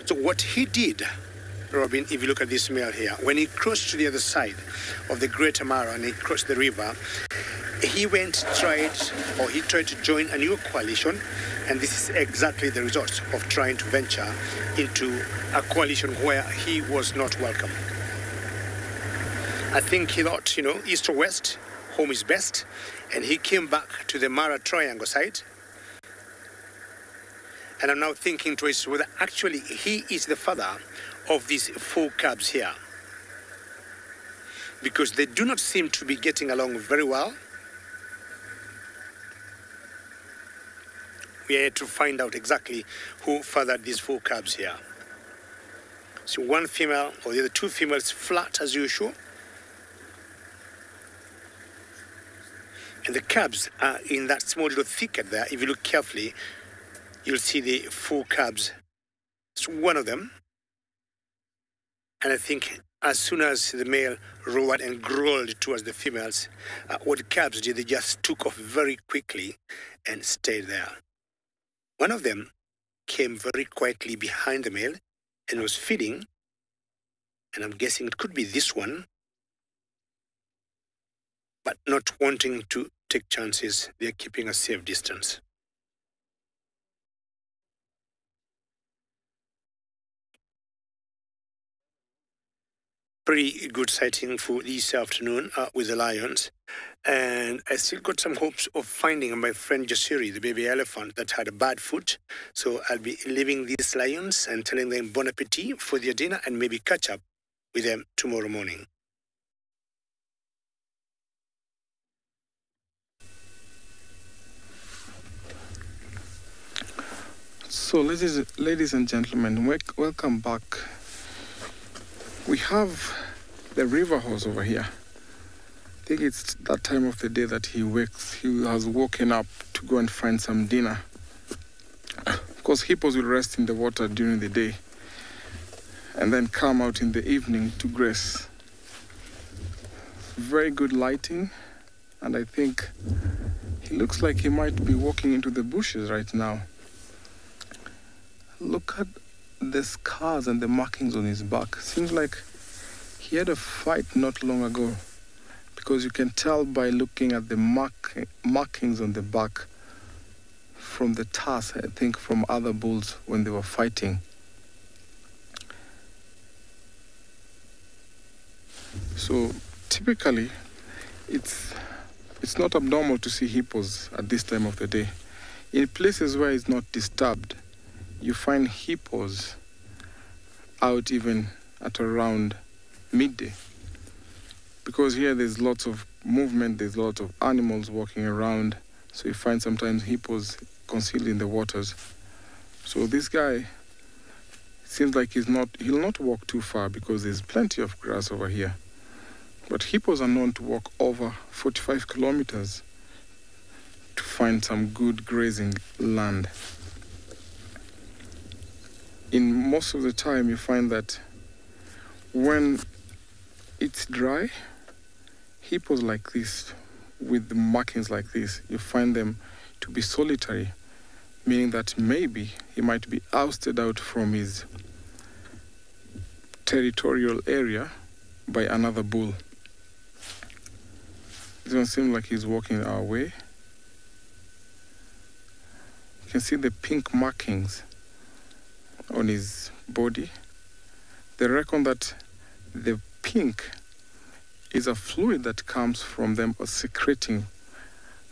So what he did, Robin, if you look at this male here, when he crossed to the other side of the Greater Mara and he crossed the river, he tried to join a new coalition, and this is exactly the result of trying to venture into a coalition where he was not welcome. I think he thought, east or west, home is best, and he came back to the Mara Triangle side. And I'm now thinking twice whether actually he is the father of these 4 cubs here, because they do not seem to be getting along very well. we are here to find out exactly who fathered these 4 calves here. So one female, or the other 2 females, flat as usual. And the calves are in that small little thicket there. If you look carefully, you'll see the 4 calves. It's one of them. And I think as soon as the male roared and growled towards the females, what the calves did, they just took off very quickly and stayed there. One of them came very quietly behind the male and was feeding. And I'm guessing it could be this one, but not wanting to take chances. They're keeping a safe distance. Pretty good sighting for this afternoon with the lions. And I still got some hopes of finding my friend Jasiri, the baby elephant that had a bad foot. So I'll be leaving these lions and telling them bon appetit for their dinner and maybe catch up with them tomorrow morning. So, ladies and gentlemen, welcome back. We have the river horse over here. I think it's that time of the day that he has woken up to go and find some dinner. Of course, hippos will rest in the water during the day and then come out in the evening to graze. Very good lighting, and I think he looks like he might be walking into the bushes right now. Look at the scars and the markings on his back. Seems like he had a fight not long ago, because you can tell by looking at the markings on the back from the tusks, I think, from other bulls when they were fighting. So typically, it's not abnormal to see hippos at this time of the day. In places where it's not disturbed, you find hippos out even at around midday. Because here there's lots of movement, there's lots of animals walking around, so you find sometimes hippos concealed in the waters. So this guy seems like he'll not walk too far because there's plenty of grass over here. But hippos are known to walk over 45 kilometers to find some good grazing land. In most of the time, you find that when it's dry, hippos like this, with the markings like this, you find them to be solitary, meaning that maybe he might be ousted out from his territorial area by another bull. It doesn't seem like he's walking our way. You can see the pink markings on his body. They reckon that the pink is a fluid that comes from them or secreting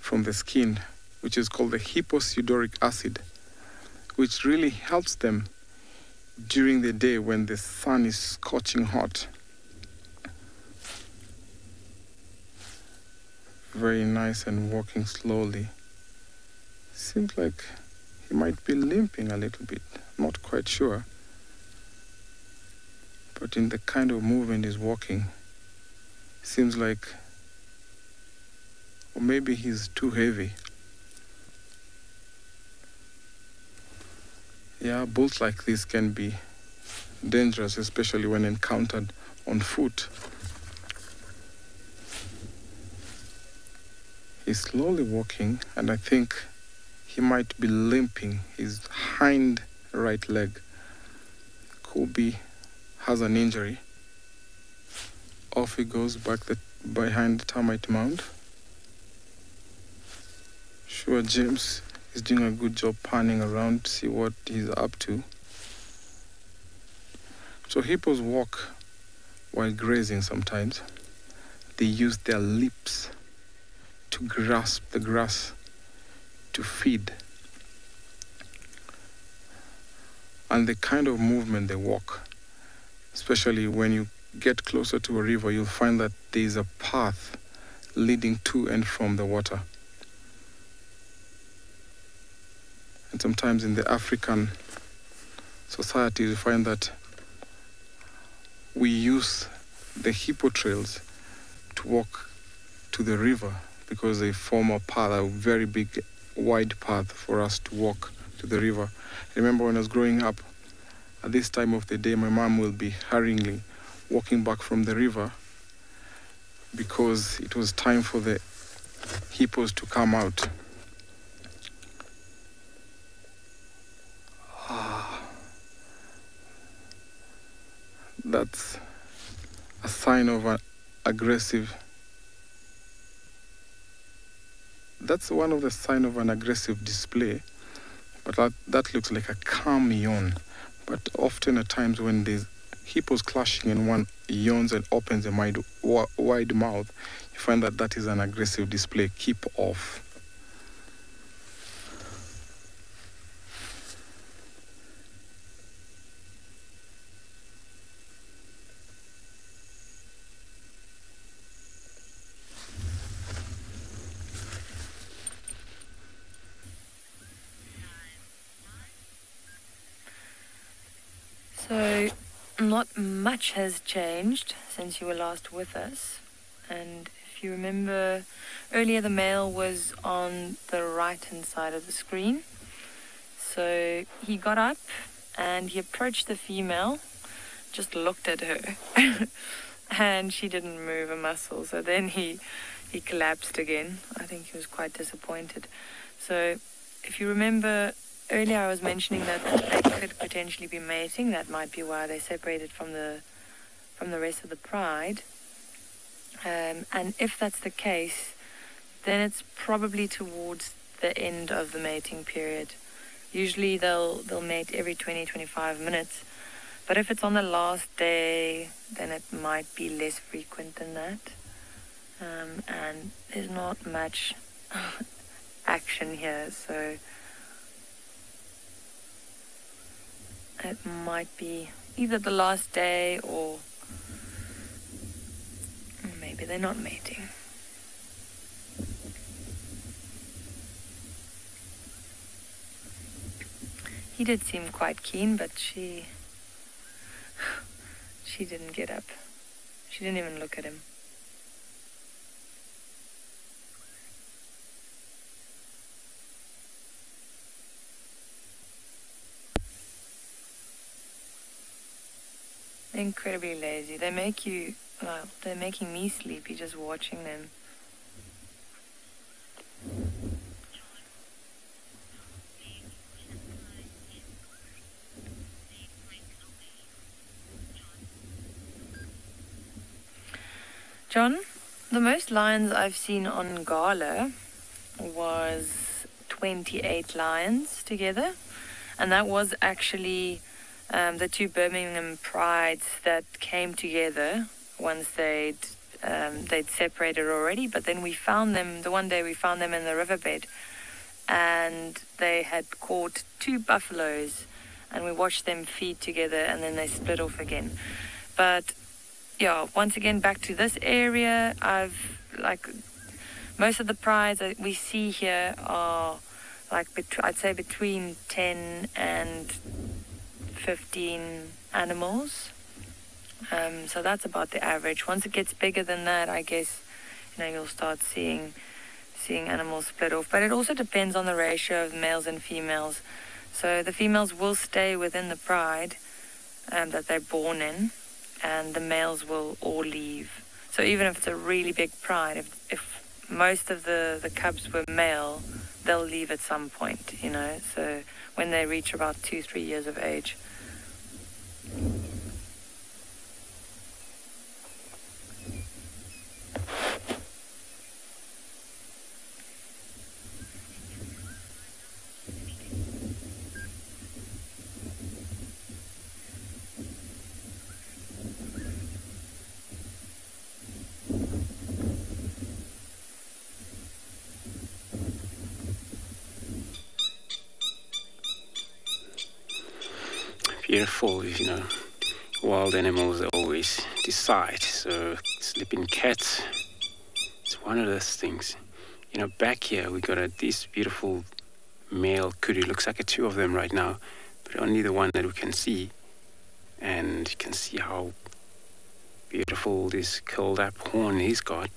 from the skin, which is called the hyposudoric acid, which really helps them during the day when the sun is scorching hot. Very nice and walking slowly. Seems like he might be limping a little bit. Not quite sure. But in the kind of movement he's walking, seems like, or maybe he's too heavy. Yeah, bulls like this can be dangerous, especially when encountered on foot. He's slowly walking, and I think he might be limping. His hind right leg could be has an injury. Off he goes back behind the termite mound. Sure, James is doing a good job panning around to see what he's up to. So hippos walk while grazing sometimes. They use their lips to grasp the grass to feed. And the kind of movement they walk, especially when you get closer to a river, you'll find that there is a path leading to and from the water. And sometimes in the African societies, you find that we use the hippo trails to walk to the river because they form a path, a very big, wide path for us to walk to the river. I remember when I was growing up, at this time of the day, my mom will be hurriedly walking back from the river because it was time for the hippos to come out. That's a sign of an aggressive. That's one of the signs of an aggressive display, but that looks like a calm yawn. But often at times when there's hippos clashing and one yawns and opens a wide mouth, you find that that is an aggressive display. Keep off. So, not much has changed since you were last with us. And if you remember, earlier the male was on the right-hand side of the screen. So he got up and he approached the female, just looked at her, and she didn't move a muscle. So then he collapsed again. I think he was quite disappointed. So if you remember, earlier I was mentioning that they could potentially be mating. That might be why they separated from the rest of the pride. And if that's the case, then it's probably towards the end of the mating period. Usually they'll mate every 20-25 minutes. But if it's on the last day, then it might be less frequent than that. And there's not much action here, so it might be either the last day or maybe they're not mating. He did seem quite keen, but she didn't get up. She didn't even look at him. They're incredibly lazy. They make you, well, they're making me sleepy just watching them. John, the most lions I've seen on Gala was 28 lions together, and that was actually the two Birmingham prides that came together once they'd separated already. But then we found them, the one day we found them in the riverbed, and they had caught two buffaloes, and we watched them feed together, and then they split off again. But yeah, once again, back to this area, most of the prides that we see here are I'd say between 10 and 15 animals. So that's about the average. Once it gets bigger than that, I guess, you'll start seeing animals split off. But it also depends on the ratio of males and females. So the females will stay within the pride that they're born in, and the males will all leave. So even if it's a really big pride, if most of the cubs were male, they'll leave at some point, so when they reach about 2-3 years of age. Beautiful, wild animals always decide. So sleeping cats, it's one of those things. Back here we got these beautiful male kudu. Looks like two of them right now, but only the one that we can see. And you can see how beautiful this curled up horn he's got.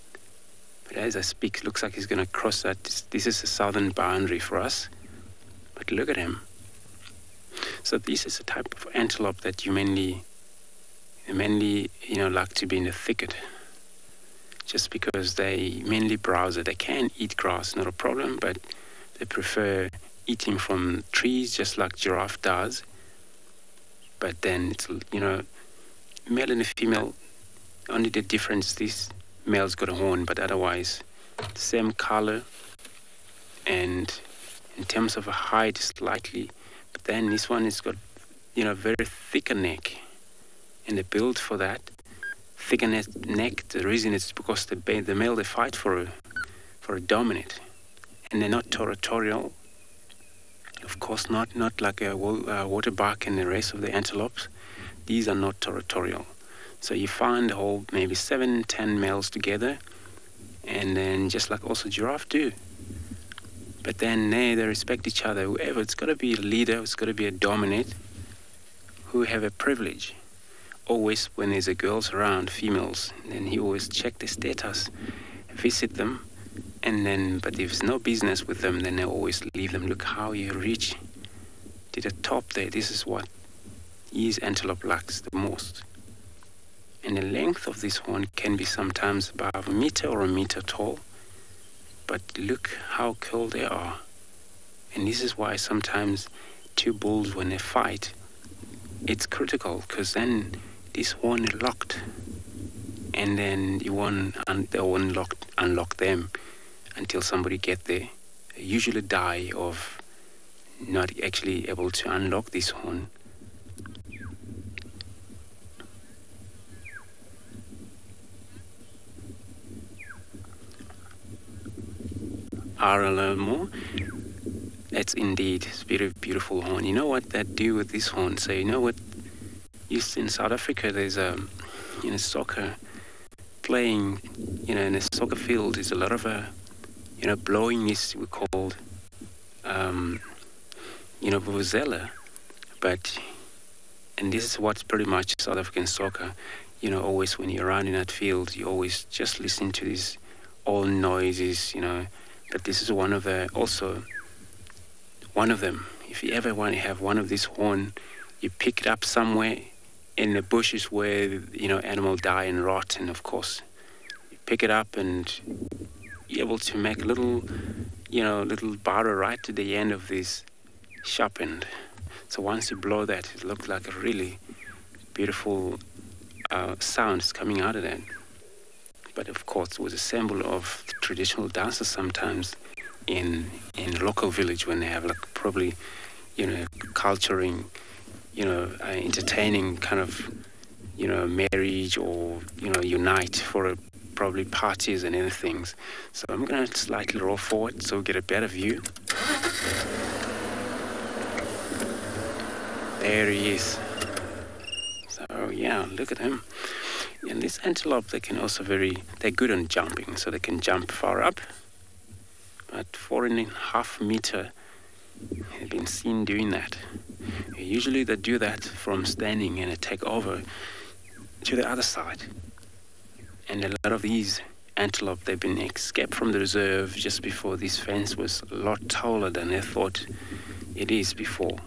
But as I speak, it looks like he's going to cross that. This is the southern boundary for us. But look at him. So this is a type of antelope that you mainly like to be in the thicket. Just because they mainly browse it. They can eat grass, not a problem, but they prefer eating from trees, just like giraffe does. But then it's, male and a female, only the difference, this male's got a horn, but otherwise the same color, and in terms of a height slightly, but then this one has got very thicker neck, and the build for that thicker neck, the reason is because the male, they fight for a dominant, and they're not territorial, of course not like a waterbuck and the rest of the antelopes. These are not territorial. So you find whole maybe 7-10 males together, and then just like also giraffe do. But then they respect each other. Whoever, it's got to be a leader, it's got to be a dominant, who have a privilege. Always when there's a girls around, females, then he always check the status, visit them, and then, but if there's no business with them, then they always leave them. Look how you reach to the top there. This is what his antelope likes the most. And the length of this horn can be sometimes above a meter or a meter tall. But look how curled they are. And this is why sometimes two bulls, when they fight, it's critical, because then this horn is locked. And then they won't unlock them until somebody get there. They usually die of not actually able to unlock this horn. Aralamo, that's indeed a very beautiful horn. You know what that do with this horn? So you know what, used in South Africa, there's soccer playing, in a soccer field, there's a lot of blowing this we called vuvuzela, and this is what's pretty much South African soccer. Always when you're around in that field, you always just listen to these all noises, But this is one of them. If you ever want to have one of this horn, you pick it up somewhere in the bushes where, animal die and rot. And of course, you pick it up and you're able to make a little barrow right to the end of this sharp end. So once you blow that, it looks like a really beautiful sound coming out of that. But of course, it was a symbol of traditional dances sometimes in local village when they have probably, culturing, entertaining kind of, marriage or, unite for probably parties and other things. So I'm going to slightly roll forward so we get a better view. There he is. So yeah, look at him. And this antelope, they can also they're good on jumping, so they can jump far up. But 4.5 meter have been seen doing that. Usually they do that from standing and they take over to the other side. And a lot of these antelope, they've been escaped from the reserve just before this fence was a lot taller than they thought it is before.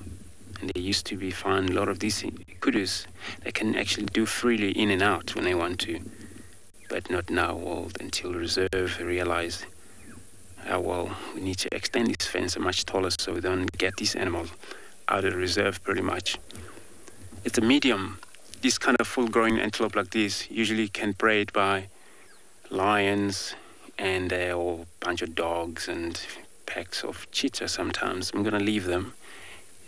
And they used to be found a lot of these kudus. They can actually do freely in and out when they want to, but not now. Well, until reserve realized, we need to extend this fence much taller so we don't get this animal out of the reserve pretty much. It's a medium. This kind of full-grown antelope like this usually can bred by lions and or a bunch of dogs and packs of cheetah sometimes. I'm going to leave them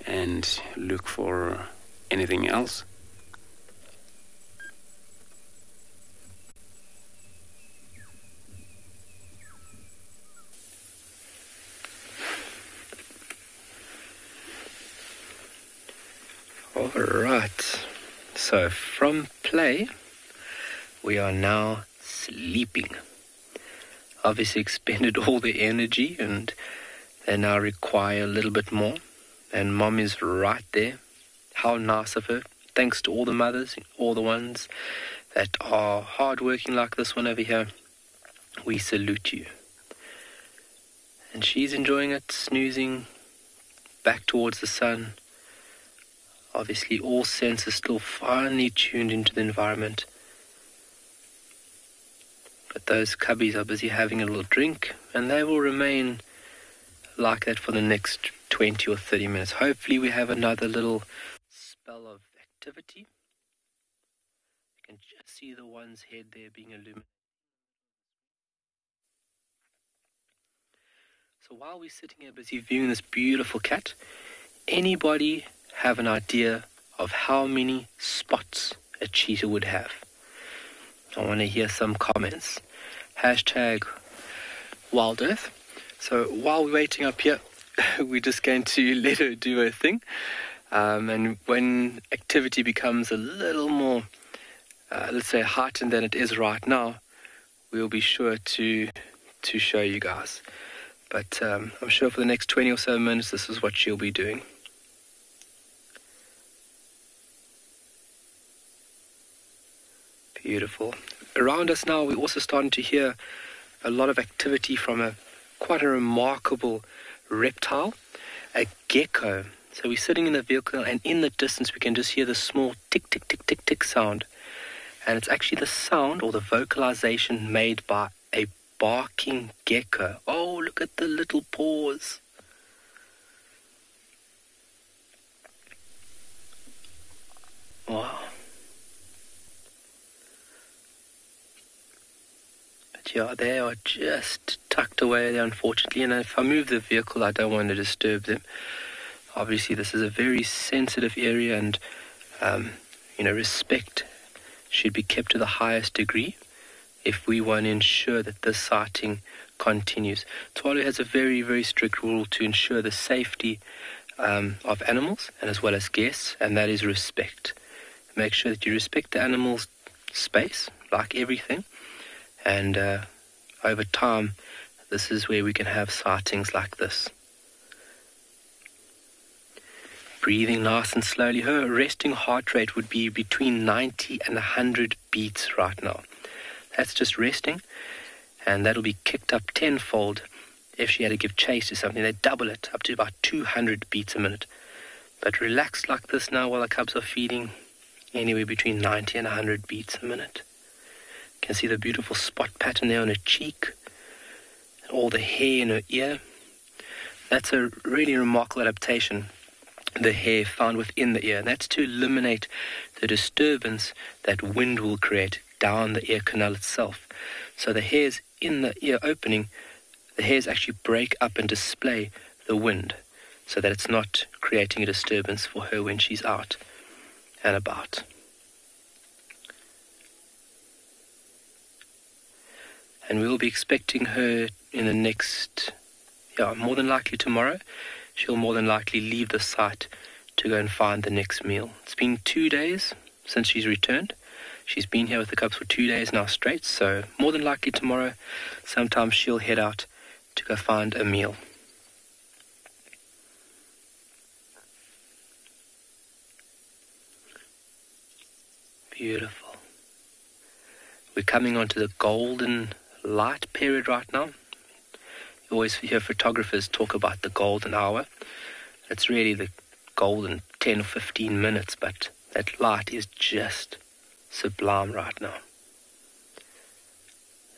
and look for anything else. All right. So from play, we are now sleeping. Obviously expended all the energy and They now require a little bit more, and Mom is right there. How nice of her. Thanks to all the mothers, all the ones that are hardworking like this one over here. We salute you. And she's enjoying it, snoozing back towards the sun. Obviously, all senses still finely tuned into the environment. But those cubbies are busy having a little drink, and they will remain like that for the next 20 or 30 minutes. Hopefully we have another little spell of activity. You can just see the one's head there being illuminated. So while we're sitting here busy viewing this beautiful cat, anybody have an idea of how many spots a cheetah would have? I want to hear some comments. Hashtag Wild Earth. So while we're waiting up here, we're just going to let her do her thing. And when activity becomes a little more, let's say, heightened than it is right now, we'll be sure to show you guys. But I'm sure for the next 20 or so minutes, this is what she'll be doing. Beautiful. Around us now, we're also starting to hear a lot of activity from quite a remarkable reptile, a gecko. So we're sitting in the vehicle, and in the distance, we can just hear the small tick, tick, tick, tick, tick sound. And it's actually the sound or the vocalization made by a barking gecko. Oh, look at the little paws. Wow. But yeah, they are just tucked away there, unfortunately. And if I move the vehicle, I don't want to disturb them. Obviously, this is a very sensitive area, and, respect should be kept to the highest degree if we want to ensure that this sighting continues. Tuvalu has a very, very strict rule to ensure the safety of animals and as well as guests, and that is respect. Make sure that you respect the animal's space, like everything, and over time, this is where we can have sightings like this. Breathing nice and slowly. Her resting heart rate would be between 90 and 100 beats right now. That's just resting, and that'll be kicked up tenfold if she had to give chase to something. They double it up to about 200 beats a minute. But relaxed like this now while the cubs are feeding, anywhere between 90 and 100 beats a minute. You can see the beautiful spot pattern there on her cheek, and all the hair in her ear. That's a really remarkable adaptation, the hair found within the ear. And that's to eliminate the disturbance that wind will create down the ear canal itself. So the hairs in the ear opening, the hairs actually break up and display the wind so that it's not creating a disturbance for her when she's out and about. And we'll be expecting her in the next, more than likely tomorrow. She'll more than likely leave the site to go and find the next meal. It's been 2 days since she's returned. She's been here with the cubs for 2 days now straight, so more than likely tomorrow, sometime she'll head out to go find a meal. Beautiful. We're coming onto the golden light period right now. You always hear photographers talk about the golden hour. It's really the golden 10 or 15 minutes, but that light is just sublime right now.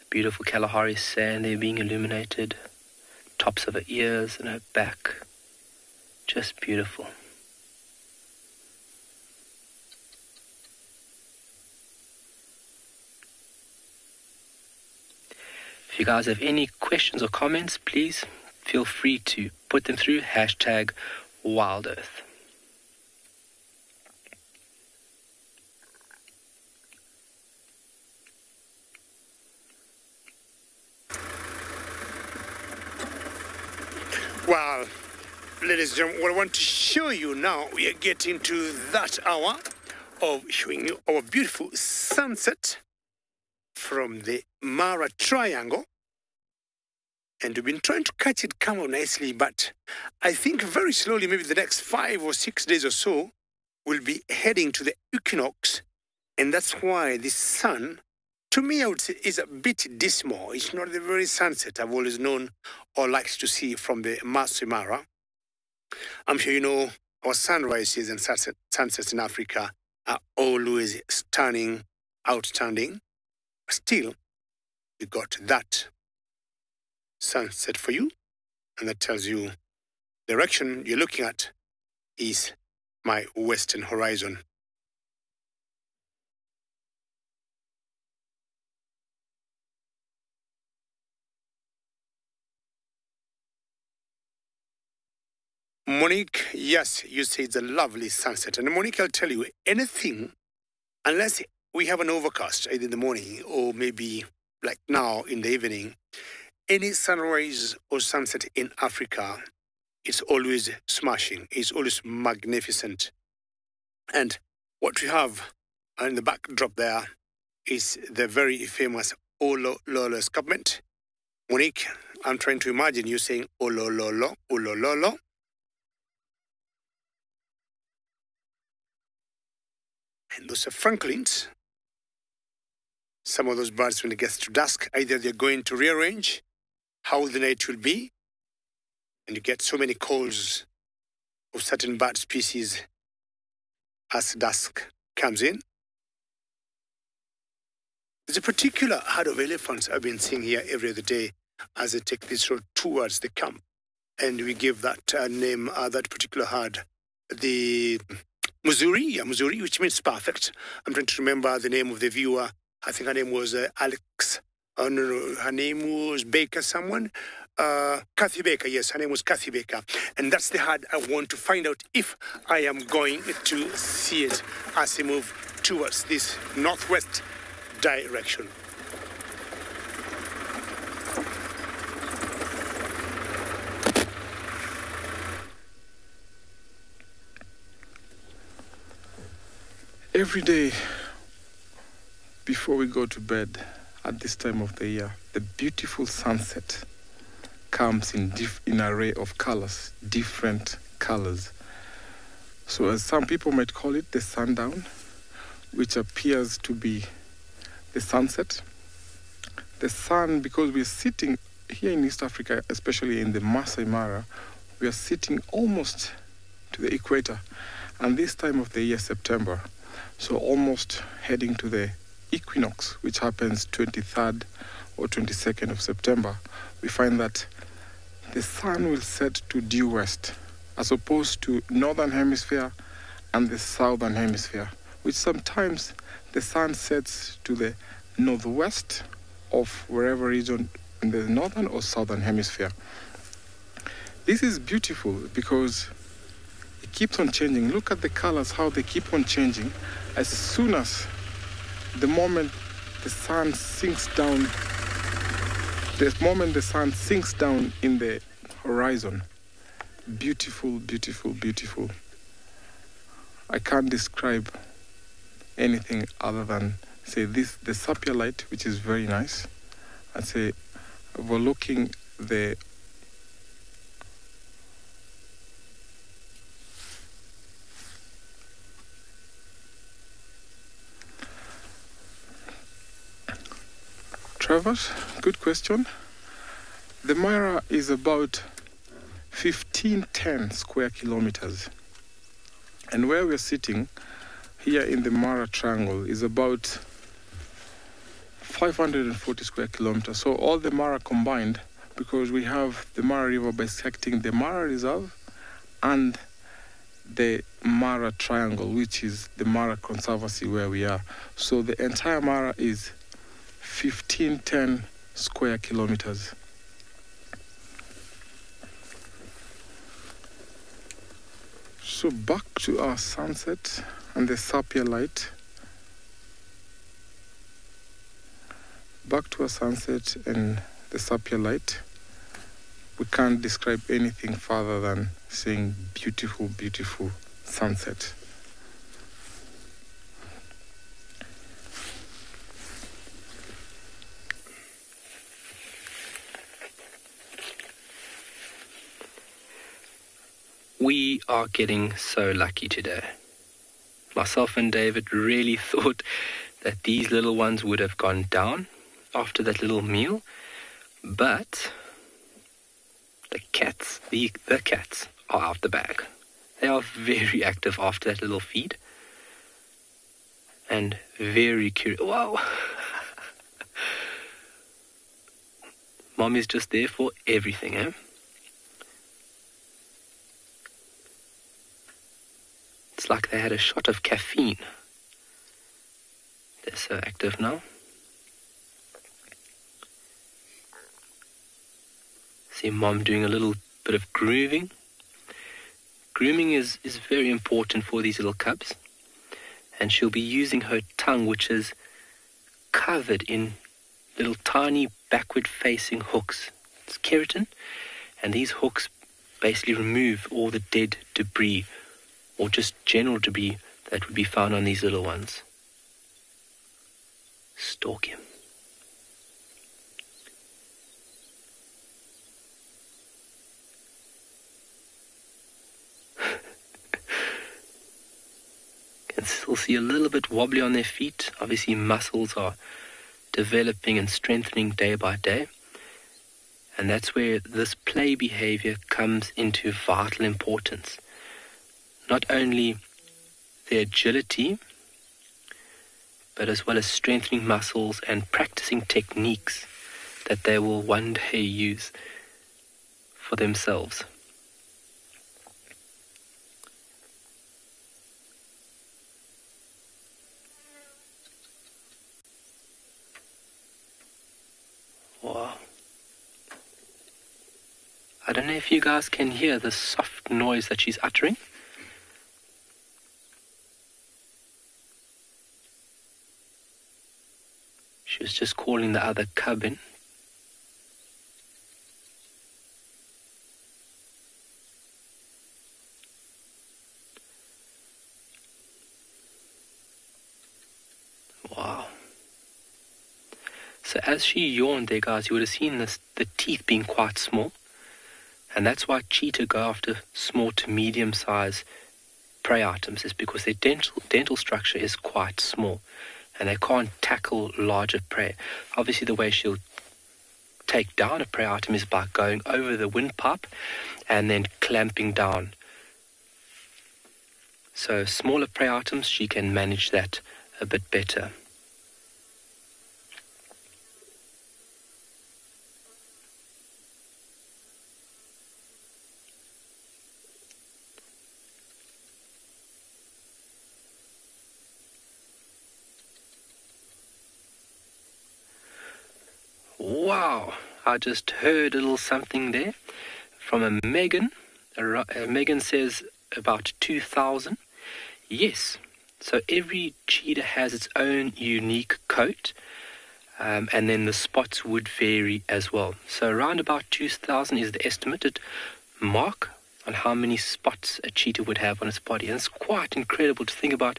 The beautiful Kalahari sand there being illuminated, tops of her ears and her back, just beautiful. If you guys have any questions or comments, please feel free to put them through hashtag WildEarth. Well, ladies and gentlemen, what I want to show you now, we are getting to that hour of showing you our beautiful sunset from the Mara Triangle. And we've been trying to catch it come out nicely, but I think very slowly, maybe the next 5 or 6 days or so, we'll be heading to the equinox. And that's why the sun, to me, I would say, is a bit dismal. It's not the very sunset I've always known or liked to see from the Masai Mara. I'm sure you know our sunrises and sunsets in Africa are always stunning, outstanding. Still, we got that sunset for you, and that tells you the direction you're looking at is my western horizon. Monique, yes, you say it's a lovely sunset. And Monique, I'll tell you, anything, unless we have an overcast either in the morning or maybe like now in the evening, any sunrise or sunset in Africa, it's always smashing. It's always magnificent. And what we have in the backdrop there is the very famous Olo Lolo escarpment. Monique, I'm trying to imagine you saying Olo Lolo, Olo Lolo. And those are francolins. Some of those birds, when it gets to dusk, either they're going to rearrange how the night will be, and you get so many calls of certain bird species as dusk comes in. There's a particular herd of elephants I've been seeing here every other day as they take this road towards the camp. And we give that name, that particular herd, the Mzuri, which means perfect. I'm trying to remember the name of the viewer. I think her name was Alex. No, her name was Baker, someone. Kathy Baker, yes, her name was Kathy Baker. And that's the herd I want to find out if I am going to see it as I move towards this northwest direction. Every day before we go to bed at this time of the year, the beautiful sunset comes in an array of colors, different colors. So as some people might call it, the sundown, which appears to be the sunset. The sun, because we're sitting here in East Africa, especially in the Masai Mara, we are sitting almost to the equator. And this time of the year, September, so almost heading to the equinox, which happens 23rd or 22nd of September, we find that the sun will set to due west, as opposed to northern hemisphere and the southern hemisphere, which sometimes the sun sets to the northwest of wherever region in the northern or southern hemisphere. This is beautiful because it keeps on changing. Look at the colors, how they keep on changing. As soon as the moment the sun sinks down, in the horizon, beautiful, beautiful, beautiful. I can't describe anything other than say this, the sapphire light, which is very nice, and say overlooking the Travers, good question. The Mara is about 1510 square kilometers. And where we're sitting here in the Mara Triangle is about 540 square kilometers. So all the Mara combined, because we have the Mara River bisecting the Mara Reserve and the Mara Triangle, which is the Mara Conservancy where we are. So the entire Mara is 1510 square kilometers. So back to our sunset and the sapphire light. Back to our sunset and the sapphire light. We can't describe anything further than saying beautiful, beautiful sunset. We are getting so lucky today. Myself and David really thought that these little ones would have gone down after that little meal, but the cats are out the bag. They are very active after that little feed and very curious. Wow! Mom is just there for everything, eh? It's like they had a shot of caffeine. They're so active now. See Mom doing a little bit of grooming. Grooming is very important for these little cubs. And she'll be using her tongue, which is covered in little tiny backward-facing hooks. It's keratin, and these hooks basically remove all the dead debris or just general debris that would be found on these little ones. Stalk him. Can still see a little bit wobbly on their feet. Obviously muscles are developing and strengthening day by day. And that's where this play behavior comes into vital importance. Not only their agility, but as well as strengthening muscles and practicing techniques that they will one day use for themselves. Wow. I don't know if you guys can hear the soft noise that she's uttering. She was just calling the other cub in. Wow. So as she yawned there, guys, you would have seen the teeth being quite small. And that's why cheetah go after small to medium-sized prey items, is because their dental structure is quite small. And they can't tackle larger prey. Obviously, the way she'll take down a prey item is by going over the windpipe and then clamping down. So smaller prey items, she can manage that a bit better. Wow, I just heard a little something there from a Megan. Megan says about 2,000. Yes, so every cheetah has its own unique coat, and then the spots would vary as well. So around about 2,000 is the estimated mark on how many spots a cheetah would have on its body. And it's quite incredible to think about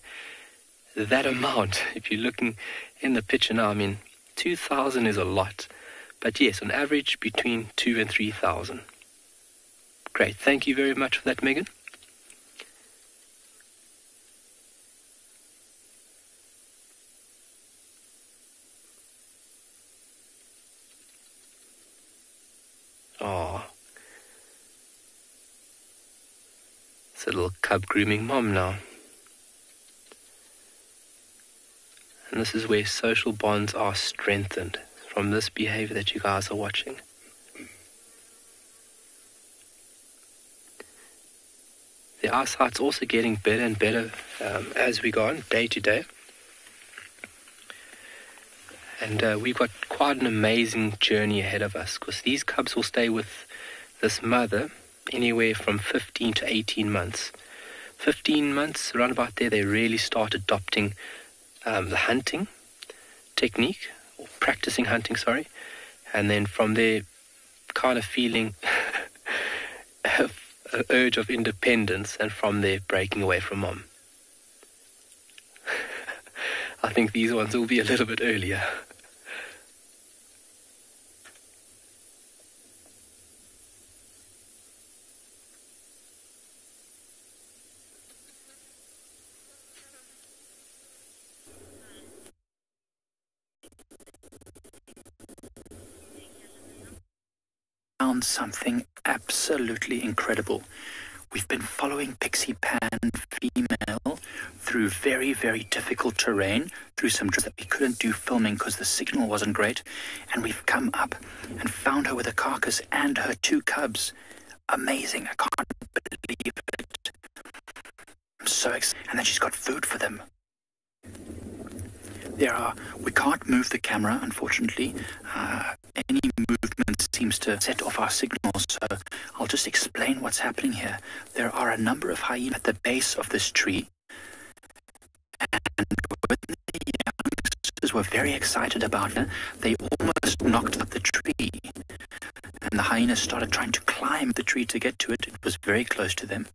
that amount. If you're looking in the picture now, I mean, 2,000 is a lot. But yes, on average, between 2,000 and 3,000. Great. Thank you very much for that, Megan. Oh. It's a little cub grooming mom now. And this is where social bonds are strengthened from this behavior that you guys are watching. The eyesight's also getting better and better as we go on, day to day. And we've got quite an amazing journey ahead of us, because these cubs will stay with this mother anywhere from 15 to 18 months. 15 months, around about there, they really start adopting the hunting technique, or practicing hunting, sorry. And then from there, kind of feeling an urge of independence, and from there, breaking away from mom. I think these ones will be a little bit earlier. found something absolutely incredible. We've been following Pixie Pan female through very, very difficult terrain, through some that we couldn't do filming because the signal wasn't great, and we've come up and found her with a carcass and her 2 cubs. Amazing, I can't believe it. I'm so excited. And then she's got food for them. We can't move the camera, unfortunately. Any movement seems to set off our signal, so I'll just explain what's happening here. There are a number of hyenas at the base of this tree, and when the youngsters were very excited about her, they almost knocked up the tree, and the hyenas started trying to climb the tree to get to it. It was very close to them.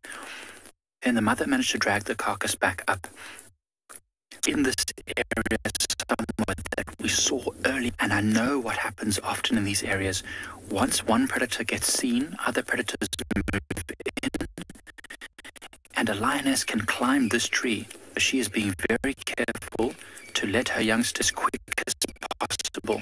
Then the mother managed to drag the carcass back up. In this area somewhere that we saw early, and I know what happens often in these areas. Once one predator gets seen, other predators move in, and a lioness can climb this tree. She is being very careful to let her youngsters quick as possible.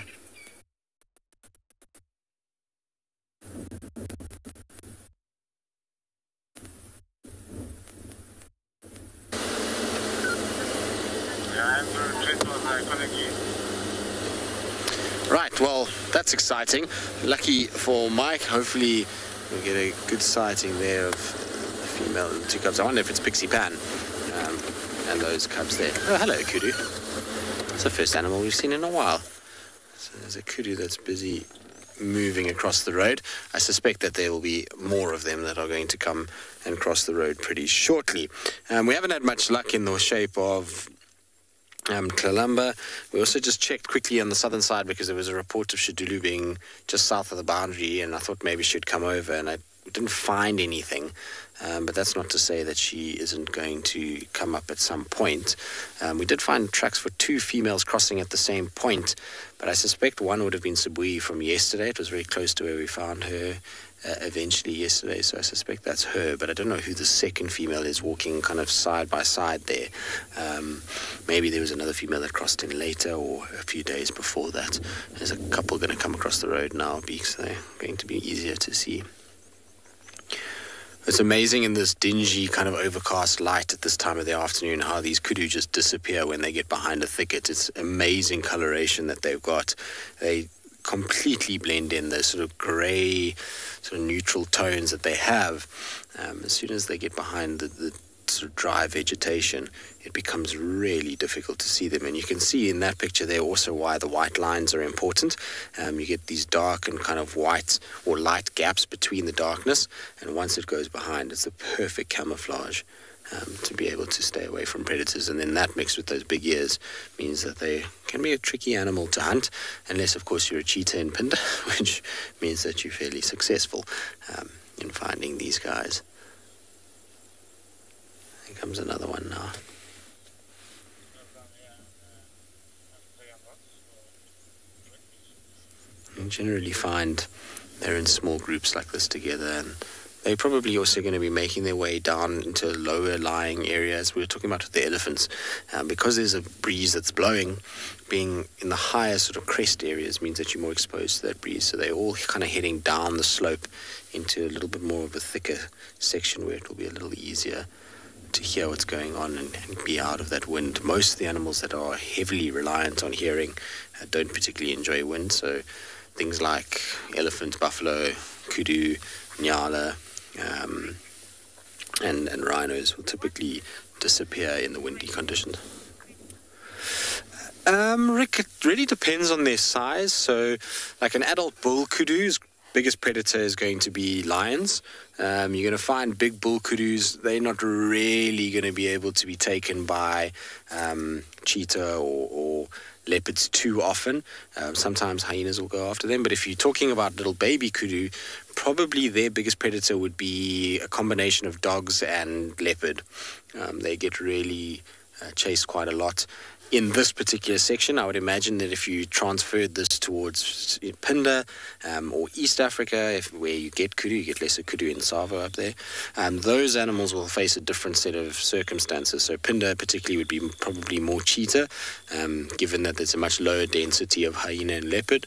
Right, well, that's exciting. Lucky for Mike, hopefully we'll get a good sighting there of the female and 2 cubs. I wonder if it's Pixie Pan and those cubs there. Oh, hello, kudu. It's the first animal we've seen in a while. So there's a kudu that's busy moving across the road. I suspect that there will be more of them that are going to come and cross the road pretty shortly. We haven't had much luck in the shape of Kalamba. We also just checked quickly on the southern side because there was a report of Shidulu being just south of the boundary, and I thought maybe she'd come over, and I didn't find anything. But that's not to say that she isn't going to come up at some point. We did find tracks for 2 females crossing at the same point, but I suspect one would have been Sibui from yesterday. It was very close to where we found her eventually yesterday, so I suspect that's her, but I don't know who the second female is walking kind of side by side there. Maybe there was another female that crossed in later or a few days before that. There's a couple going to come across the road now, so they're going to be easier to see. It's amazing in this dingy kind of overcast light at this time of the afternoon how these kudu just disappear when they get behind a thicket. It's amazing coloration that they've got. They completely blend in those sort of grey, sort of neutral tones that they have. As soon as they get behind the sort of dry vegetation, it becomes really difficult to see them. And you can see in that picture there also why the white lines are important. You get these dark and kind of white or light gaps between the darkness, and once it goes behind, it's the perfect camouflage to be able to stay away from predators. And then that mixed with those big ears means that they can be a tricky animal to hunt, unless of course you're a cheetah in Phinda, which means that you're fairly successful in finding these guys. Here comes another one now. You generally find they're in small groups like this together, and they're probably also going to be making their way down into lower lying areas. We were talking about with the elephants, because there's a breeze that's blowing. Being in the higher sort of crest areas means that you're more exposed to that breeze, so they're all kind of heading down the slope into a little bit more of a thicker section where it will be a little easier to hear what's going on and be out of that wind. Most of the animals that are heavily reliant on hearing don't particularly enjoy wind, so things like elephant, buffalo, kudu, nyala, and rhinos will typically disappear in the windy conditions. Rick, it really depends on their size. So like an adult bull kudu's biggest predator is going to be lions. You're going to find big bull kudus, they're not really going to be able to be taken by cheetah or leopards too often. Sometimes hyenas will go after them, but if you're talking about little baby kudu, probably their biggest predator would be a combination of dogs and leopard. They get really chased quite a lot. in this particular section. I would imagine that if you transferred this towards Phinda or East Africa, where you get kudu, you get lesser kudu in Savo up there, those animals will face a different set of circumstances. So Phinda particularly would be probably more cheetah, given that there's a much lower density of hyena and leopard.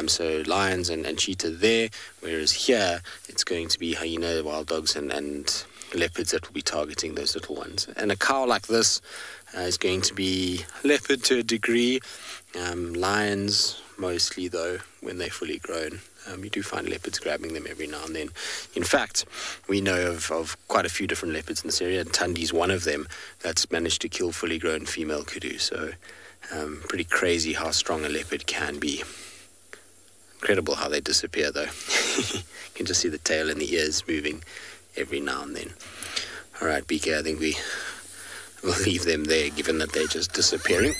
So lions and cheetah there, whereas here it's going to be hyena, wild dogs and leopards that will be targeting those little ones. And a cow like this is going to be leopard to a degree, lions mostly though when they're fully grown. You do find leopards grabbing them every now and then. In fact, we know of quite a few different leopards in this area, and Tundi's one of them that's managed to kill fully grown female kudu. So pretty crazy how strong a leopard can be. Incredible how they disappear though. You can just see the tail and the ears moving every now and then. All right, BK, I think we'll leave them there, given that they're just disappearing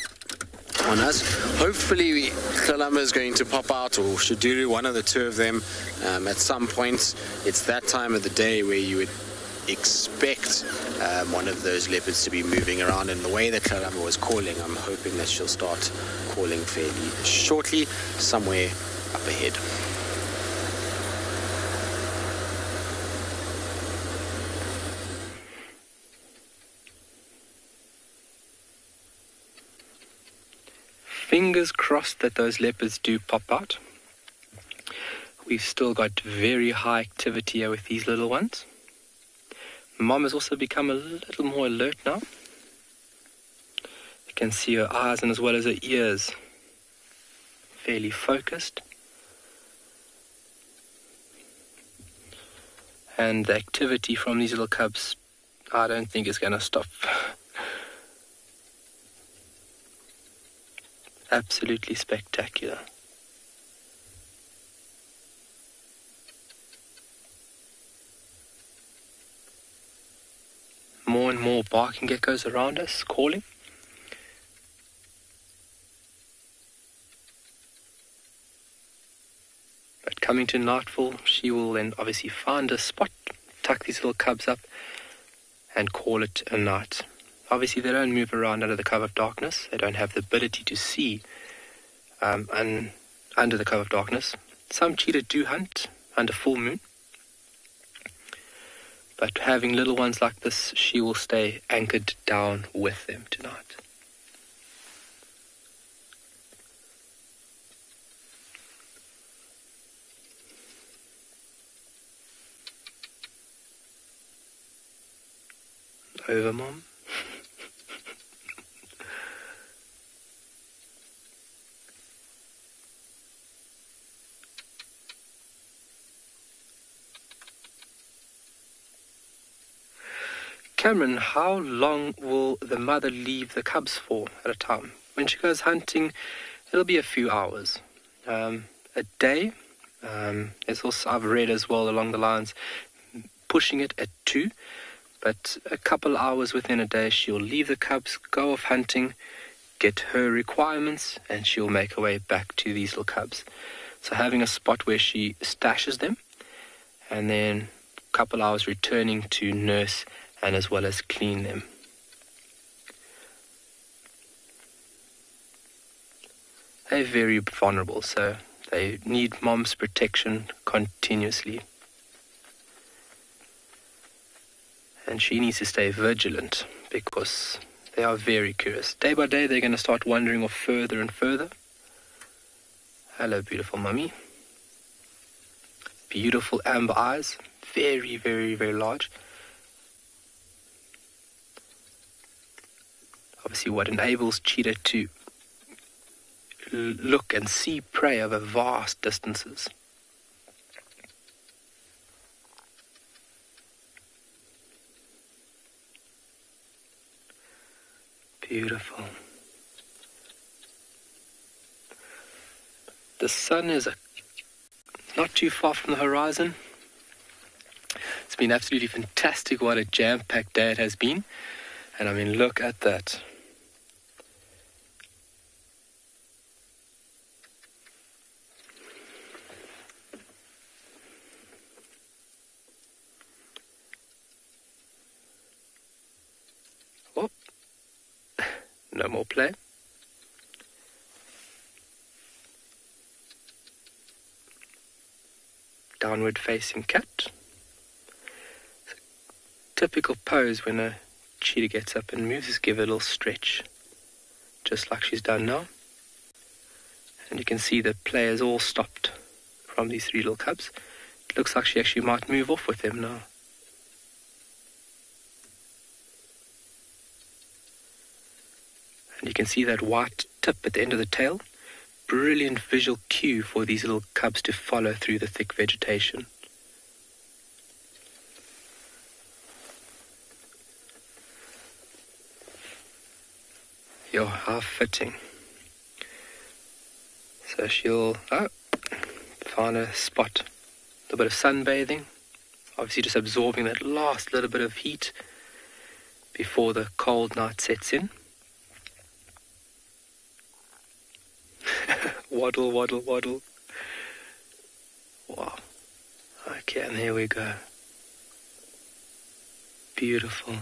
on us. Hopefully, Kalamba is going to pop out, or Shaduru, one of the two of them, at some point. It's that time of the day where you would expect one of those leopards to be moving around, and the way that Kalamba was calling, I'm hoping that she'll start calling fairly shortly, somewhere up ahead. Fingers crossed that those leopards do pop out. We've still got very high activity here with these little ones. Mom has also become a little more alert now. You can see her eyes and as well as her ears fairly focused. And the activity from these little cubs, I don't think is going to stop. Absolutely spectacular. More and more barking geckos around us, calling. But coming to nightfall, she will then obviously find a spot, tuck these little cubs up, and call it a night. Obviously, they don't move around under the cover of darkness. They don't have the ability to see under the cover of darkness. Some cheetah do hunt under full moon. But having little ones like this, she will stay anchored down with them tonight. Over, Mom. Cameron, how long will the mother leave the cubs for at a time? When she goes hunting, it'll be a few hours. A day. There's also, I've read as well along the lines, pushing it at 2. But a couple hours within a day, she'll leave the cubs, go off hunting, get her requirements, and she'll make her way back to these little cubs. So having a spot where she stashes them, and then a couple hours returning to nurse and as well as clean them. They're very vulnerable, so they need mom's protection continuously. And she needs to stay vigilant because they are very curious. Day by day, they're going to start wandering off further and further. Hello, beautiful mummy. Beautiful amber eyes. Very, very, very large. Obviously, what enables cheetah to look and see prey over vast distances. Beautiful. The sun is not too far from the horizon. It's been absolutely fantastic. What a jam-packed day it has been. And I mean, look at that. Oh, no more play. downward facing cat. Typical pose when a cheetah gets up and moves is give it a little stretch, just like she's done now. And you can see the players all stopped from these three little cubs. It looks like she actually might move off with them now. And you can see that white tip at the end of the tail. Brilliant visual cue for these little cubs to follow through the thick vegetation. Yo, how fitting. So she'll find a spot. A little bit of sunbathing. Obviously just absorbing that last little bit of heat before the cold night sets in. Waddle, waddle, waddle. Wow. Okay, and here we go. Beautiful.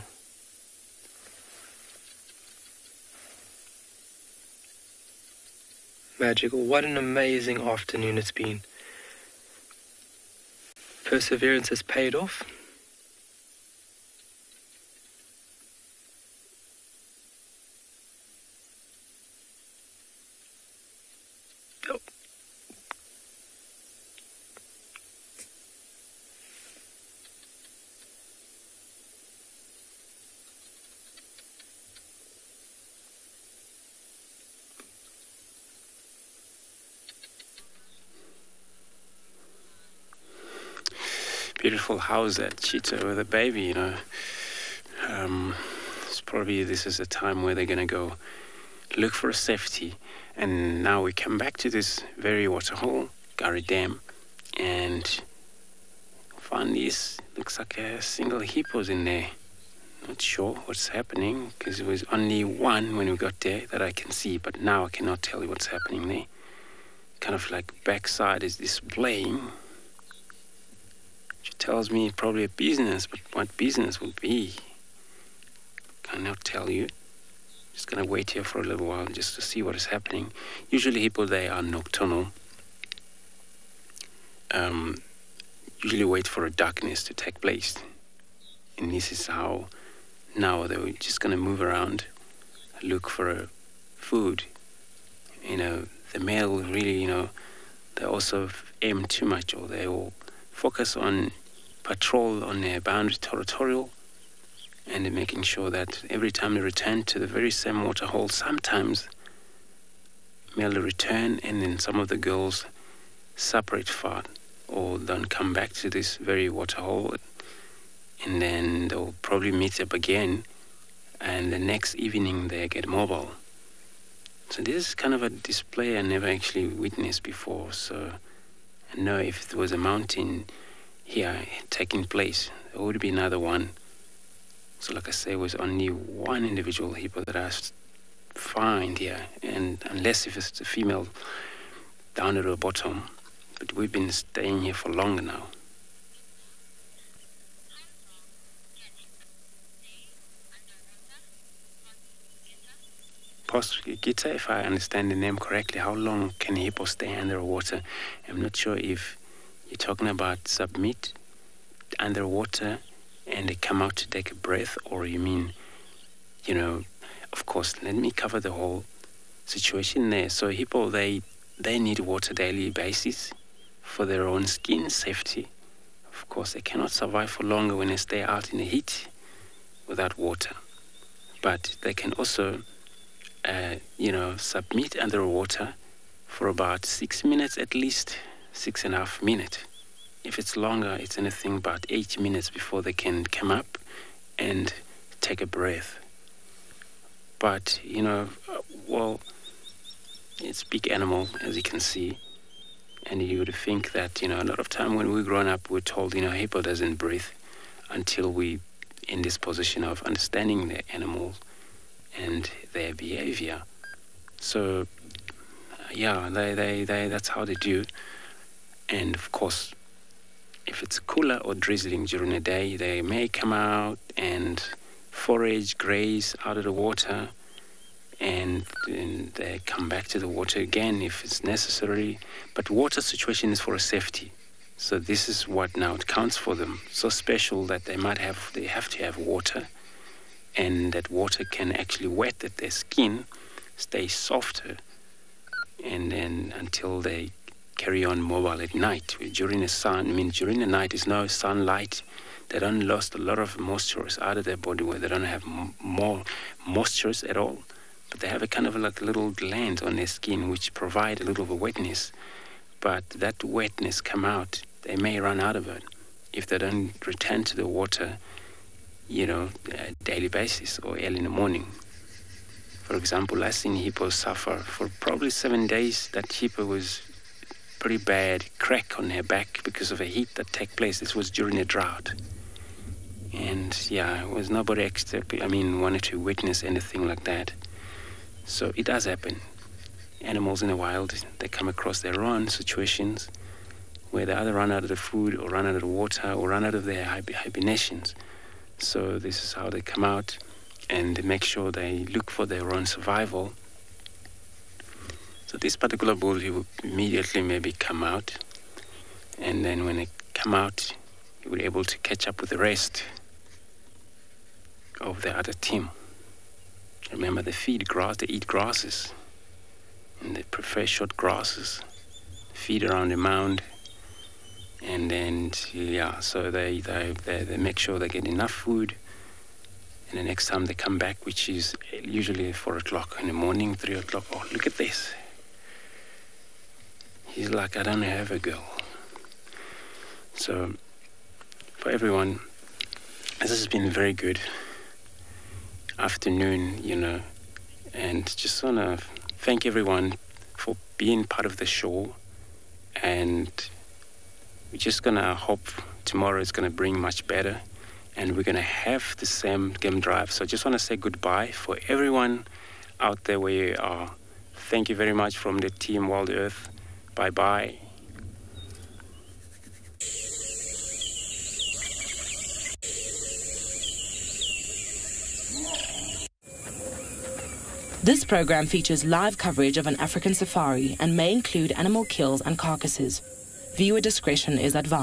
Magical. What an amazing afternoon it's been. Perseverance has paid off. Beautiful. How's that cheetah with a baby, you know? It's probably this is a time where they're going to go look for a safety. And now we come back to this very waterhole, Kari Dam, and find this. Looks like a single hippos in there. Not sure what's happening because there was only one when we got there that I can see, but now I cannot tell you what's happening there. Kind of like backside is displaying. She tells me probably a business, but what business would be? Cannot tell you. Just gonna wait here for a little while just to see what is happening. Usually hippo, they are nocturnal. Usually wait for a darkness to take place. And this is how now they're just gonna move around, look for food. You know, the male really, you know, they also aim too much, or they will focus on patrol on their boundary territorial, and they're making sure that every time they return to the very same water hole, sometimes male return and then some of the girls separate far or don't come back to this very water hole, and then they'll probably meet up again, and the next evening they get mobile. So this is kind of a display I never actually witnessed before. So I know if there was a mountain here taking place, there would be another one. So like I say, it was only one individual hippo that I find here, and unless if it's a female down at the bottom, but we've been staying here for longer now. Gita, if I understand the name correctly, how long can a hippo stay underwater? I'm not sure if you're talking about submit underwater and they come out to take a breath, or you mean, you know, of course, let me cover the whole situation there. So hippo, they need water daily basis for their own skin safety. Of course, they cannot survive for longer when they stay out in the heat without water. But they can also submit underwater for about 6 minutes at least, 6.5 minutes. If it's longer, it's anything about 8 minutes before they can come up and take a breath. But, it's a big animal, as you can see. And you would think that, a lot of time when we're growing up, we're told, hippo doesn't breathe until we in this position of understanding the animal and their behavior. So, they that's how they do. And of course, if it's cooler or drizzling during the day, they may come out and forage, graze out of the water, and then they come back to the water again if it's necessary. But water situation is for a safety. So this is what now it counts for them. So special that they have to have water, and that water can actually wet that their skin stays softer, and then until they carry on mobile at night. During the night is no sunlight. They don't lost a lot of moisture out of their body, where they don't have more moisture at all. But they have a kind of like little gland on their skin which provide a little of a wetness. But that wetness come out, they may run out of it if they don't return to the water, daily basis or early in the morning. For example, I seen hippos suffer for probably 7 days. That hippo was pretty bad crack on her back because of a heat that take place. This was during a drought. And it was nobody wanted to witness anything like that. So it does happen. Animals in the wild, they come across their own situations where they either run out of the food or run out of the water or run out of their hibernations. So this is how they come out, and they make sure they look for their own survival. So this particular bull, he will immediately maybe come out, and then when they come out, he will be able to catch up with the rest of the other team. Remember, they feed grass, they eat grasses, and they prefer short grasses, feed around the mound, and then, so they make sure they get enough food, and the next time they come back, which is usually 4 o'clock in the morning, 3 o'clock, oh, look at this. He's like, I don't have a girl. So, for everyone, this has been a very good afternoon, and just want to thank everyone for being part of the show, and we're just going to hope tomorrow is going to bring much better, and we're going to have the same game drive. So I just want to say goodbye for everyone out there where you are. Thank you very much from the team Wild Earth. Bye-bye. This program features live coverage of an African safari and may include animal kills and carcasses. Viewer discretion is advised.